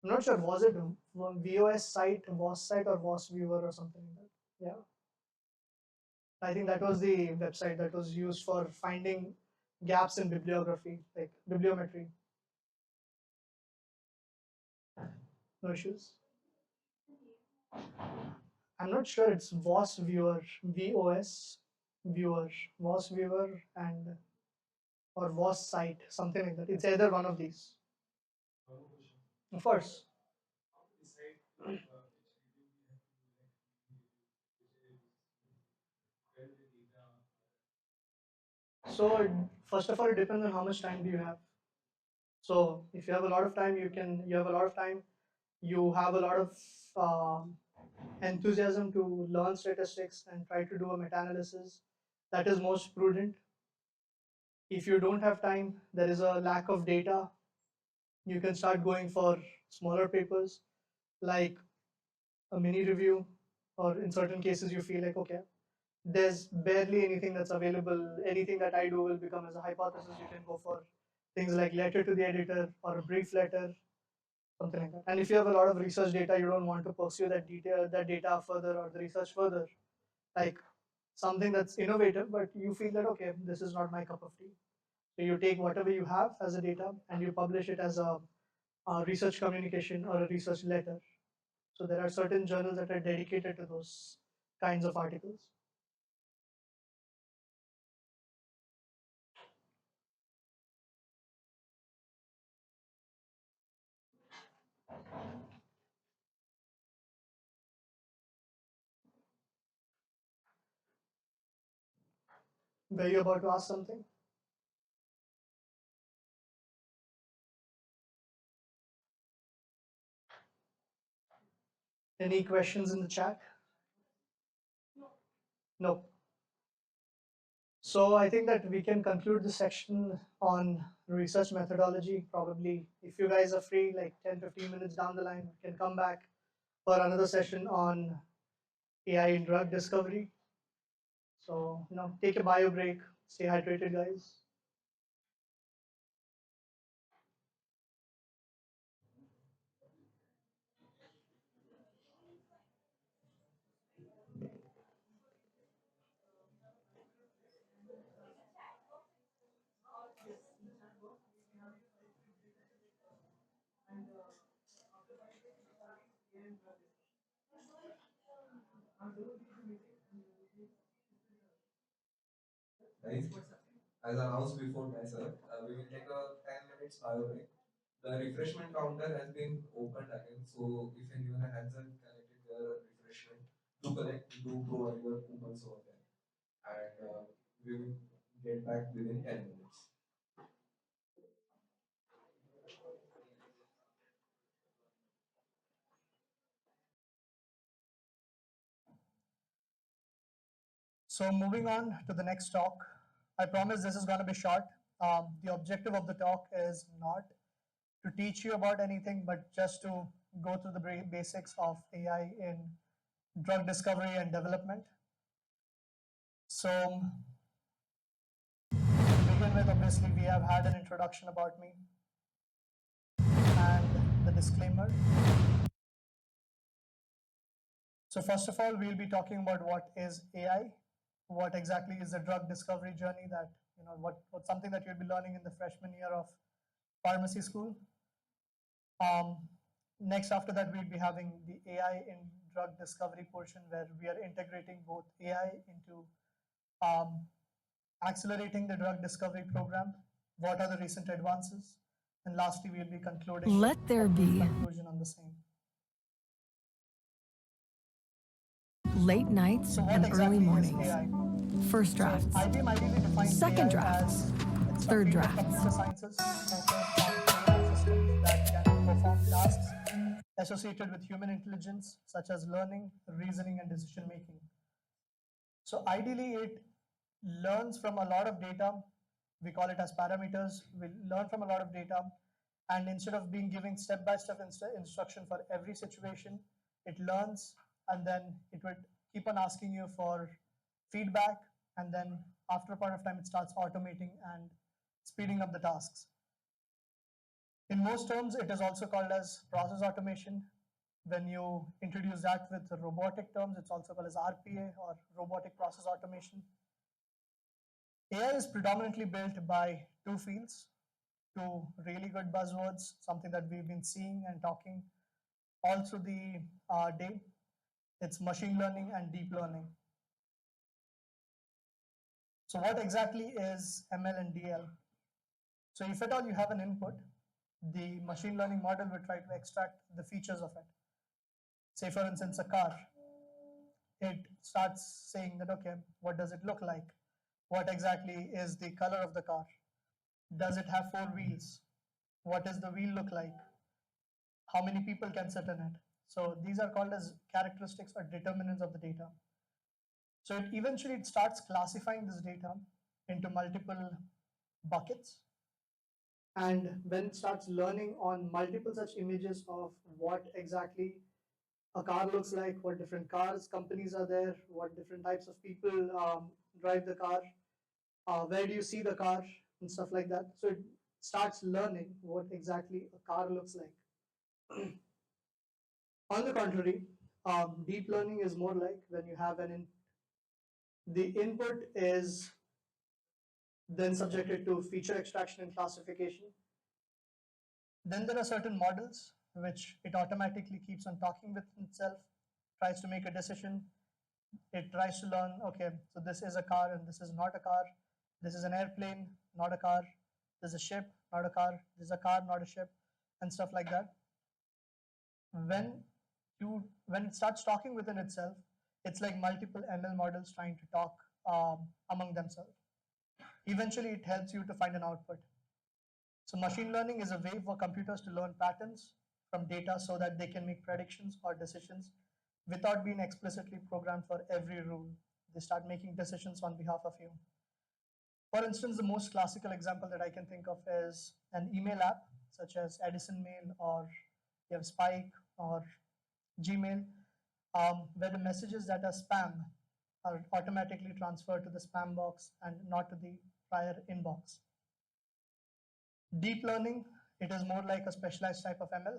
I'm not sure, was it VOS site, VOS site, or VOS viewer or something like that? Yeah. I think that was the website that was used for finding gaps in bibliography, like bibliometry. No issues. I'm not sure it's VOS viewer, VOS viewer, VOS viewer, and or VOS site, something like that. It's either one of these. Of course. So first of all, it depends on how much time do you have. So if you have a lot of time, you have a lot of time. You have a lot of enthusiasm to learn statistics and try to do a meta-analysis, that is most prudent. If you don't have time, there is a lack of data, you can start going for smaller papers like a mini review, or in certain cases you feel like, okay, there's barely anything that's available, anything that I do will become as a hypothesis, you can go for things like letter to the editor or a brief letter, something like that. And if you have a lot of research data, you don't want to pursue that data further or the research further, like something that's innovative, but you feel that, okay, this is not my cup of tea. So you take whatever you have as a data and you publish it as a research communication or a research letter. So there are certain journals that are dedicated to those kinds of articles. Were you about to ask something? Any questions in the chat? No. So I think that we can conclude the section on research methodology. Probably if you guys are free, like 10-15 minutes down the line, we can come back for another session on AI in drug discovery. So, take a bio break, stay hydrated, guys. Guys, as announced before by sir, we will take a 10 minutes bio break. The refreshment counter has been opened again, so if anyone hasn't collected their refreshment, do provide your coupons over there, and we will get back within 10 minutes. So moving on to the next talk, I promise this is going to be short. The objective of the talk is not to teach you about anything, but just to go through the basics of AI in drug discovery and development. So to begin with, obviously, we have had an introduction about me and the disclaimer. So first of all, we'll be talking about what is AI, what exactly is the drug discovery journey, that what's something that you'll be learning in the freshman year of pharmacy school. Next, after that, we'll be having the AI in drug discovery portion, where we are integrating both AI into accelerating the drug discovery program. What are the recent advances? And lastly, we'll be concluding. Let there be conclusion on the same. Late nights and early mornings. First drafts. Second drafts. Third drafts. Sciences systems that can perform tasks associated with human intelligence, such as learning, reasoning, and decision making. So ideally, it learns from a lot of data. We call it as parameters. We learn from a lot of data, and instead of being giving step-by-step instruction for every situation, it learns, and then it would keep on asking you for feedback, and then after a point of time, it starts automating and speeding up the tasks. In most terms, it is also called as process automation. When you introduce that with the robotic terms, it's also called as RPA, or robotic process automation. AI is predominantly built by two fields, two really good buzzwords, something that we've been seeing and talking all through the day. It's machine learning and deep learning. So what exactly is ML and DL? So if at all you have an input, the machine learning model will try to extract the features of it. Say for instance, a car. It starts saying that, okay, what does it look like? What exactly is the color of the car? Does it have 4 wheels? What does the wheel look like? How many people can sit in it? So these are called as characteristics or determinants of the data. So it starts classifying this data into multiple buckets. And when it starts learning on multiple such images of what exactly a car looks like, what different cars companies are there, what different types of people drive the car, where do you see the car, and stuff like that. So it starts learning what exactly a car looks like. On the contrary, deep learning is more like when you have the input is then subjected to feature extraction and classification. Then there are certain models which it automatically keeps on talking with itself, tries to make a decision. It tries to learn, okay, so this is a car and this is not a car. This is an airplane, not a car. This is a ship, not a car. This is a car, not a ship, and stuff like that. When it starts talking within itself, it's like multiple ML models trying to talk among themselves. Eventually, it helps you to find an output. So machine learning is a way for computers to learn patterns from data so that they can make predictions or decisions without being explicitly programmed for every rule. They start making decisions on behalf of you. For instance, the most classical example that I can think of is an email app such as Edison Mail, or you have Spike or Gmail, where the messages that are spam are automatically transferred to the spam box and not to the prior inbox. Deep learning, it is more like a specialized type of ML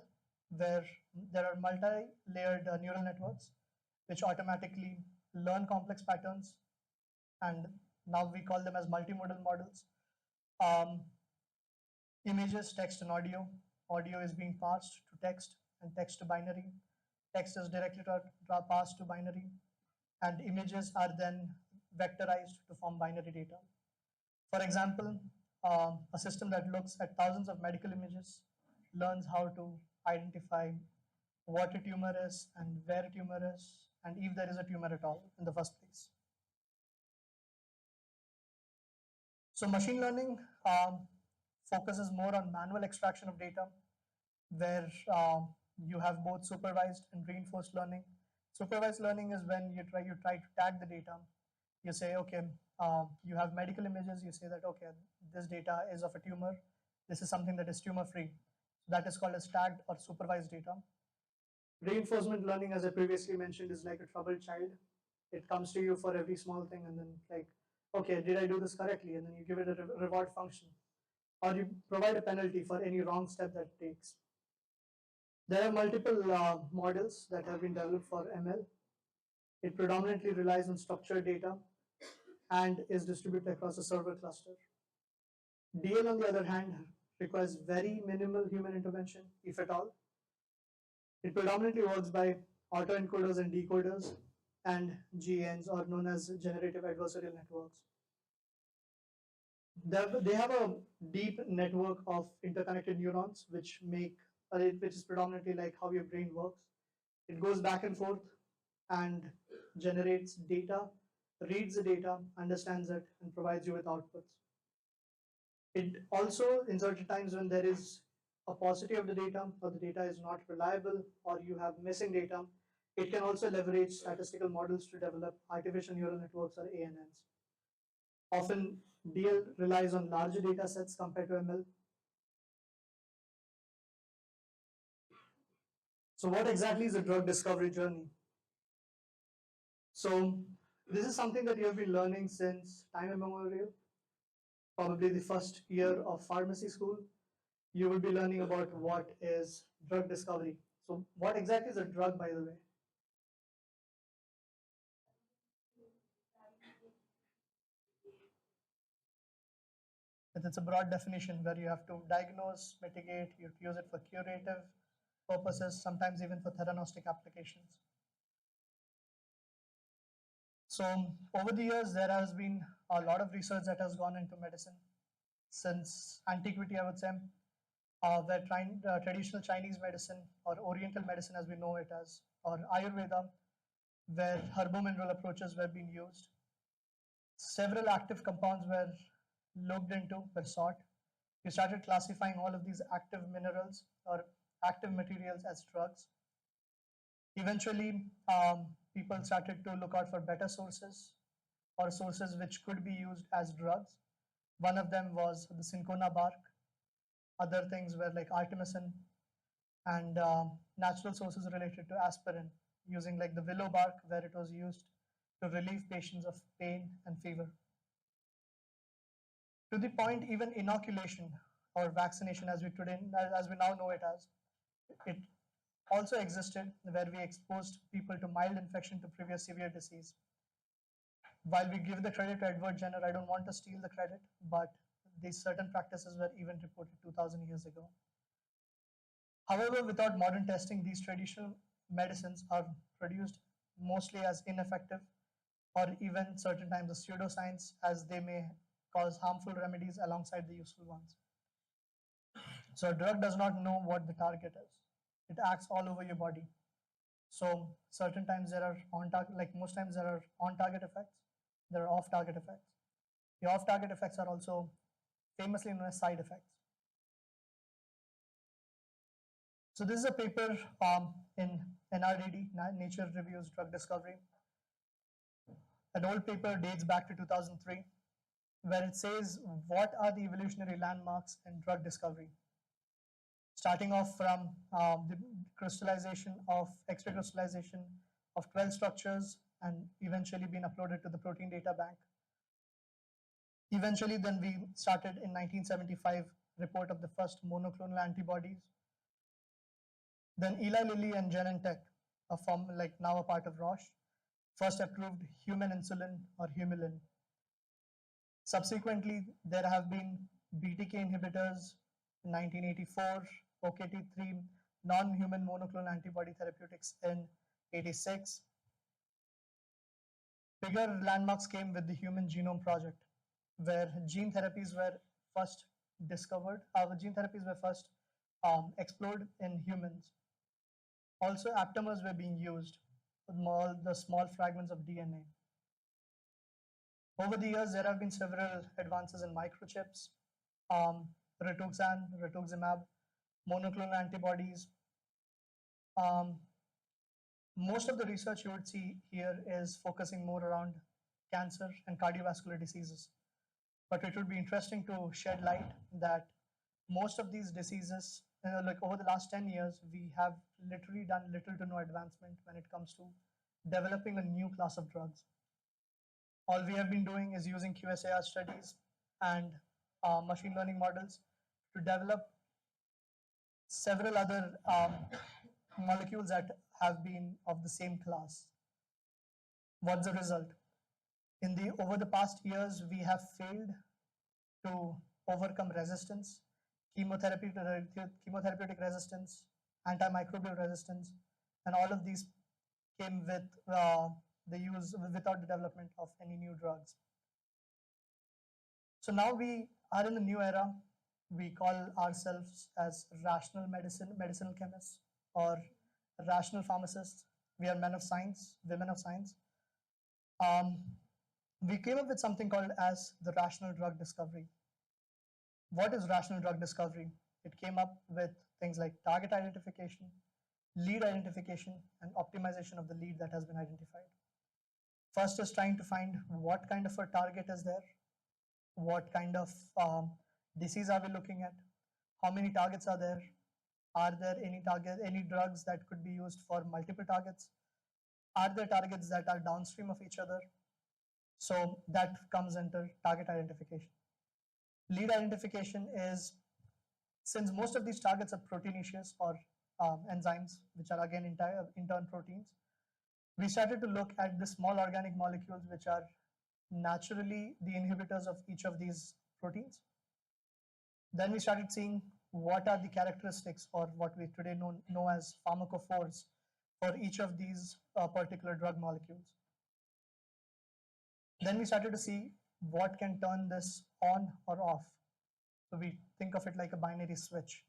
where there are multi-layered neural networks which automatically learn complex patterns, and now we call them as multimodal models. Images, text, and audio. Audio is being parsed to text and text to binary. Text is directly passed to binary, and images are then vectorized to form binary data. For example, a system that looks at thousands of medical images learns how to identify what a tumor is and where a tumor is and if there is a tumor at all in the first place. So machine learning focuses more on manual extraction of data, where you have both supervised and reinforced learning. Supervised learning is when you try to tag the data. You say, okay, you have medical images. You say that, okay, this data is of a tumor. This is something that is tumor-free. That is called as tagged or supervised data. Reinforcement learning, as I previously mentioned, is like a troubled child. It comes to you for every small thing and then like, okay, did I do this correctly? And then you give it a reward function. Or you provide a penalty for any wrong step that it takes. There are multiple models that have been developed for ML. It predominantly relies on structured data and is distributed across a server cluster. DL, on the other hand, requires very minimal human intervention, if at all. It predominantly works by autoencoders and decoders and GANs, or known as generative adversarial networks. They have a deep network of interconnected neurons, which is predominantly like how your brain works. It goes back and forth and generates data, reads the data, understands it, and provides you with outputs. It also, in certain times when there is a paucity of the data, or the data is not reliable, or you have missing data, it can also leverage statistical models to develop artificial neural networks, or ANNs. Often, DL relies on larger data sets compared to ML. So what exactly is a drug discovery journey? So this is something that you have been learning since time immemorial. Probably the first year of pharmacy school, you will be learning about what is drug discovery. So what exactly is a drug, by the way? It's a broad definition where you have to diagnose, mitigate, you have to use it for curative purposes, sometimes even for theranostic applications. So over the years, there has been a lot of research that has gone into medicine since antiquity, I would say, where traditional Chinese medicine, or Oriental medicine as we know it as, or Ayurveda, where herbomineral approaches were being used. Several active compounds were looked into, were sought. We started classifying all of these active minerals or active materials as drugs. Eventually, people started to look out for better sources or sources which could be used as drugs. One of them was the cinchona bark. Other things were like artemisinin and natural sources related to aspirin, using like the willow bark, where it was used to relieve patients of pain and fever. To the point, even inoculation or vaccination, as we now know it as, it also existed, where we exposed people to mild infection to previous severe disease. While we give the credit to Edward Jenner, I don't want to steal the credit, but these certain practices were even reported 2000 years ago. However, without modern testing, these traditional medicines are produced mostly as ineffective, or even certain times as pseudoscience, as they may cause harmful remedies alongside the useful ones. So a drug does not know what the target is. It acts all over your body. So certain times there are on-target, like most times there are on-target effects, there are off-target effects. The off-target effects are also famously known as side effects. So this is a paper in NRDD, Nature Reviews Drug Discovery. An old paper dates back to 2003, where it says what are the evolutionary landmarks in drug discovery. Starting off from the crystallization of X-ray crystallization of 12 structures and eventually being uploaded to the protein data bank. Eventually, then we started in 1975 report of the first monoclonal antibodies. Then Eli Lilly and Genentech, a firm like now a part of Roche, first approved human insulin or Humulin. Subsequently, there have been BTK inhibitors in 1984, OKT3 non-human monoclonal antibody therapeutics in 86. Bigger landmarks came with the Human Genome Project, where gene therapies were first discovered. Gene therapies were first explored in humans. Also, aptamers were being used with the small fragments of DNA. Over the years, there have been several advances in microchips, rituximab, monoclonal antibodies. Most of the research you would see here is focusing more around cancer and cardiovascular diseases. But it would be interesting to shed light that most of these diseases, like over the last 10 years, we have literally done little to no advancement when it comes to developing a new class of drugs. All we have been doing is using QSAR studies and machine learning models to develop several other molecules that have been of the same class. What's the result? Over the past years, we have failed to overcome resistance, chemotherapeutic resistance, antimicrobial resistance, and all of these came with without the development of any new drugs. So now we are in a new era. We call ourselves as rational medicinal chemists, or rational pharmacists. We are men of science, women of science. We came up with something called as the rational drug discovery. What is rational drug discovery? It came up with things like target identification, lead identification, and optimization of the lead that has been identified. First is trying to find what kind of a target is there, what kind of disease are we looking at, how many targets are there any drugs that could be used for multiple targets, are there targets that are downstream of each other. So that comes into target identification. Lead identification is, since most of these targets are proteinaceous or enzymes, which are again in turn proteins, we started to look at the small organic molecules which are naturally the inhibitors of each of these proteins. Then we started seeing what are the characteristics, or what we today know as pharmacophores, for each of these particular drug molecules. Then we started to see what can turn this on or off. So we think of it like a binary switch.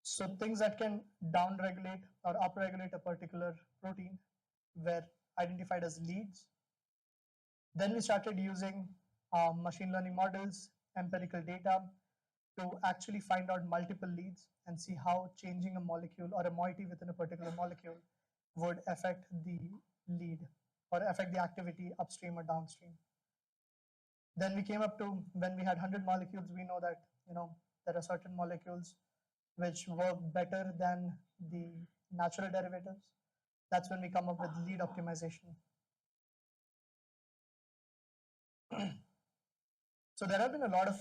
So things that can downregulate or upregulate a particular protein were identified as leads. Then we started using machine learning models, empirical data, to actually find out multiple leads and see how changing a molecule or a moiety within a particular molecule would affect the lead or affect the activity upstream or downstream. Then we came up to when we had 100 molecules, we know that there are certain molecules which work better than the natural derivatives. That's when we come up with lead optimization. So there have been a lot of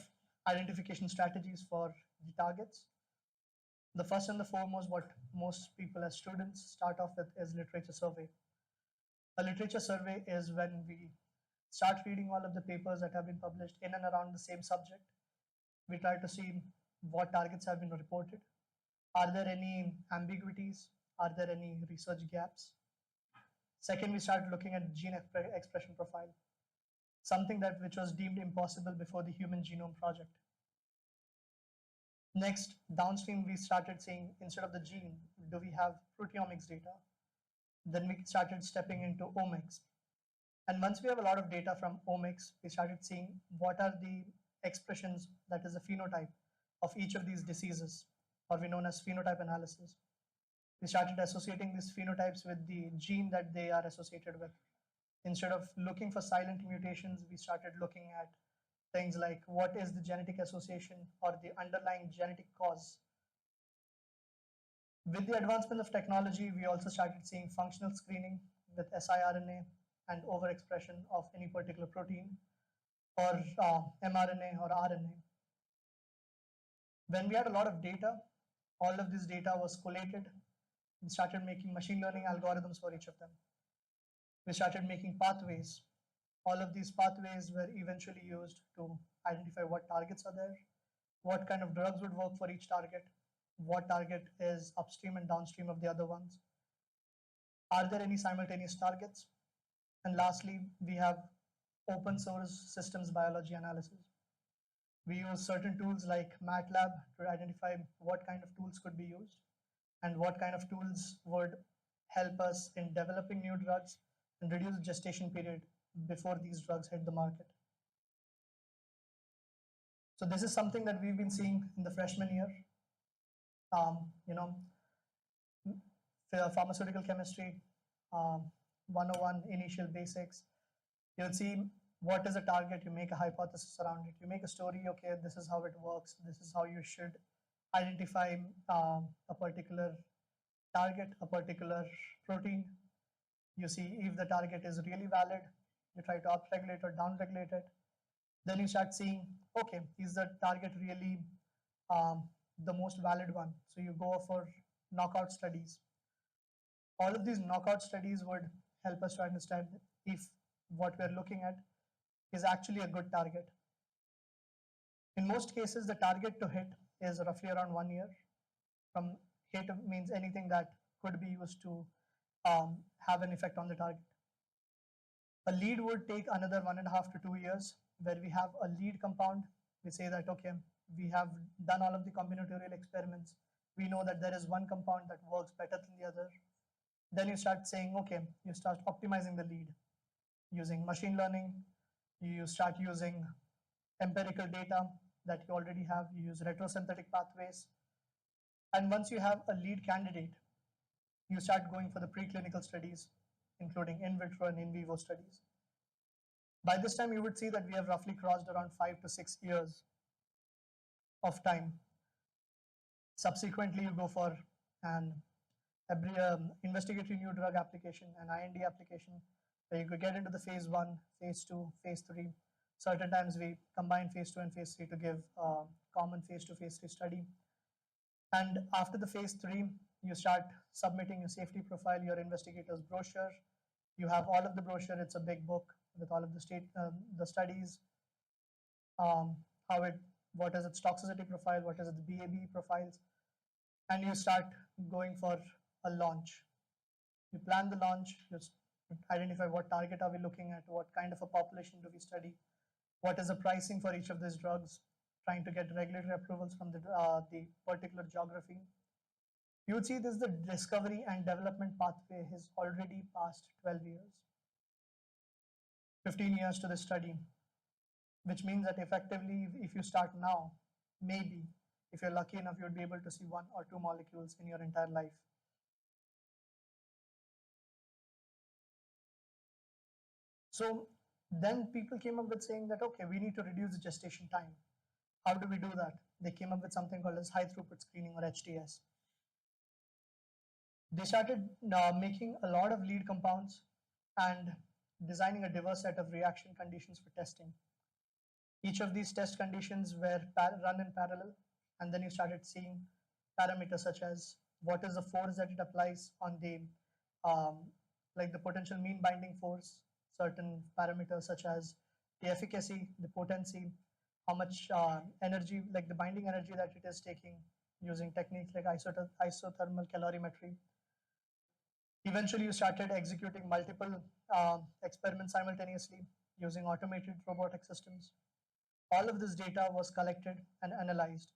identification strategies for the targets. The first and the foremost, what most people as students start off with, is literature survey. A literature survey is when we start reading all of the papers that have been published in and around the same subject. We try to see what targets have been reported. Are there any ambiguities? Are there any research gaps? Second, we start looking at gene expression profile, something which was deemed impossible before the Human Genome Project. Next, downstream, we started saying, instead of the gene, do we have proteomics data? Then we started stepping into omics. And once we have a lot of data from omics, we started seeing what are the expressions, that is the phenotype of each of these diseases, or we known as phenotype analysis. We started associating these phenotypes with the gene that they are associated with. Instead of looking for silent mutations, we started looking at things like what is the genetic association or the underlying genetic cause. With the advancement of technology, we also started seeing functional screening with siRNA and overexpression of any particular protein or mRNA or RNA. When we had a lot of data, all of this data was collated. We started making machine learning algorithms for each of them. We started making pathways. All of these pathways were eventually used to identify what targets are there, what kind of drugs would work for each target, what target is upstream and downstream of the other ones. Are there any simultaneous targets? And lastly, we have open source systems biology analysis. We use certain tools like MATLAB to identify what kind of tools could be used and what kind of tools would help us in developing new drugs and reduce gestation period before these drugs hit the market. So this is something that we've been seeing in the freshman year. Pharmaceutical chemistry, 101 initial basics. You'll see what is a target, you make a hypothesis around it, you make a story, okay, this is how it works, this is how you should identify a particular target, a particular protein. You see if the target is really valid, you try to upregulate or downregulate it. Then you start seeing, okay, is the target really the most valid one? So you go for knockout studies. All of these knockout studies would help us to understand if what we're looking at is actually a good target. In most cases, the target to hit is roughly around 1 year. From hit means anything that could be used to have an effect on the target. A lead would take another 1.5 to 2 years, where we have a lead compound. We say that, okay, we have done all of the combinatorial experiments. We know that there is one compound that works better than the other. Then you start saying, okay, you start optimizing the lead using machine learning. You start using empirical data that you already have. You use retrosynthetic pathways. And once you have a lead candidate, you start going for the preclinical studies, including in vitro and in vivo studies. By this time, you would see that we have roughly crossed around 5 to 6 years of time. Subsequently, you go for an investigatory new drug application, an IND application, where you could get into the phase 1, phase 2, phase 3. Certain times we combine phase 2 and phase 3 to give a common phase 2, phase 3 study. And after the phase 3, you start submitting your safety profile, your investigator's brochure. You have all of the brochure. It's a big book with all of the studies, what is its toxicity profile, what is its BAB profiles, and you start going for a launch. You plan the launch, you identify what target are we looking at, what kind of a population do we study, what is the pricing for each of these drugs, trying to get regulatory approvals from the particular geography. You would see this, the discovery and development pathway has already passed 12 years, 15 years to the study, which means that effectively, if you start now, maybe, if you're lucky enough, you would be able to see 1 or 2 molecules in your entire life. So then people came up with saying that, okay, we need to reduce the gestation time. How do we do that? They came up with something called as high throughput screening, or HTS. They started making a lot of lead compounds and designing a diverse set of reaction conditions for testing. Each of these test conditions were run in parallel, and then you started seeing parameters such as what is the force that it applies on the like the potential mean binding force, certain parameters such as the efficacy, the potency, how much energy, like the binding energy that it is taking using techniques like isothermal calorimetry. Eventually, you started executing multiple experiments simultaneously using automated robotic systems. All of this data was collected and analyzed.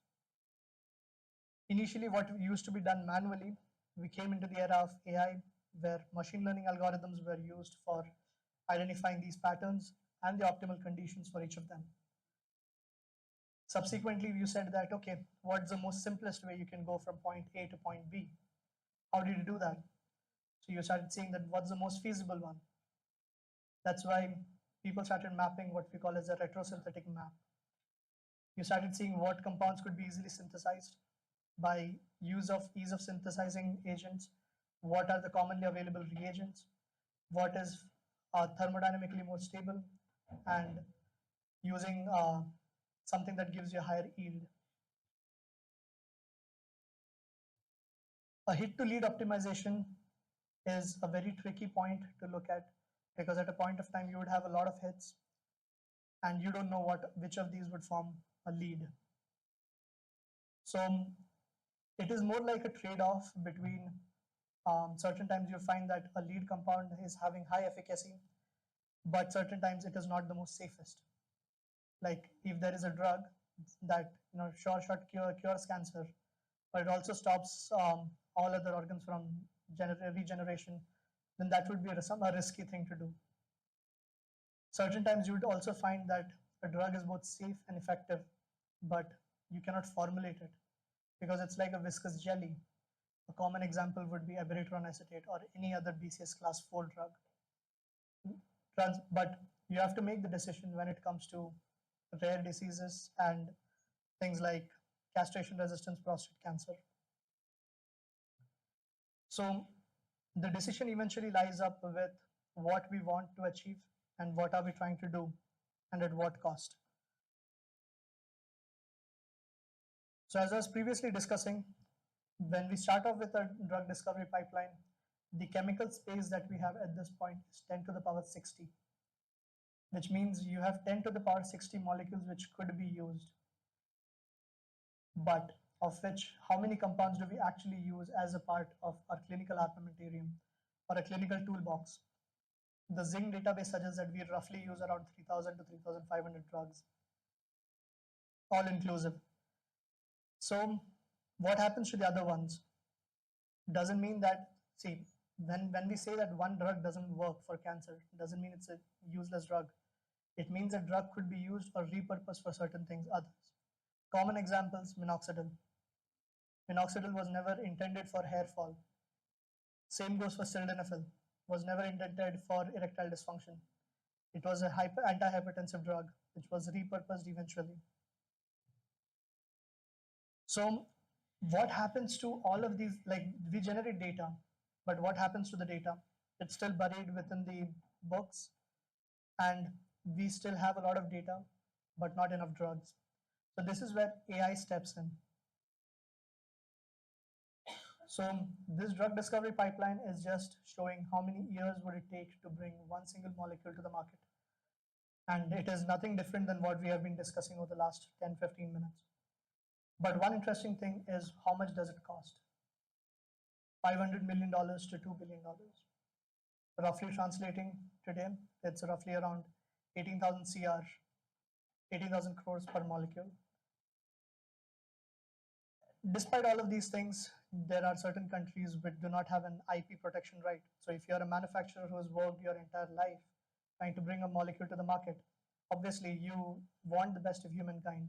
Initially, what used to be done manually, we came into the era of AI, where machine learning algorithms were used for identifying these patterns and the optimal conditions for each of them. Subsequently, you said that, okay, what's the most simplest way you can go from point A to point B? How did you do that? So you started seeing that what's the most feasible one. That's why people started mapping what we call as a retrosynthetic map. You started seeing what compounds could be easily synthesized by use of ease of synthesizing agents, what are the commonly available reagents, what is thermodynamically more stable, and using something that gives you a higher yield. A hit to lead optimization is a very tricky point to look at, because at a point of time you would have a lot of hits and you don't know which of these would form a lead. So it is more like a trade-off between certain times you find that a lead compound is having high efficacy, but certain times it is not the most safest. Like if there is a drug that short cures cancer, but it also stops all other organs from regeneration, then that would be a risky thing to do. Certain times you would also find that a drug is both safe and effective, but you cannot formulate it because it's like a viscous jelly. A common example would be abiraterone acetate or any other BCS class 4 drugs, but you have to make the decision when it comes to rare diseases and things like castration-resistant prostate cancer. So the decision eventually lies up with what we want to achieve and what are we trying to do and at what cost. So as I was previously discussing, when we start off with a drug discovery pipeline, the chemical space that we have at this point is 10 to the power 60, which means you have 10 to the power 60 molecules which could be used. But of which, how many compounds do we actually use as a part of our clinical armamentarium or a clinical toolbox? The Zing database suggests that we roughly use around 3,000 to 3,500 drugs, all inclusive. So what happens to the other ones? Doesn't mean that, see, when we say that one drug doesn't work for cancer, doesn't mean it's a useless drug. It means a drug could be used or repurposed for certain things others. Common examples, minoxidil. Minoxidil was never intended for hair fall. Same goes for sildenafil, was never intended for erectile dysfunction. It was an antihypertensive drug, which was repurposed eventually. So what happens to all of these? Like, we generate data, but what happens to the data? It's still buried within the books, and we still have a lot of data, but not enough drugs. So this is where AI steps in. So this drug discovery pipeline is just showing how many years would it take to bring one single molecule to the market. And it is nothing different than what we have been discussing over the last 10-15 minutes. But one interesting thing is, how much does it cost? $500 million to $2 billion. Roughly translating today, it's roughly around 18,000 CR, 18,000 crores per molecule. Despite all of these things, there are certain countries which do not have an IP protection right. So if you're a manufacturer who has worked your entire life trying to bring a molecule to the market, obviously you want the best of humankind.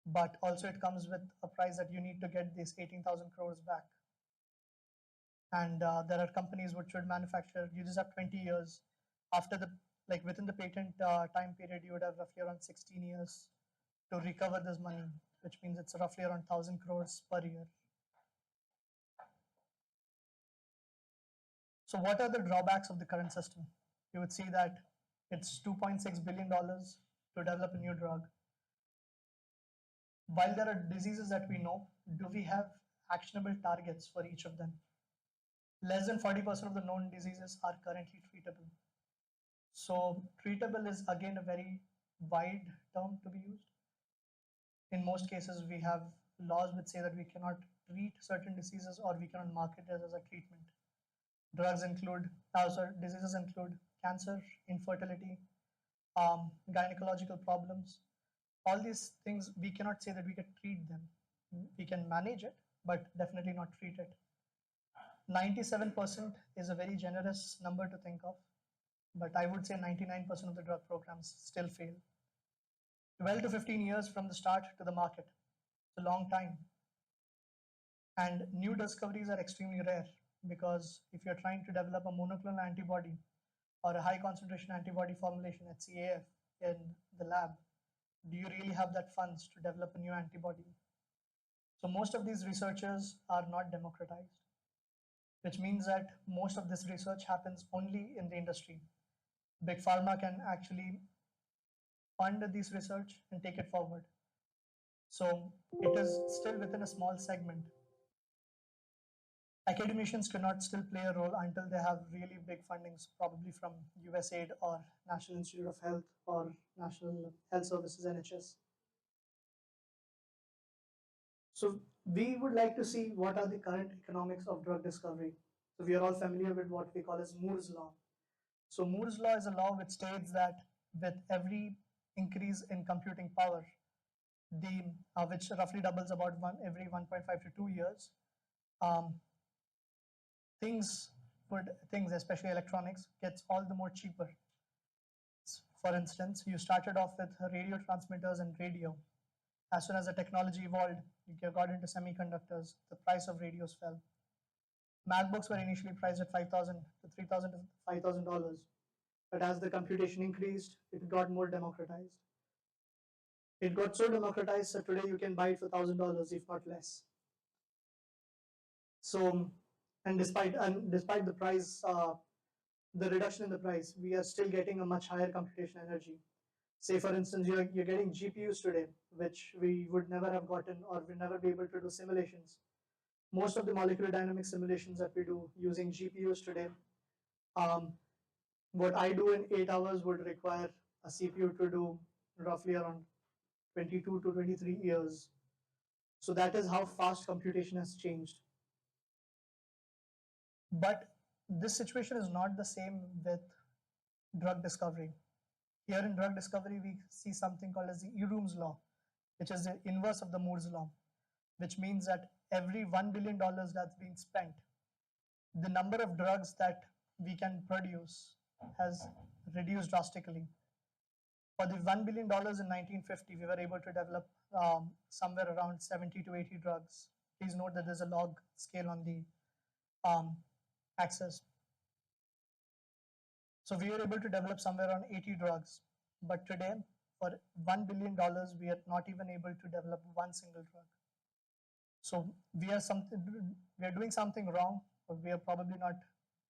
but also it comes with a price that you need to get these 18,000 crores back. And there are companies which should manufacture, you just have 20 years after the, like within the patent time period, you would have roughly around 16 years to recover this money, which means it's roughly around 1,000 crores per year. So what are the drawbacks of the current system? You would see that it's $2.6 billion to develop a new drug. While there are diseases that we know, do we have actionable targets for each of them? Less than 40% of the known diseases are currently treatable. So treatable is again a very wide term to be used. In most cases, we have laws which say that we cannot treat certain diseases or we cannot market it as a treatment. Diseases include cancer, infertility, gynecological problems. All these things, we cannot say that we can treat them. We can manage it, but definitely not treat it. 97% is a very generous number to think of, but I would say 99% of the drug programs still fail. 12 to 15 years from the start to the market. It's a long time. And new discoveries are extremely rare because if you're trying to develop a monoclonal antibody or a high concentration antibody formulation at CAF in the lab, do you really have that funds to develop a new antibody? So most of these researchers are not democratized, which means that most of this research happens only in the industry. Big pharma can actually fund this research and take it forward. So it is still within a small segment. Academicians cannot still play a role until they have really big fundings, probably from USAID or National Institute of Health or National Health Services, NHS. So we would like to see what are the current economics of drug discovery. So we are all familiar with what we call as Moore's law. So Moore's law is a law which states that with every increase in computing power, which roughly doubles about every 1.5 to 2 years, things, especially electronics, gets all the more cheaper. For instance, you started off with radio transmitters and radio. As soon as the technology evolved, you got into semiconductors, the price of radios fell. MacBooks were initially priced at $5,000 to $3,000 to $5,000, but as the computation increased, it got more democratized. It got so democratized that today you can buy it for $1,000, if not less. So, and despite the price, the reduction in the price, we are still getting a much higher computation energy. Say, for instance, you're getting GPUs today, which we would never have gotten or we'd never be able to do simulations. Most of the molecular dynamic simulations that we do using GPUs today, what I do in 8 hours would require a CPU to do roughly around 22 to 23 years. So that is how fast computation has changed. But this situation is not the same with drug discovery. Here in drug discovery, we see something called as the Eroom's law, which is the inverse of the Moore's law, which means that every $1 billion that's been spent, the number of drugs that we can produce has reduced drastically. For the $1 billion in 1950, we were able to develop somewhere around 70 to 80 drugs. Please note that there's a log scale on the axis. So we were able to develop somewhere around 80 drugs. But today, for $1 billion, we are not even able to develop one single drug. So we are doing something wrong, but we are probably not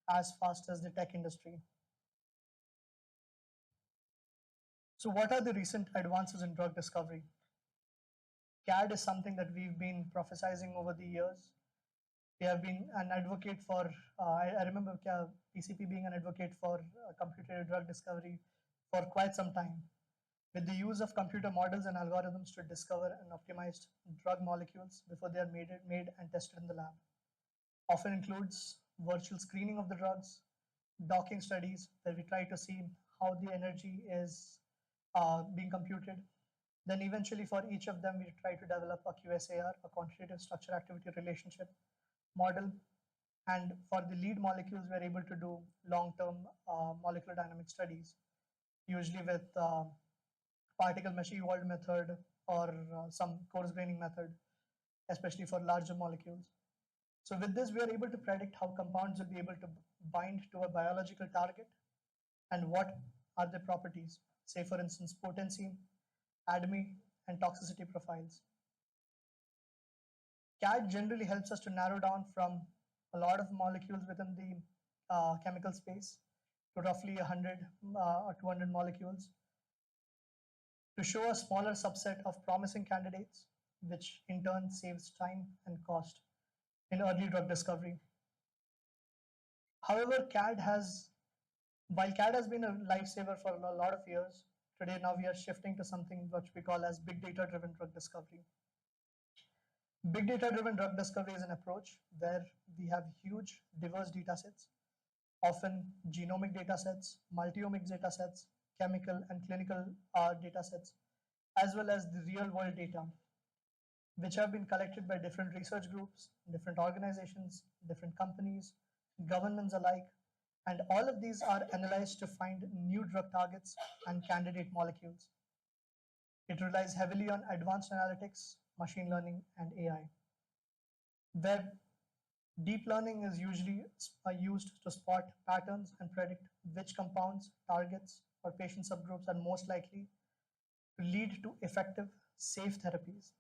as fast as the tech industry. So what are the recent advances in drug discovery? CAD is something that we've been prophesizing over the years. We have been an advocate for, I remember PCP being an advocate for computer drug discovery for quite some time. With the use of computer models and algorithms to discover and optimize drug molecules before they are made and tested in the lab. Often includes virtual screening of the drugs, docking studies, where we try to see how the energy is being computed. Then eventually for each of them, we try to develop a QSAR, a quantitative structure activity relationship model. And for the lead molecules, we're able to do long-term molecular dynamic studies, usually with particle mesh evolved method or some coarse graining method, especially for larger molecules. So with this, we are able to predict how compounds will be able to bind to a biological target and what are their properties, say for instance, potency, ADME, and toxicity profiles. CAD generally helps us to narrow down from a lot of molecules within the chemical space to roughly 100 or 200 molecules to show a smaller subset of promising candidates, which in turn saves time and cost in early drug discovery. However, while CAD has been a lifesaver for a lot of years, today now we are shifting to something which we call as big data driven drug discovery. Big data driven drug discovery is an approach where we have huge diverse data sets, often genomic data sets, multi-omics data sets, chemical and clinical data sets, as well as the real world data, which have been collected by different research groups, different organizations, different companies, governments alike, and all of these are analyzed to find new drug targets and candidate molecules. It relies heavily on advanced analytics, machine learning, and AI, where deep learning is usually used to spot patterns and predict which compounds, targets, or patient subgroups are most likely to lead to effective, safe therapies.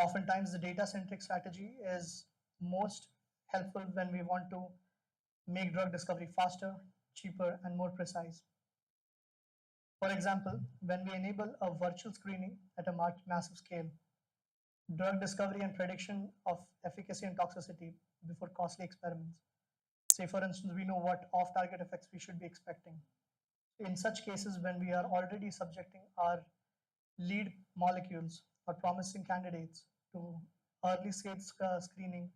Oftentimes, the data-centric strategy is most helpful when we want to make drug discovery faster, cheaper, and more precise. For example, when we enable a virtual screening at a massive scale, drug discovery and prediction of efficacy and toxicity before costly experiments. Say, for instance, we know what off-target effects we should be expecting. In such cases, when we are already subjecting our lead molecules or promising candidates to early stage screening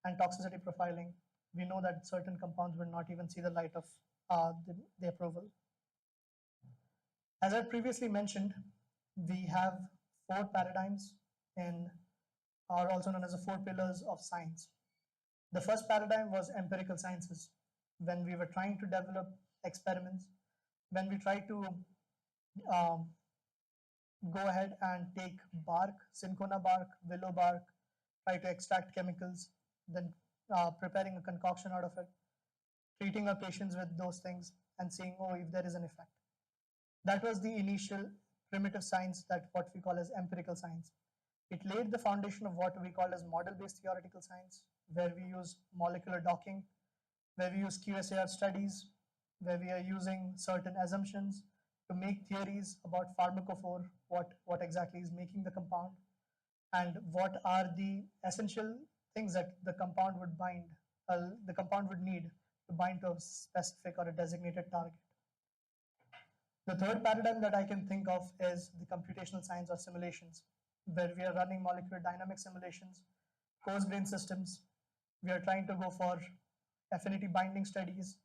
and toxicity profiling, we know that certain compounds will not even see the light of the approval. As I previously mentioned, we have 4 paradigms are also known as the 4 pillars of science. The first paradigm was empirical sciences, when we were trying to develop experiments, when we tried to go ahead and take bark, cinchona bark, willow bark, try to extract chemicals, then preparing a concoction out of it, treating our patients with those things and seeing, oh, if there is an effect. That was the initial primitive science, that what we call as empirical science. It laid the foundation of what we call as model-based theoretical science, where we use molecular docking, where we use QSAR studies, where we are using certain assumptions to make theories about pharmacophore, what exactly is making the compound, and what are the essential things that the compound would need to bind to a specific or a designated target. The third paradigm that I can think of is the computational science or simulations, where we are running molecular dynamic simulations, coarse grain systems. We are trying to go for affinity binding studies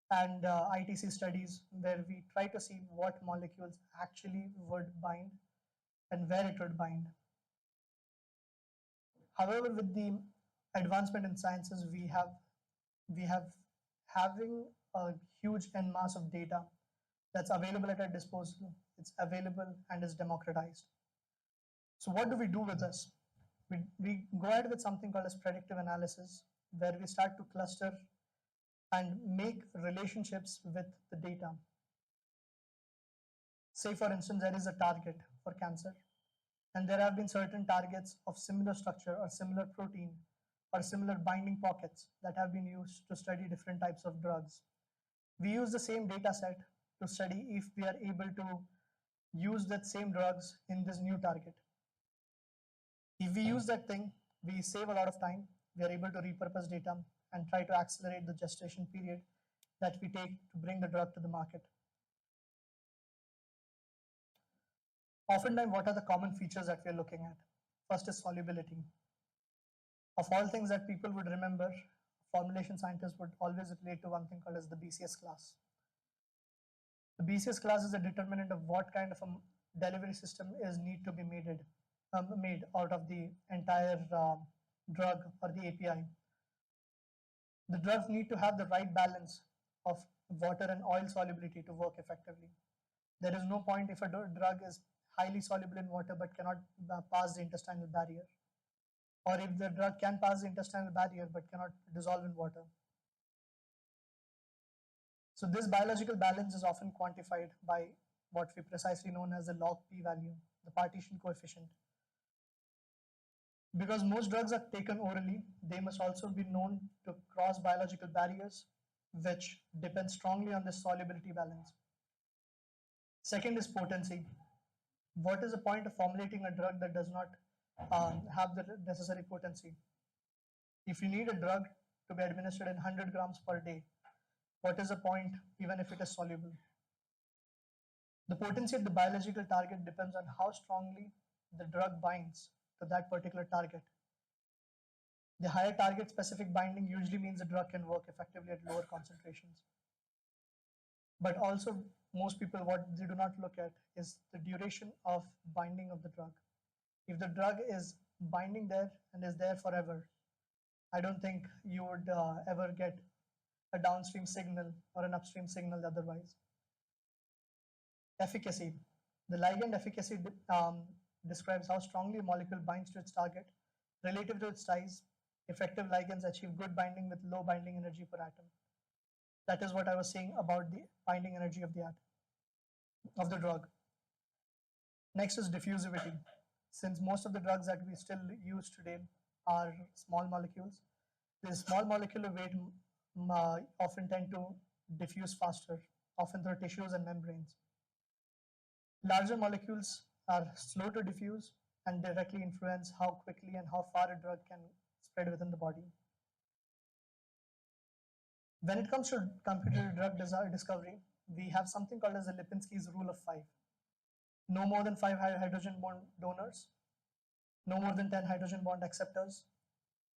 and ITC studies, where we try to see what molecules actually would bind and where it would bind. However, with the advancement in sciences, we have having a huge en masse of data that's available at our disposal. It's available and is democratized. So what do we do with this? We go ahead with something called as predictive analysis, where we start to cluster and make relationships with the data. Say, for instance, there is a target for cancer, and there have been certain targets of similar structure or similar protein or similar binding pockets that have been used to study different types of drugs. We use the same data set to study if we are able to use that same drugs in this new target. If we use that thing, we save a lot of time. We are able to repurpose data and try to accelerate the gestation period that we take to bring the drug to the market. Oftentimes, what are the common features that we are looking at? First is solubility. Of all things that people would remember, formulation scientists would always relate to one thing called as the BCS class. The BCS class is a determinant of what kind of a delivery system is need to be made out of the entire drug or the API. The drugs need to have the right balance of water and oil solubility to work effectively. There is no point if a drug is highly soluble in water but cannot pass the intestinal barrier, or if the drug can pass the intestinal barrier but cannot dissolve in water. So this biological balance is often quantified by what we precisely known as the log p value, the partition coefficient. Because most drugs are taken orally, they must also be known to cross biological barriers, which depend strongly on this solubility balance. Second is potency. What is the point of formulating a drug that does not have the necessary potency? If you need a drug to be administered in 100 grams per day, what is the point even if it is soluble? The potency of the biological target depends on how strongly the drug binds to that particular target. The higher target specific binding usually means the drug can work effectively at lower concentrations. But also, most people, what they do not look at is the duration of binding of the drug. If the drug is binding there and is there forever, I don't think you would ever get a downstream signal or an upstream signal otherwise. Efficacy. The ligand efficacy describes how strongly a molecule binds to its target relative to its size. Effective ligands achieve good binding with low binding energy per atom. That is what I was saying about the binding energy of the atom, of the drug. Next is diffusivity. Since most of the drugs that we still use today are small molecules, the small molecular weight often tend to diffuse faster, often through tissues and membranes. Larger molecules are slow to diffuse and directly influence how quickly and how far a drug can spread within the body. When it comes to computer drug discovery, we have something called as the Lipinski's rule of 5. No more than 5 hydrogen bond donors, no more than 10 hydrogen bond acceptors,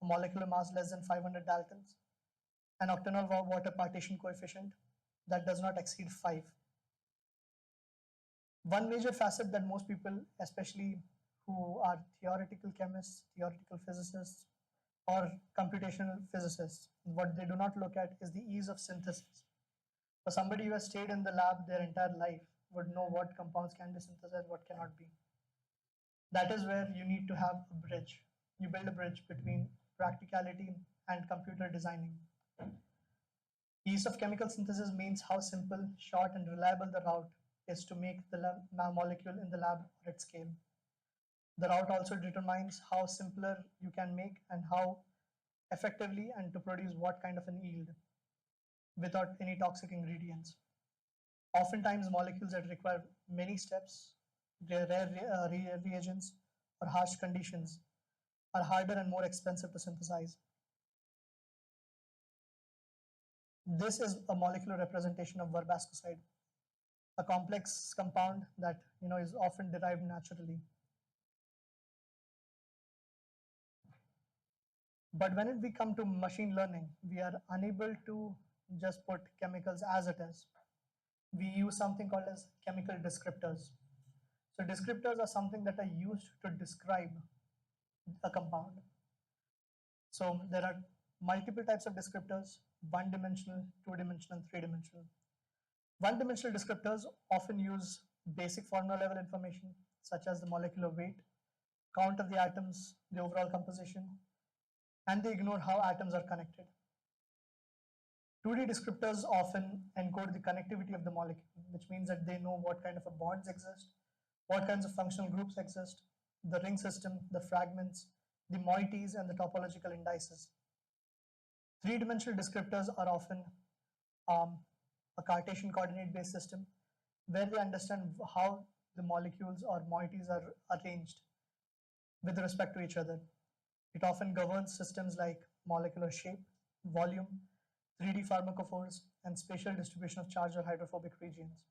a molecular mass less than 500 Daltons, an octanol water partition coefficient that does not exceed 5. One major facet that most people, especially who are theoretical chemists, theoretical physicists, or computational physicists, what they do not look at is the ease of synthesis. For somebody who has stayed in the lab their entire life would know what compounds can be synthesized, what cannot be. That is where you need to have a bridge. You build a bridge between practicality and computer designing. Ease of chemical synthesis means how simple, short, and reliable the route is to make the molecule in the lab or at scale. The route also determines how simpler you can make and how effectively and to produce what kind of an yield without any toxic ingredients. Oftentimes, molecules that require many steps, rare reagents, or harsh conditions are harder and more expensive to synthesize. This is a molecular representation of verbascoside, a complex compound that is often derived naturally. But when we come to machine learning, we are unable to just put chemicals as it is. We use something called as chemical descriptors. So descriptors are something that are used to describe a compound. So there are multiple types of descriptors: one-dimensional, two-dimensional, three-dimensional. One-dimensional descriptors often use basic formula level information, such as the molecular weight, count of the atoms, the overall composition, and they ignore how atoms are connected. 2D descriptors often encode the connectivity of the molecule, which means that they know what kind of bonds exist, what kinds of functional groups exist, the ring system, the fragments, the moieties, and the topological indices. Three-dimensional descriptors are often a Cartesian coordinate-based system where they understand how the molecules or moieties are arranged with respect to each other. It often governs systems like molecular shape, volume, 3D pharmacophores, and spatial distribution of charge or hydrophobic regions.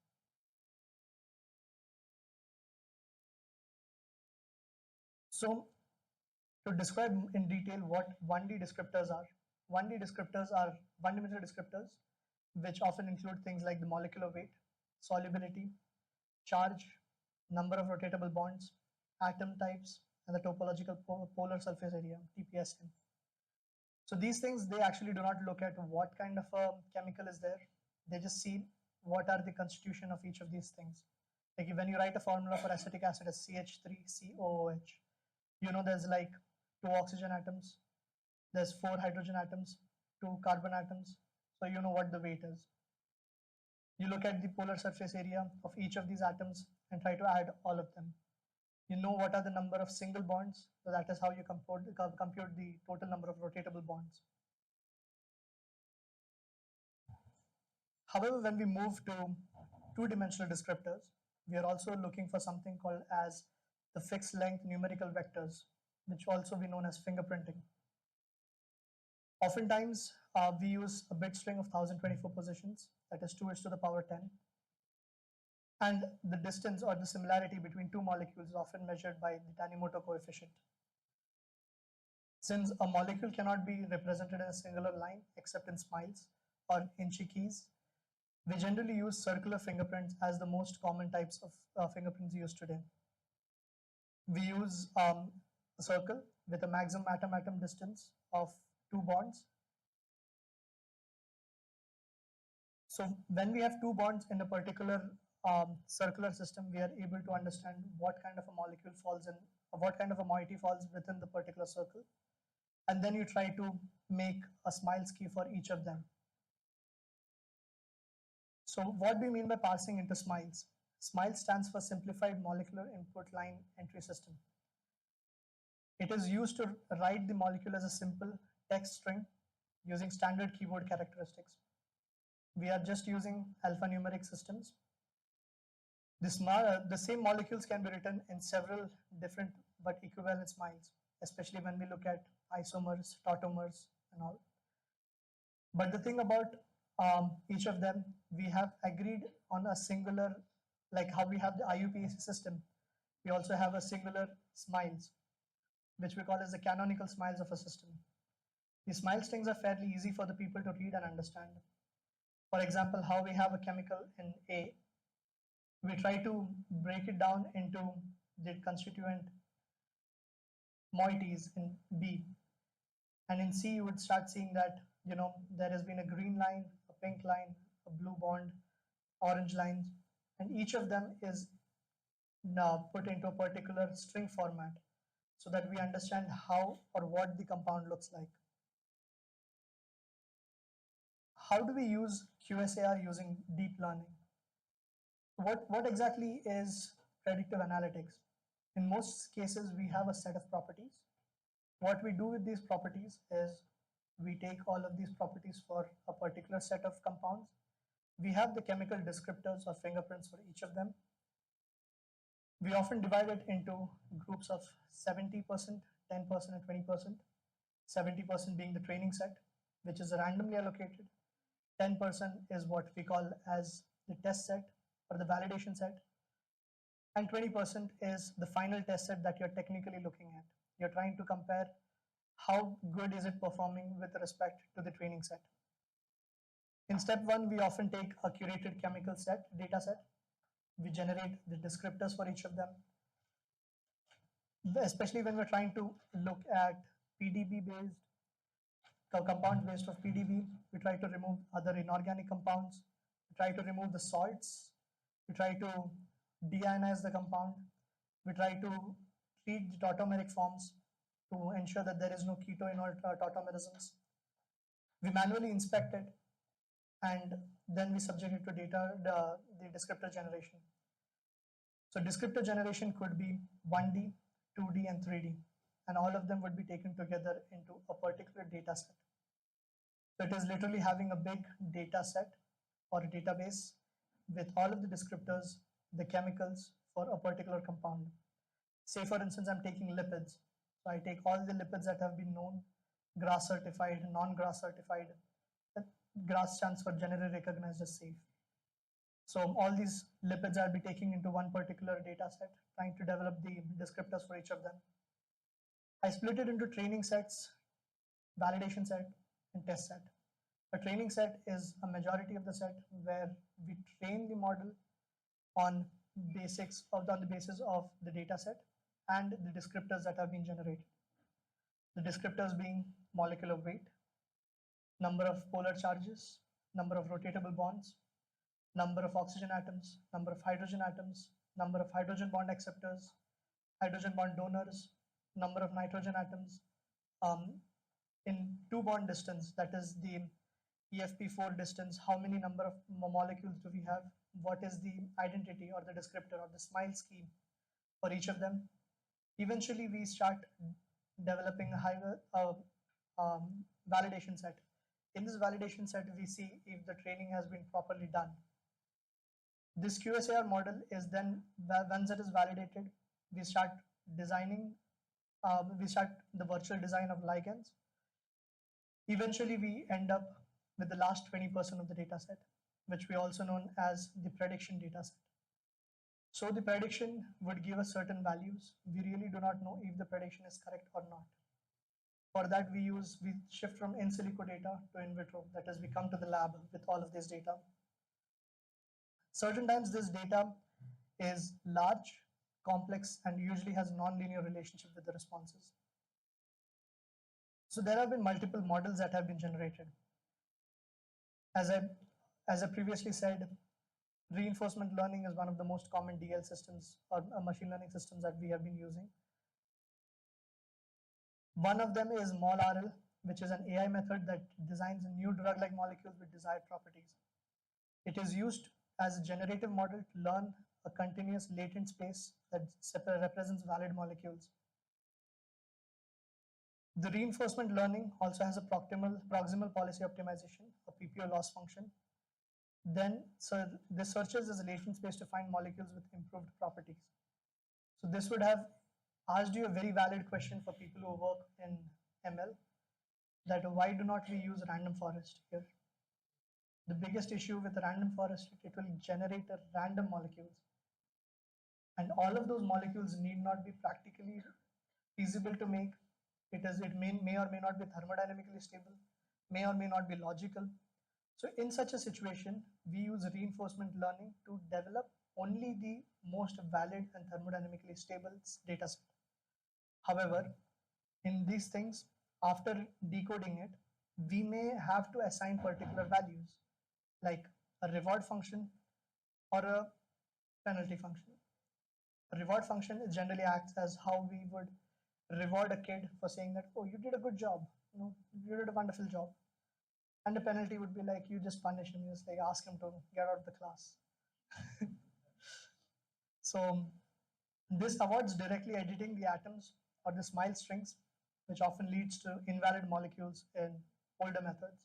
So, to describe in detail what 1D descriptors are, 1D descriptors are one-dimensional descriptors, which often include things like the molecular weight, solubility, charge, number of rotatable bonds, atom types, and the topological polar surface area, TPSM. So these things, they actually do not look at what kind of a chemical is there. They just see what are the constitution of each of these things. Like when you write a formula for acetic acid as CH3COOH, you know there's like 2 oxygen atoms, there's 4 hydrogen atoms, 2 carbon atoms, so you know what the weight is. You look at the polar surface area of each of these atoms and try to add all of them. You know what are the number of single bonds, so that is how you compute the total number of rotatable bonds. However, when we move to two-dimensional descriptors, we are also looking for something called as the fixed length numerical vectors, which also be known as fingerprinting. Oftentimes, we use a bit string of 1024 positions, that is 2 to the power 10. And the distance or the similarity between two molecules is often measured by the Tanimoto coefficient. Since a molecule cannot be represented in a singular line except in smiles or inchi keys, we generally use circular fingerprints as the most common types of fingerprints used today. We use a circle with a maximum atom-atom distance of 2 bonds. So when we have 2 bonds in a particular circular system, we are able to understand what kind of a molecule falls in, or what kind of a moiety falls within the particular circle. And then you try to make a smiles key for each of them. So what do you mean by parsing into smiles? SMILES stands for Simplified Molecular Input Line Entry System. It is used to write the molecule as a simple text string using standard keyboard characteristics. We are just using alphanumeric systems. The same molecules can be written in several different but equivalent smiles, especially when we look at isomers, tautomers, and all. But the thing about each of them, we have agreed on a singular, like how we have the IUPAC system, we also have a singular smiles, which we call as the canonical smiles of a system. The smile strings are fairly easy for the people to read and understand. For example, how we have a chemical in A, we try to break it down into the constituent moieties in B. And in C, you would start seeing that, you know, there has been a green line, a pink line, a blue bond, orange lines, and each of them is now put into a particular string format so that we understand how or what the compound looks like. How do we use QSAR using deep learning? What exactly is predictive analytics? In most cases, we have a set of properties. What we do with these properties is we take all of these properties for a particular set of compounds. We have the chemical descriptors or fingerprints for each of them. We often divide it into groups of 70%, 10%, and 20%. 70% being the training set, which is randomly allocated. 10% is what we call as the test set or the validation set. And 20% is the final test set that you're technically looking at. You're trying to compare how good is it performing with respect to the training set. In step 1, we often take a curated chemical set, data set. We generate the descriptors for each of them. Especially when we're trying to look at PDB based, compounds based of PDB, we try to remove other inorganic compounds, we try to remove the salts, we try to deionize the compound, we try to treat the tautomeric forms to ensure that there is no keto-enol tautomerisms. We manually inspect it and then we subject it to the descriptor generation. So descriptor generation could be 1D, 2D, and 3D, and all of them would be taken together into a particular data set. So it is literally having a big data set or a database with all of the descriptors, the chemicals for a particular compound. Say for instance, I'm taking lipids. So I take all the lipids that have been known, GRAS certified, non-GRAS certified. GRAS stands for generally recognized as safe. So all these lipids I'll be taking into one particular data set, trying to develop the descriptors for each of them. I split it into training sets, validation set, and test set. A training set is a majority of the set where we train the model on the basis of the data set and the descriptors that have been generated. The descriptors being molecular weight, number of polar charges, number of rotatable bonds, number of oxygen atoms, number of hydrogen atoms, number of hydrogen bond acceptors, hydrogen bond donors, number of nitrogen atoms, in 2 bond distance, that is the EFP4 distance, how many number of molecules do we have, what is the identity or the descriptor or the SMILE scheme for each of them. Eventually, we start developing a higher validation set. In this validation set, we see if the training has been properly done. This QSAR model is then, once it is validated, we start designing, we start the virtual design of ligands. Eventually, we end up with the last 20% of the data set, which we also known as the prediction data set. So the prediction would give us certain values. We really do not know if the prediction is correct or not. For that, we shift from in silico data to in vitro. That is, we come to the lab with all of this data. Certain times this data is large, complex, and usually has non-linear relationship with the responses. So there have been multiple models that have been generated. As I previously said, reinforcement learning is one of the most common DL systems or machine learning systems that we have been using. One of them is MolRL, which is an AI method that designs new drug-like molecules with desired properties. It is used as a generative model to learn a continuous latent space that represents valid molecules. The reinforcement learning also has a proximal policy optimization, a PPO loss function. Then, so this searches as a latent space to find molecules with improved properties. So this would have asked you a very valid question for people who work in ML, that why do not we use random forest here? The biggest issue with random forest, it will generate a random molecules. And all of those molecules need not be practically feasible to make. It may or may not be thermodynamically stable, may or may not be logical. So in such a situation, we use reinforcement learning to develop only the most valid and thermodynamically stable data set. However, in these things, after decoding it, we may have to assign particular values, like a reward function or a penalty function. A reward function generally acts as how we would reward a kid for saying that, oh, you did a good job, you did a wonderful job. And the penalty would be like, you just punish him, just like ask him to get out of the class. So this avoids directly editing the atoms or the SMILE strings, which often leads to invalid molecules in older methods.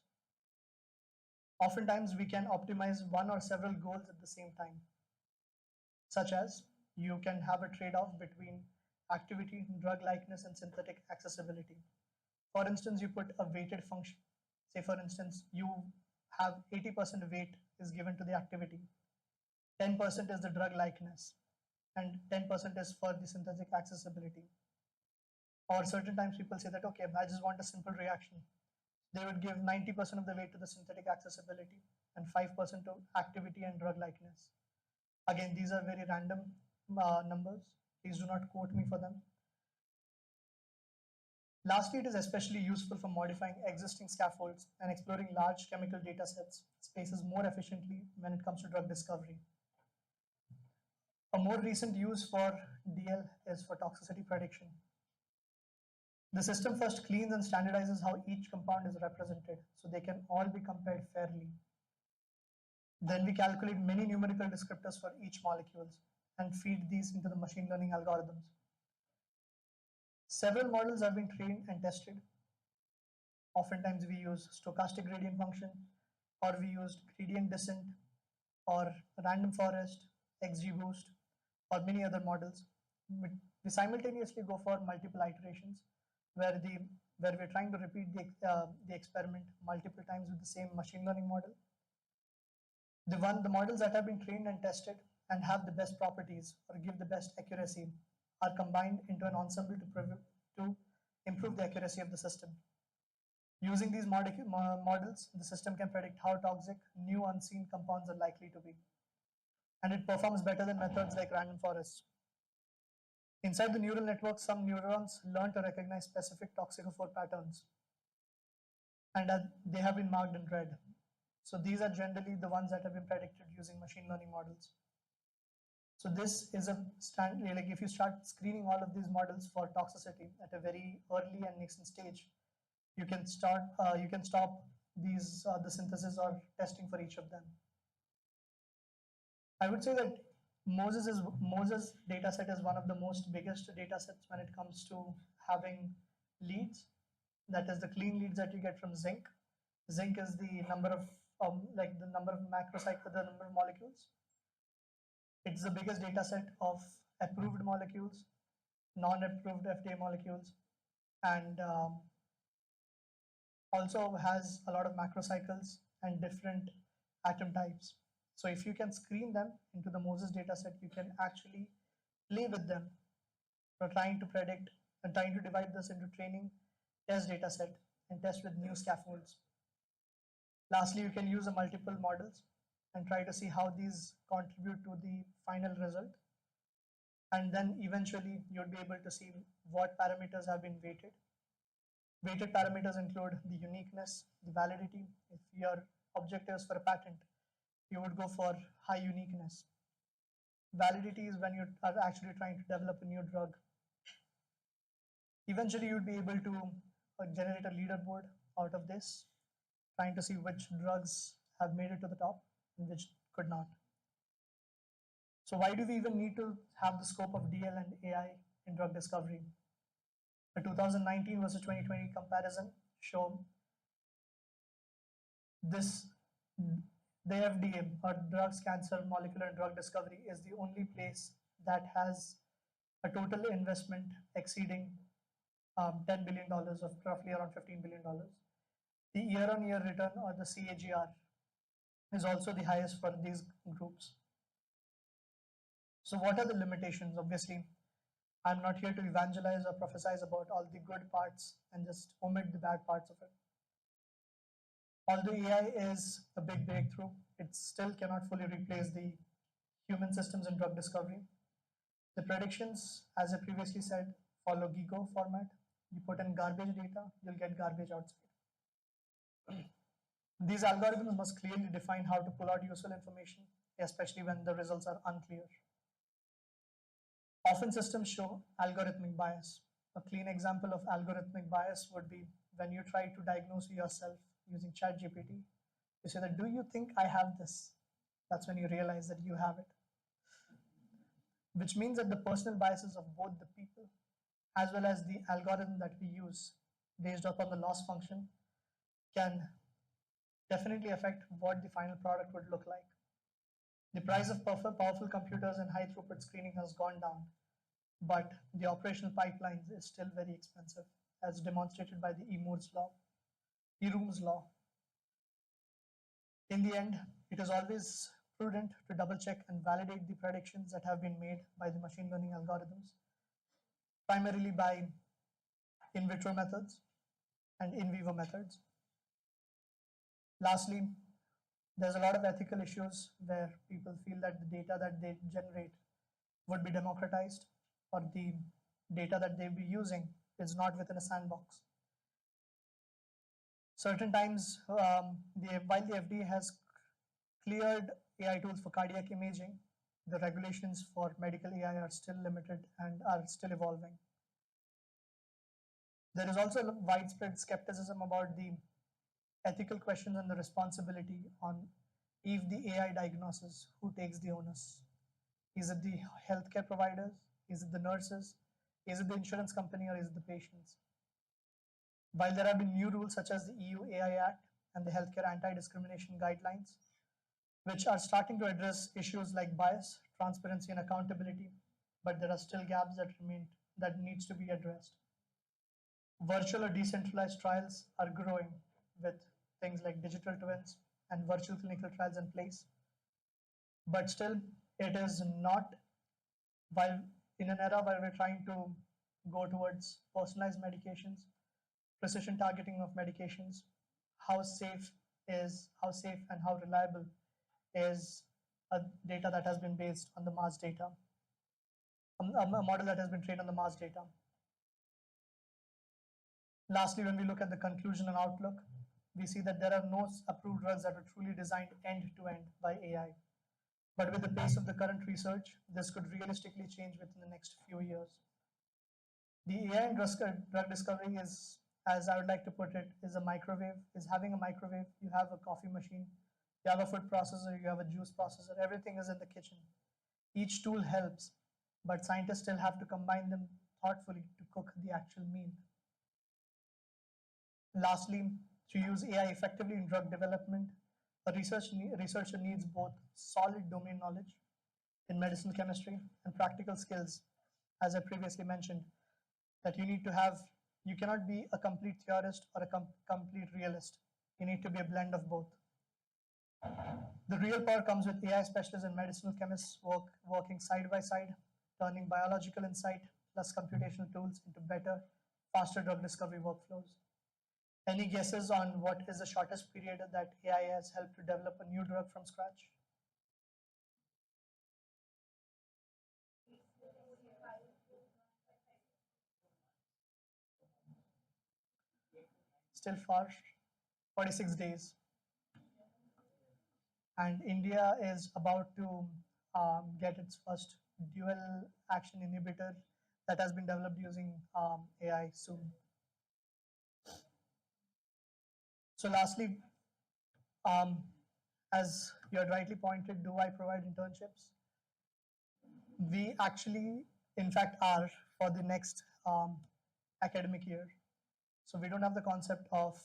Oftentimes, we can optimize one or several goals at the same time, such as you can have a trade-off between activity, drug likeness, and synthetic accessibility. For instance, you put a weighted function. Say, for instance, you have 80% weight is given to the activity, 10% is the drug likeness, and 10% is for the synthetic accessibility. Or certain times people say that, okay, I just want a simple reaction. They would give 90% of the weight to the synthetic accessibility and 5% to activity and drug likeness. Again, these are very random numbers. Please do not quote me for them. Lastly, it is especially useful for modifying existing scaffolds and exploring large chemical data sets spaces more efficiently when it comes to drug discovery. A more recent use for DL is for toxicity prediction. The system first cleans and standardizes how each compound is represented so they can all be compared fairly. Then we calculate many numerical descriptors for each molecules and feed these into the machine learning algorithms. Several models have been trained and tested. Oftentimes we use stochastic gradient function, or we used gradient descent, or random forest, XGBoost, or many other models. We simultaneously go for multiple iterations where we're trying to repeat the experiment multiple times with the same machine learning model. The models that have been trained and tested and have the best properties or give the best accuracy are combined into an ensemble to improve the accuracy of the system. Using these models, the system can predict how toxic new unseen compounds are likely to be. And it performs better than methods like random forests. Inside the neural network, some neurons learn to recognize specific toxicophore patterns, and they have been marked in red. So these are generally the ones that have been predicted using machine learning models. So this is a standard, like if you start screening all of these models for toxicity at a very early and nascent stage, you can start, you can stop these the synthesis or testing for each of them. I would say that Moses data set is one of the most biggest data sets when it comes to having leads. That is the clean leads that you get from zinc. Zinc is the number of like the number of macrocycle, the number of molecules. It's the biggest data set of approved molecules, non-approved FDA molecules, and also has a lot of macrocycles and different atom types. So if you can screen them into the Moses dataset, you can actually play with them for trying to predict and trying to divide this into training, test dataset, and test with new scaffolds. Lastly, you can use the multiple models and try to see how these contribute to the final result. And then eventually you'll be able to see what parameters have been weighted. Weighted parameters include the uniqueness, the validity. If your objective is for a patent, you would go for high uniqueness. Validity is when you are actually trying to develop a new drug. Eventually, you'd be able to generate a leaderboard out of this, trying to see which drugs have made it to the top and which could not. So why do we even need to have the scope of DL and AI in drug discovery? The 2019 versus 2020 comparison show this. The FDA, or Drugs, Cancer, Molecular and Drug Discovery, is the only place that has a total investment exceeding $10 billion, of roughly around $15 billion. The year-on-year return, or the CAGR, is also the highest for these groups. So what are the limitations? Obviously, I'm not here to evangelize or prophesize about all the good parts and just omit the bad parts of it. Although AI is a big breakthrough, it still cannot fully replace the human systems in drug discovery. The predictions, as I previously said, follow GIGO format. You put in garbage data, you'll get garbage outside. These algorithms must clearly define how to pull out useful information, especially when the results are unclear. Often systems show algorithmic bias. A clean example of algorithmic bias would be when you try to diagnose yourself using ChatGPT. You say that, do you think I have this? That's when you realize that you have it. Which means that the personal biases of both the people as well as the algorithm that we use based upon the loss function can definitely affect what the final product would look like. The price of powerful computers and high throughput screening has gone down, but the operational pipelines is still very expensive, as demonstrated by the Eroom's law. In the end, it is always prudent to double check and validate the predictions that have been made by the machine learning algorithms, primarily by in vitro methods and in vivo methods. Lastly, there's a lot of ethical issues where people feel that the data that they generate would be democratized, or the data that they'll be using is not within a sandbox. Certain times, while the FDA has cleared AI tools for cardiac imaging, the regulations for medical AI are still limited and are still evolving. There is also widespread skepticism about the ethical questions and the responsibility on if the AI diagnoses, who takes the onus? Is it the healthcare providers? Is it the nurses? Is it the insurance company, or is it the patients? While there have been new rules such as the EU AI Act and the Healthcare Anti-Discrimination Guidelines, which are starting to address issues like bias, transparency, and accountability, but there are still gaps that remain that needs to be addressed. Virtual or decentralized trials are growing with things like digital twins and virtual clinical trials in place. But still, it is not, while in an era where we're trying to go towards personalized medications, precision targeting of medications, how safe and how reliable is a data that has been based on the mass data, a model that has been trained on the mass data. Lastly, when we look at the conclusion and outlook, we see that there are no approved drugs that are truly designed end to end by AI. But with the pace of the current research, this could realistically change within the next few years. The AI in drug discovery is, as I would like to put it, is a microwave, is having a microwave. You have a coffee machine, you have a food processor, you have a juice processor, everything is in the kitchen. Each tool helps, but scientists still have to combine them thoughtfully to cook the actual meal. Lastly, to use AI effectively in drug development, a researcher needs both solid domain knowledge in medicinal chemistry and practical skills, as I previously mentioned, that you need to have. You cannot be a complete theorist or a complete realist. You need to be a blend of both. The real power comes with AI specialists and medicinal chemists working side by side, turning biological insight plus computational tools into better, faster drug discovery workflows. Any guesses on what is the shortest period that AI has helped to develop a new drug from scratch? Still far, 46 days. And India is about to get its first dual action inhibitor that has been developed using AI soon. So lastly, as you had rightly pointed, do I provide internships? We actually, in fact, are for the next academic year. So we don't have the concept of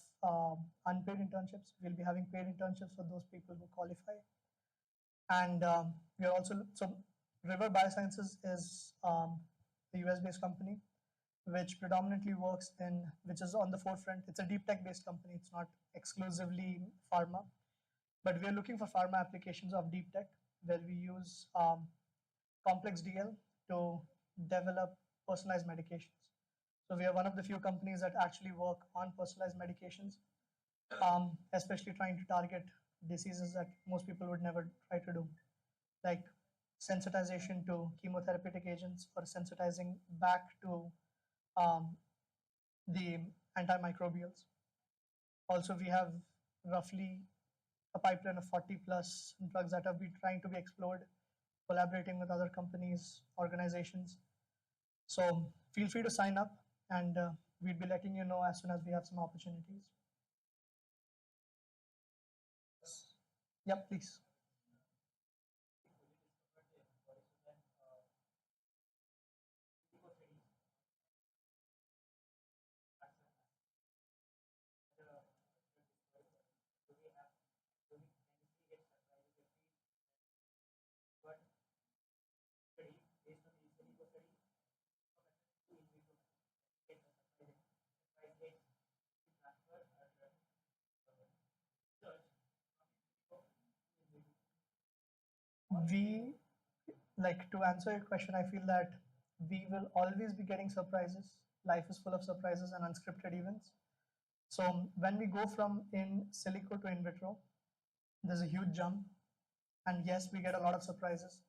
unpaid internships. We'll be having paid internships for those people who qualify. And we are also, so River Biosciences is a US-based company which predominantly works in, which is on the forefront. It's a deep tech-based company. It's not exclusively pharma, but we are looking for pharma applications of deep tech where we use complex DL to develop personalized medications. So we are one of the few companies that actually work on personalized medications, especially trying to target diseases that most people would never try to do, like sensitization to chemotherapeutic agents or sensitizing back to the antimicrobials. Also, we have roughly a pipeline of 40 plus drugs that have been trying to be explored, collaborating with other companies, organizations. So feel free to sign up, and we'll be letting you know as soon as we have some opportunities. Yep, please. We, like, to answer your question, I feel that we will always be getting surprises. Life is full of surprises and unscripted events. So when we go from in silico to in vitro, there's a huge jump. And yes, we get a lot of surprises.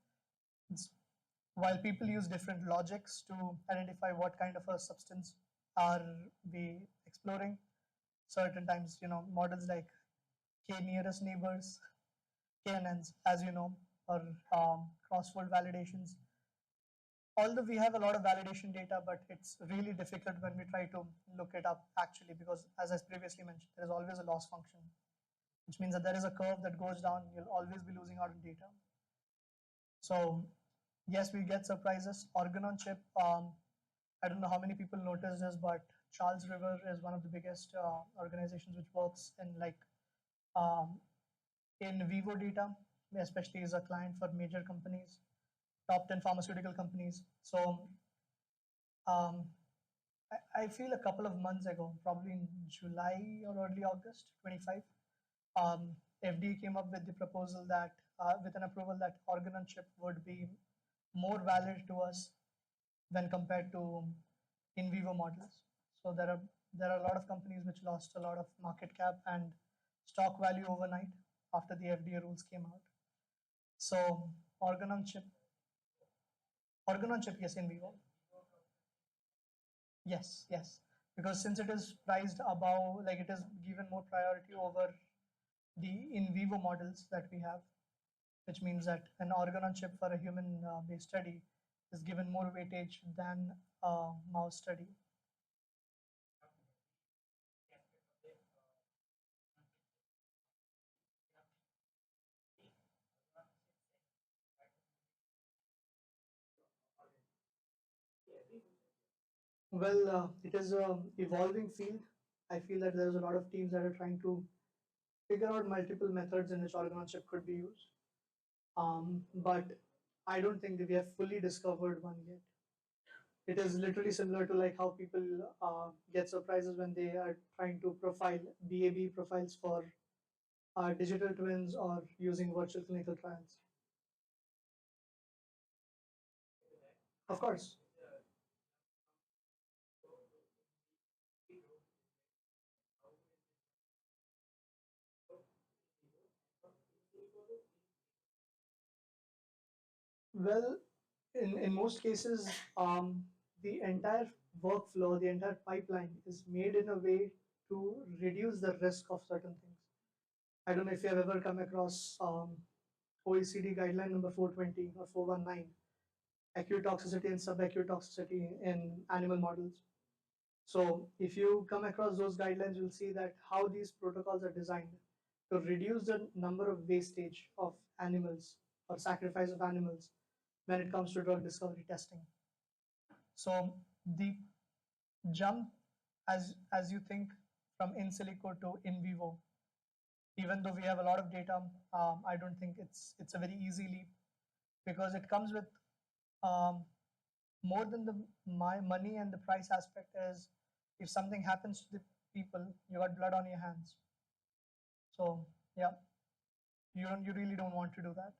While people use different logics to identify what kind of a substance are we exploring, certain times, models like K nearest neighbors, KNNs, as you know, or crossfold validations. Although we have a lot of validation data, but it's really difficult when we try to look it up actually, because as I previously mentioned, there is always a loss function, which means that there is a curve that goes down. You'll always be losing out on data. So yes, we get surprises. Organ on chip, I don't know how many people noticed this, but Charles River is one of the biggest organizations which works in in vivo data, especially as a client for major companies, top 10 pharmaceutical companies. So I feel a couple of months ago, probably in July or early August 25, FDA came up with the proposal that, with an approval that organ on chip would be more valid to us when compared to in vivo models. So there are a lot of companies which lost a lot of market cap and stock value overnight after the FDA rules came out. So organ on chip, yes, in vivo. Yes, because since it is priced above, like it is given more priority over the in vivo models that we have. which means that an organ on chip for a human based study is given more weightage than a mouse study. Well, it is a evolving field. I feel that there's a lot of teams that are trying to figure out multiple methods in which organ on chip could be used. But I don't think that we have fully discovered one yet. It is literally similar to like how people get surprises when they are trying to profile BAB profiles for digital twins or using virtual clinical trials. Of course. Well, in most cases, the entire workflow, the entire pipeline is made in a way to reduce the risk of certain things. I don't know if you have ever come across OECD guideline number 420 or 419, acute toxicity and subacute toxicity in animal models. So if you come across those guidelines, you'll see that how these protocols are designed to reduce the number of wastage of animals or sacrifice of animals when it comes to drug discovery testing. So the jump, as you think, from in silico to in vivo, even though we have a lot of data, I don't think it's a very easy leap, because it comes with more than the money and the price aspect. Is if something happens to the people, you got blood on your hands. So yeah, you really don't want to do that.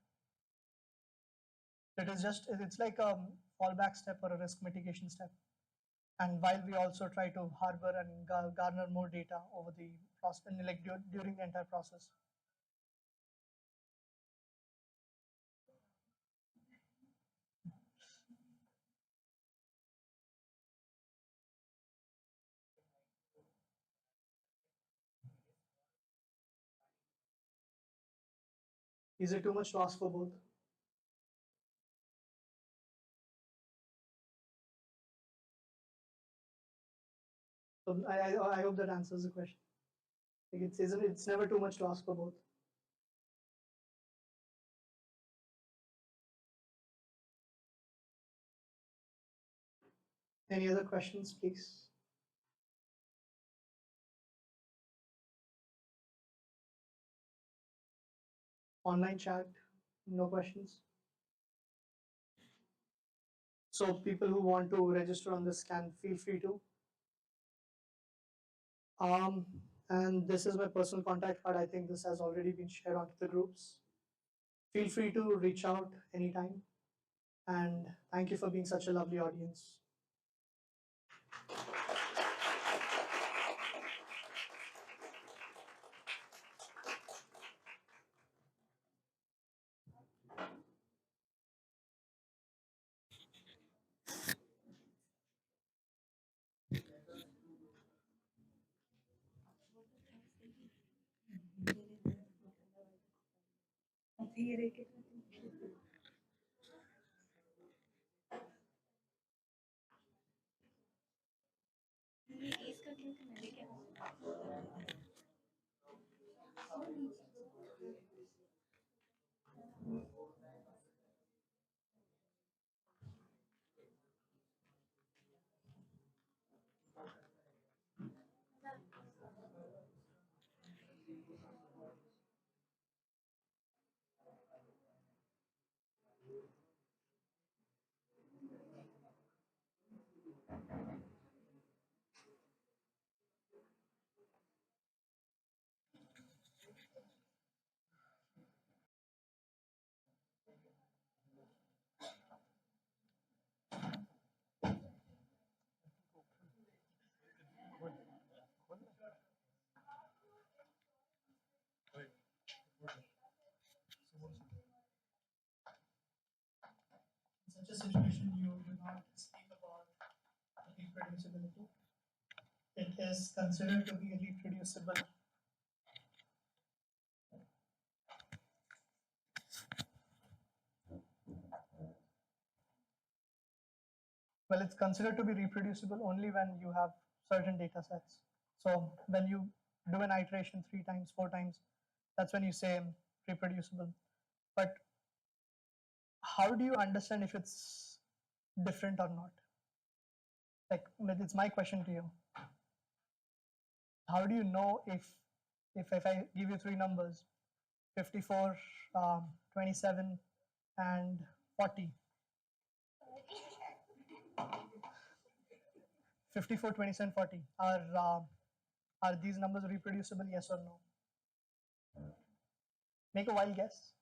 It's like a fallback step or a risk mitigation step. And while we also try to harbor and garner more data over the process, like during the entire process. Is it too much to ask for both? So I hope that answers the question. Like it's never too much to ask for both. Any other questions, please? Online chat, no questions. So people who want to register on this can feel free to. And this is my personal contact card. I think this has already been shared onto the groups. Feel free to reach out anytime. And thank you for being such a lovely audience. In such a situation, you do not speak about reproducibility. It is considered to be reproducible. Well, it's considered to be reproducible only when you have certain data sets. So when you do an iteration 3 times, 4 times, that's when you say reproducible. But how do you understand if it's different or not? Like, it's my question to you. How do you know if I give you 3 numbers, 54, 27, and 40? 54, 27, 40 are these numbers reproducible? Yes or no? Make a wild guess.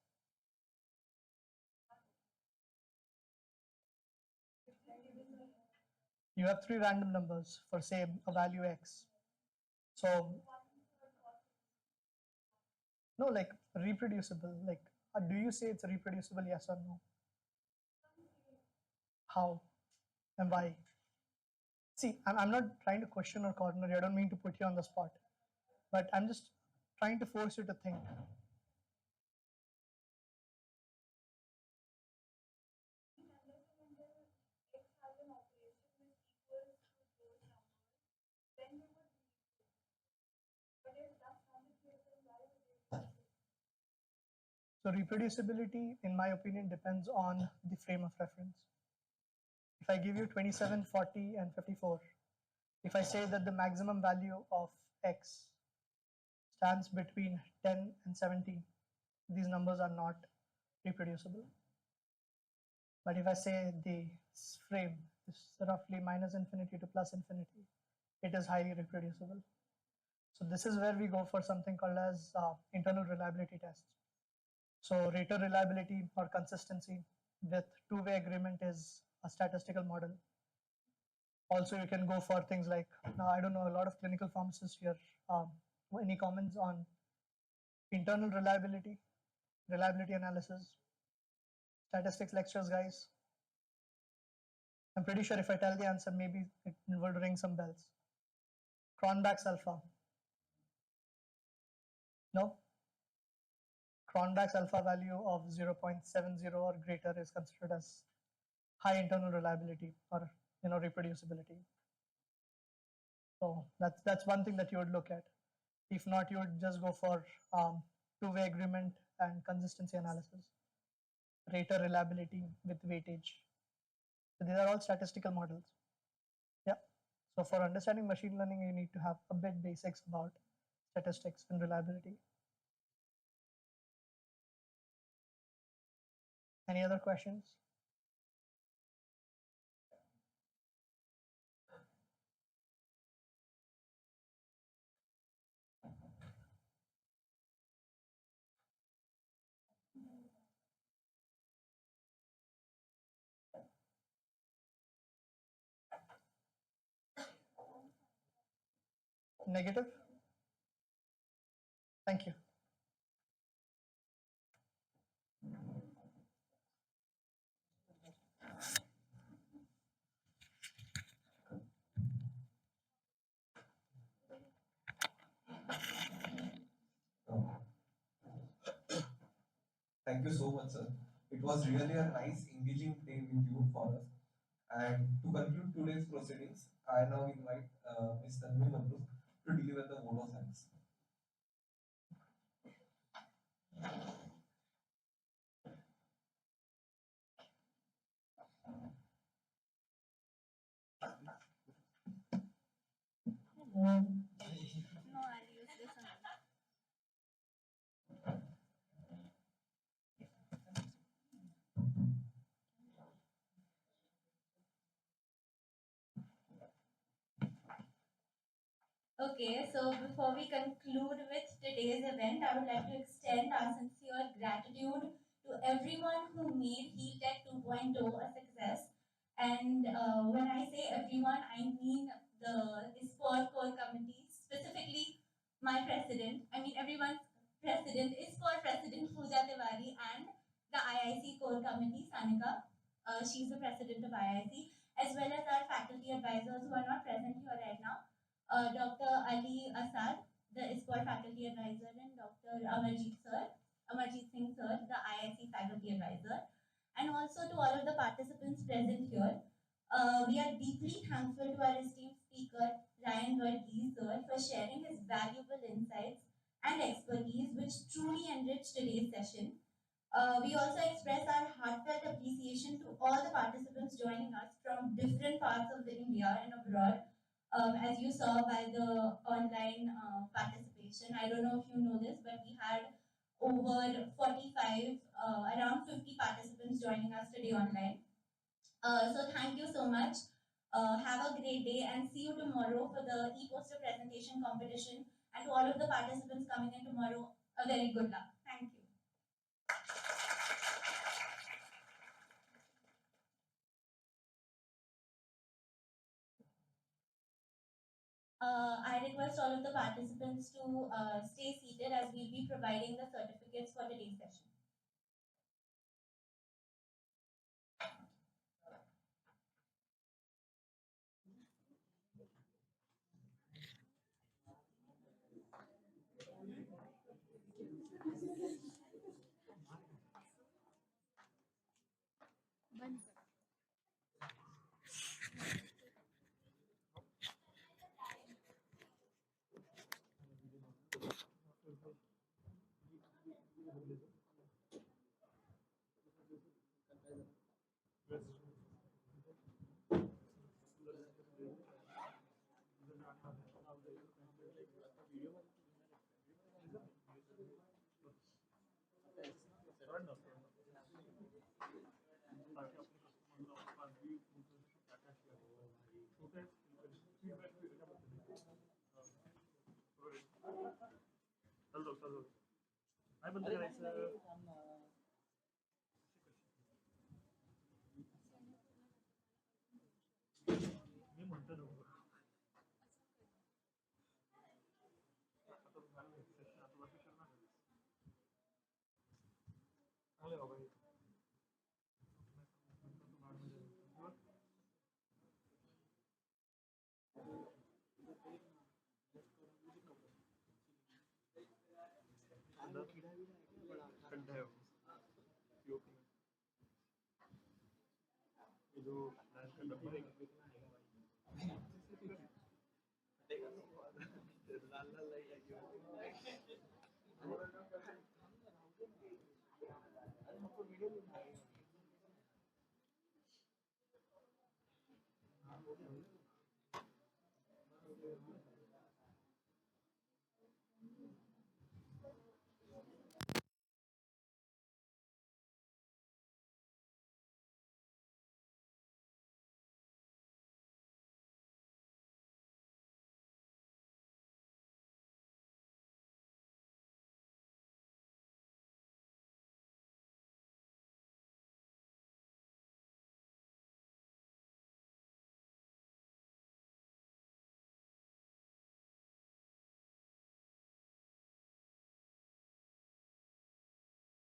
You have 3 random numbers for, say, a value x. So no, like reproducible. Like, do you say it's reproducible? Yes or no? How and why? See, I'm not trying to question or corner you. I don't mean to put you on the spot, but I'm just trying to force you to think. So reproducibility, in my opinion, depends on the frame of reference. If I give you 27, 40, and 54, if I say that the maximum value of x stands between 10 and 70, these numbers are not reproducible. But if I say the frame is roughly minus infinity to plus infinity, it is highly reproducible. So this is where we go for something called as internal reliability tests. So rater reliability or consistency with two-way agreement is a statistical model. Also, you can go for things like, I don't know, a lot of clinical pharmacists here. Any comments on internal reliability analysis, statistics lectures, guys? I'm pretty sure if I tell the answer, maybe it will ring some bells. Cronbach's alpha. No? Cronbach's alpha value of 0.70 or greater is considered as high internal reliability or reproducibility. So that's one thing that you would look at. If not, you would just go for two-way agreement and consistency analysis, rater reliability with weightage. So these are all statistical models. Yeah. So for understanding machine learning, you need to have a bit basics about statistics and reliability. Any other questions? Negative? Thank you. Thank you so much, sir. It was really a nice, engaging day with you for us. And to conclude today's proceedings, I now invite Ms. Tanvi Mabruk to deliver the vote of thanks. Okay, so before we conclude with today's event, I would like to extend our sincere gratitude to everyone who made HealTech 2.0 a success. And when I say everyone, I mean the ISPOR core committee, specifically my president. I mean everyone's president, ISPOR president Pooja Tiwari, and the IIC core committee, Sanika. She's the president of IIC, as well as our faculty advisors who are not present here right now. Dr. Ali Asad, the ISPOR faculty advisor, and Dr. Amarjeet Singh sir, the IIC faculty advisor, and also to all of the participants present here. We are deeply thankful to our esteemed speaker, Ryan Varghese, for sharing his valuable insights and expertise, which truly enriched today's session. We also express our heartfelt appreciation to all the participants joining us from different parts of India and abroad. As you saw by the online participation, I don't know if you know this, but we had over 45, around 50 participants joining us today online. So thank you so much. Have a great day and see you tomorrow for the e-poster presentation competition. And to all of the participants coming in tomorrow, a very good luck. Thank you. I request all of the participants to stay seated as we'll be providing the certificates for today's session.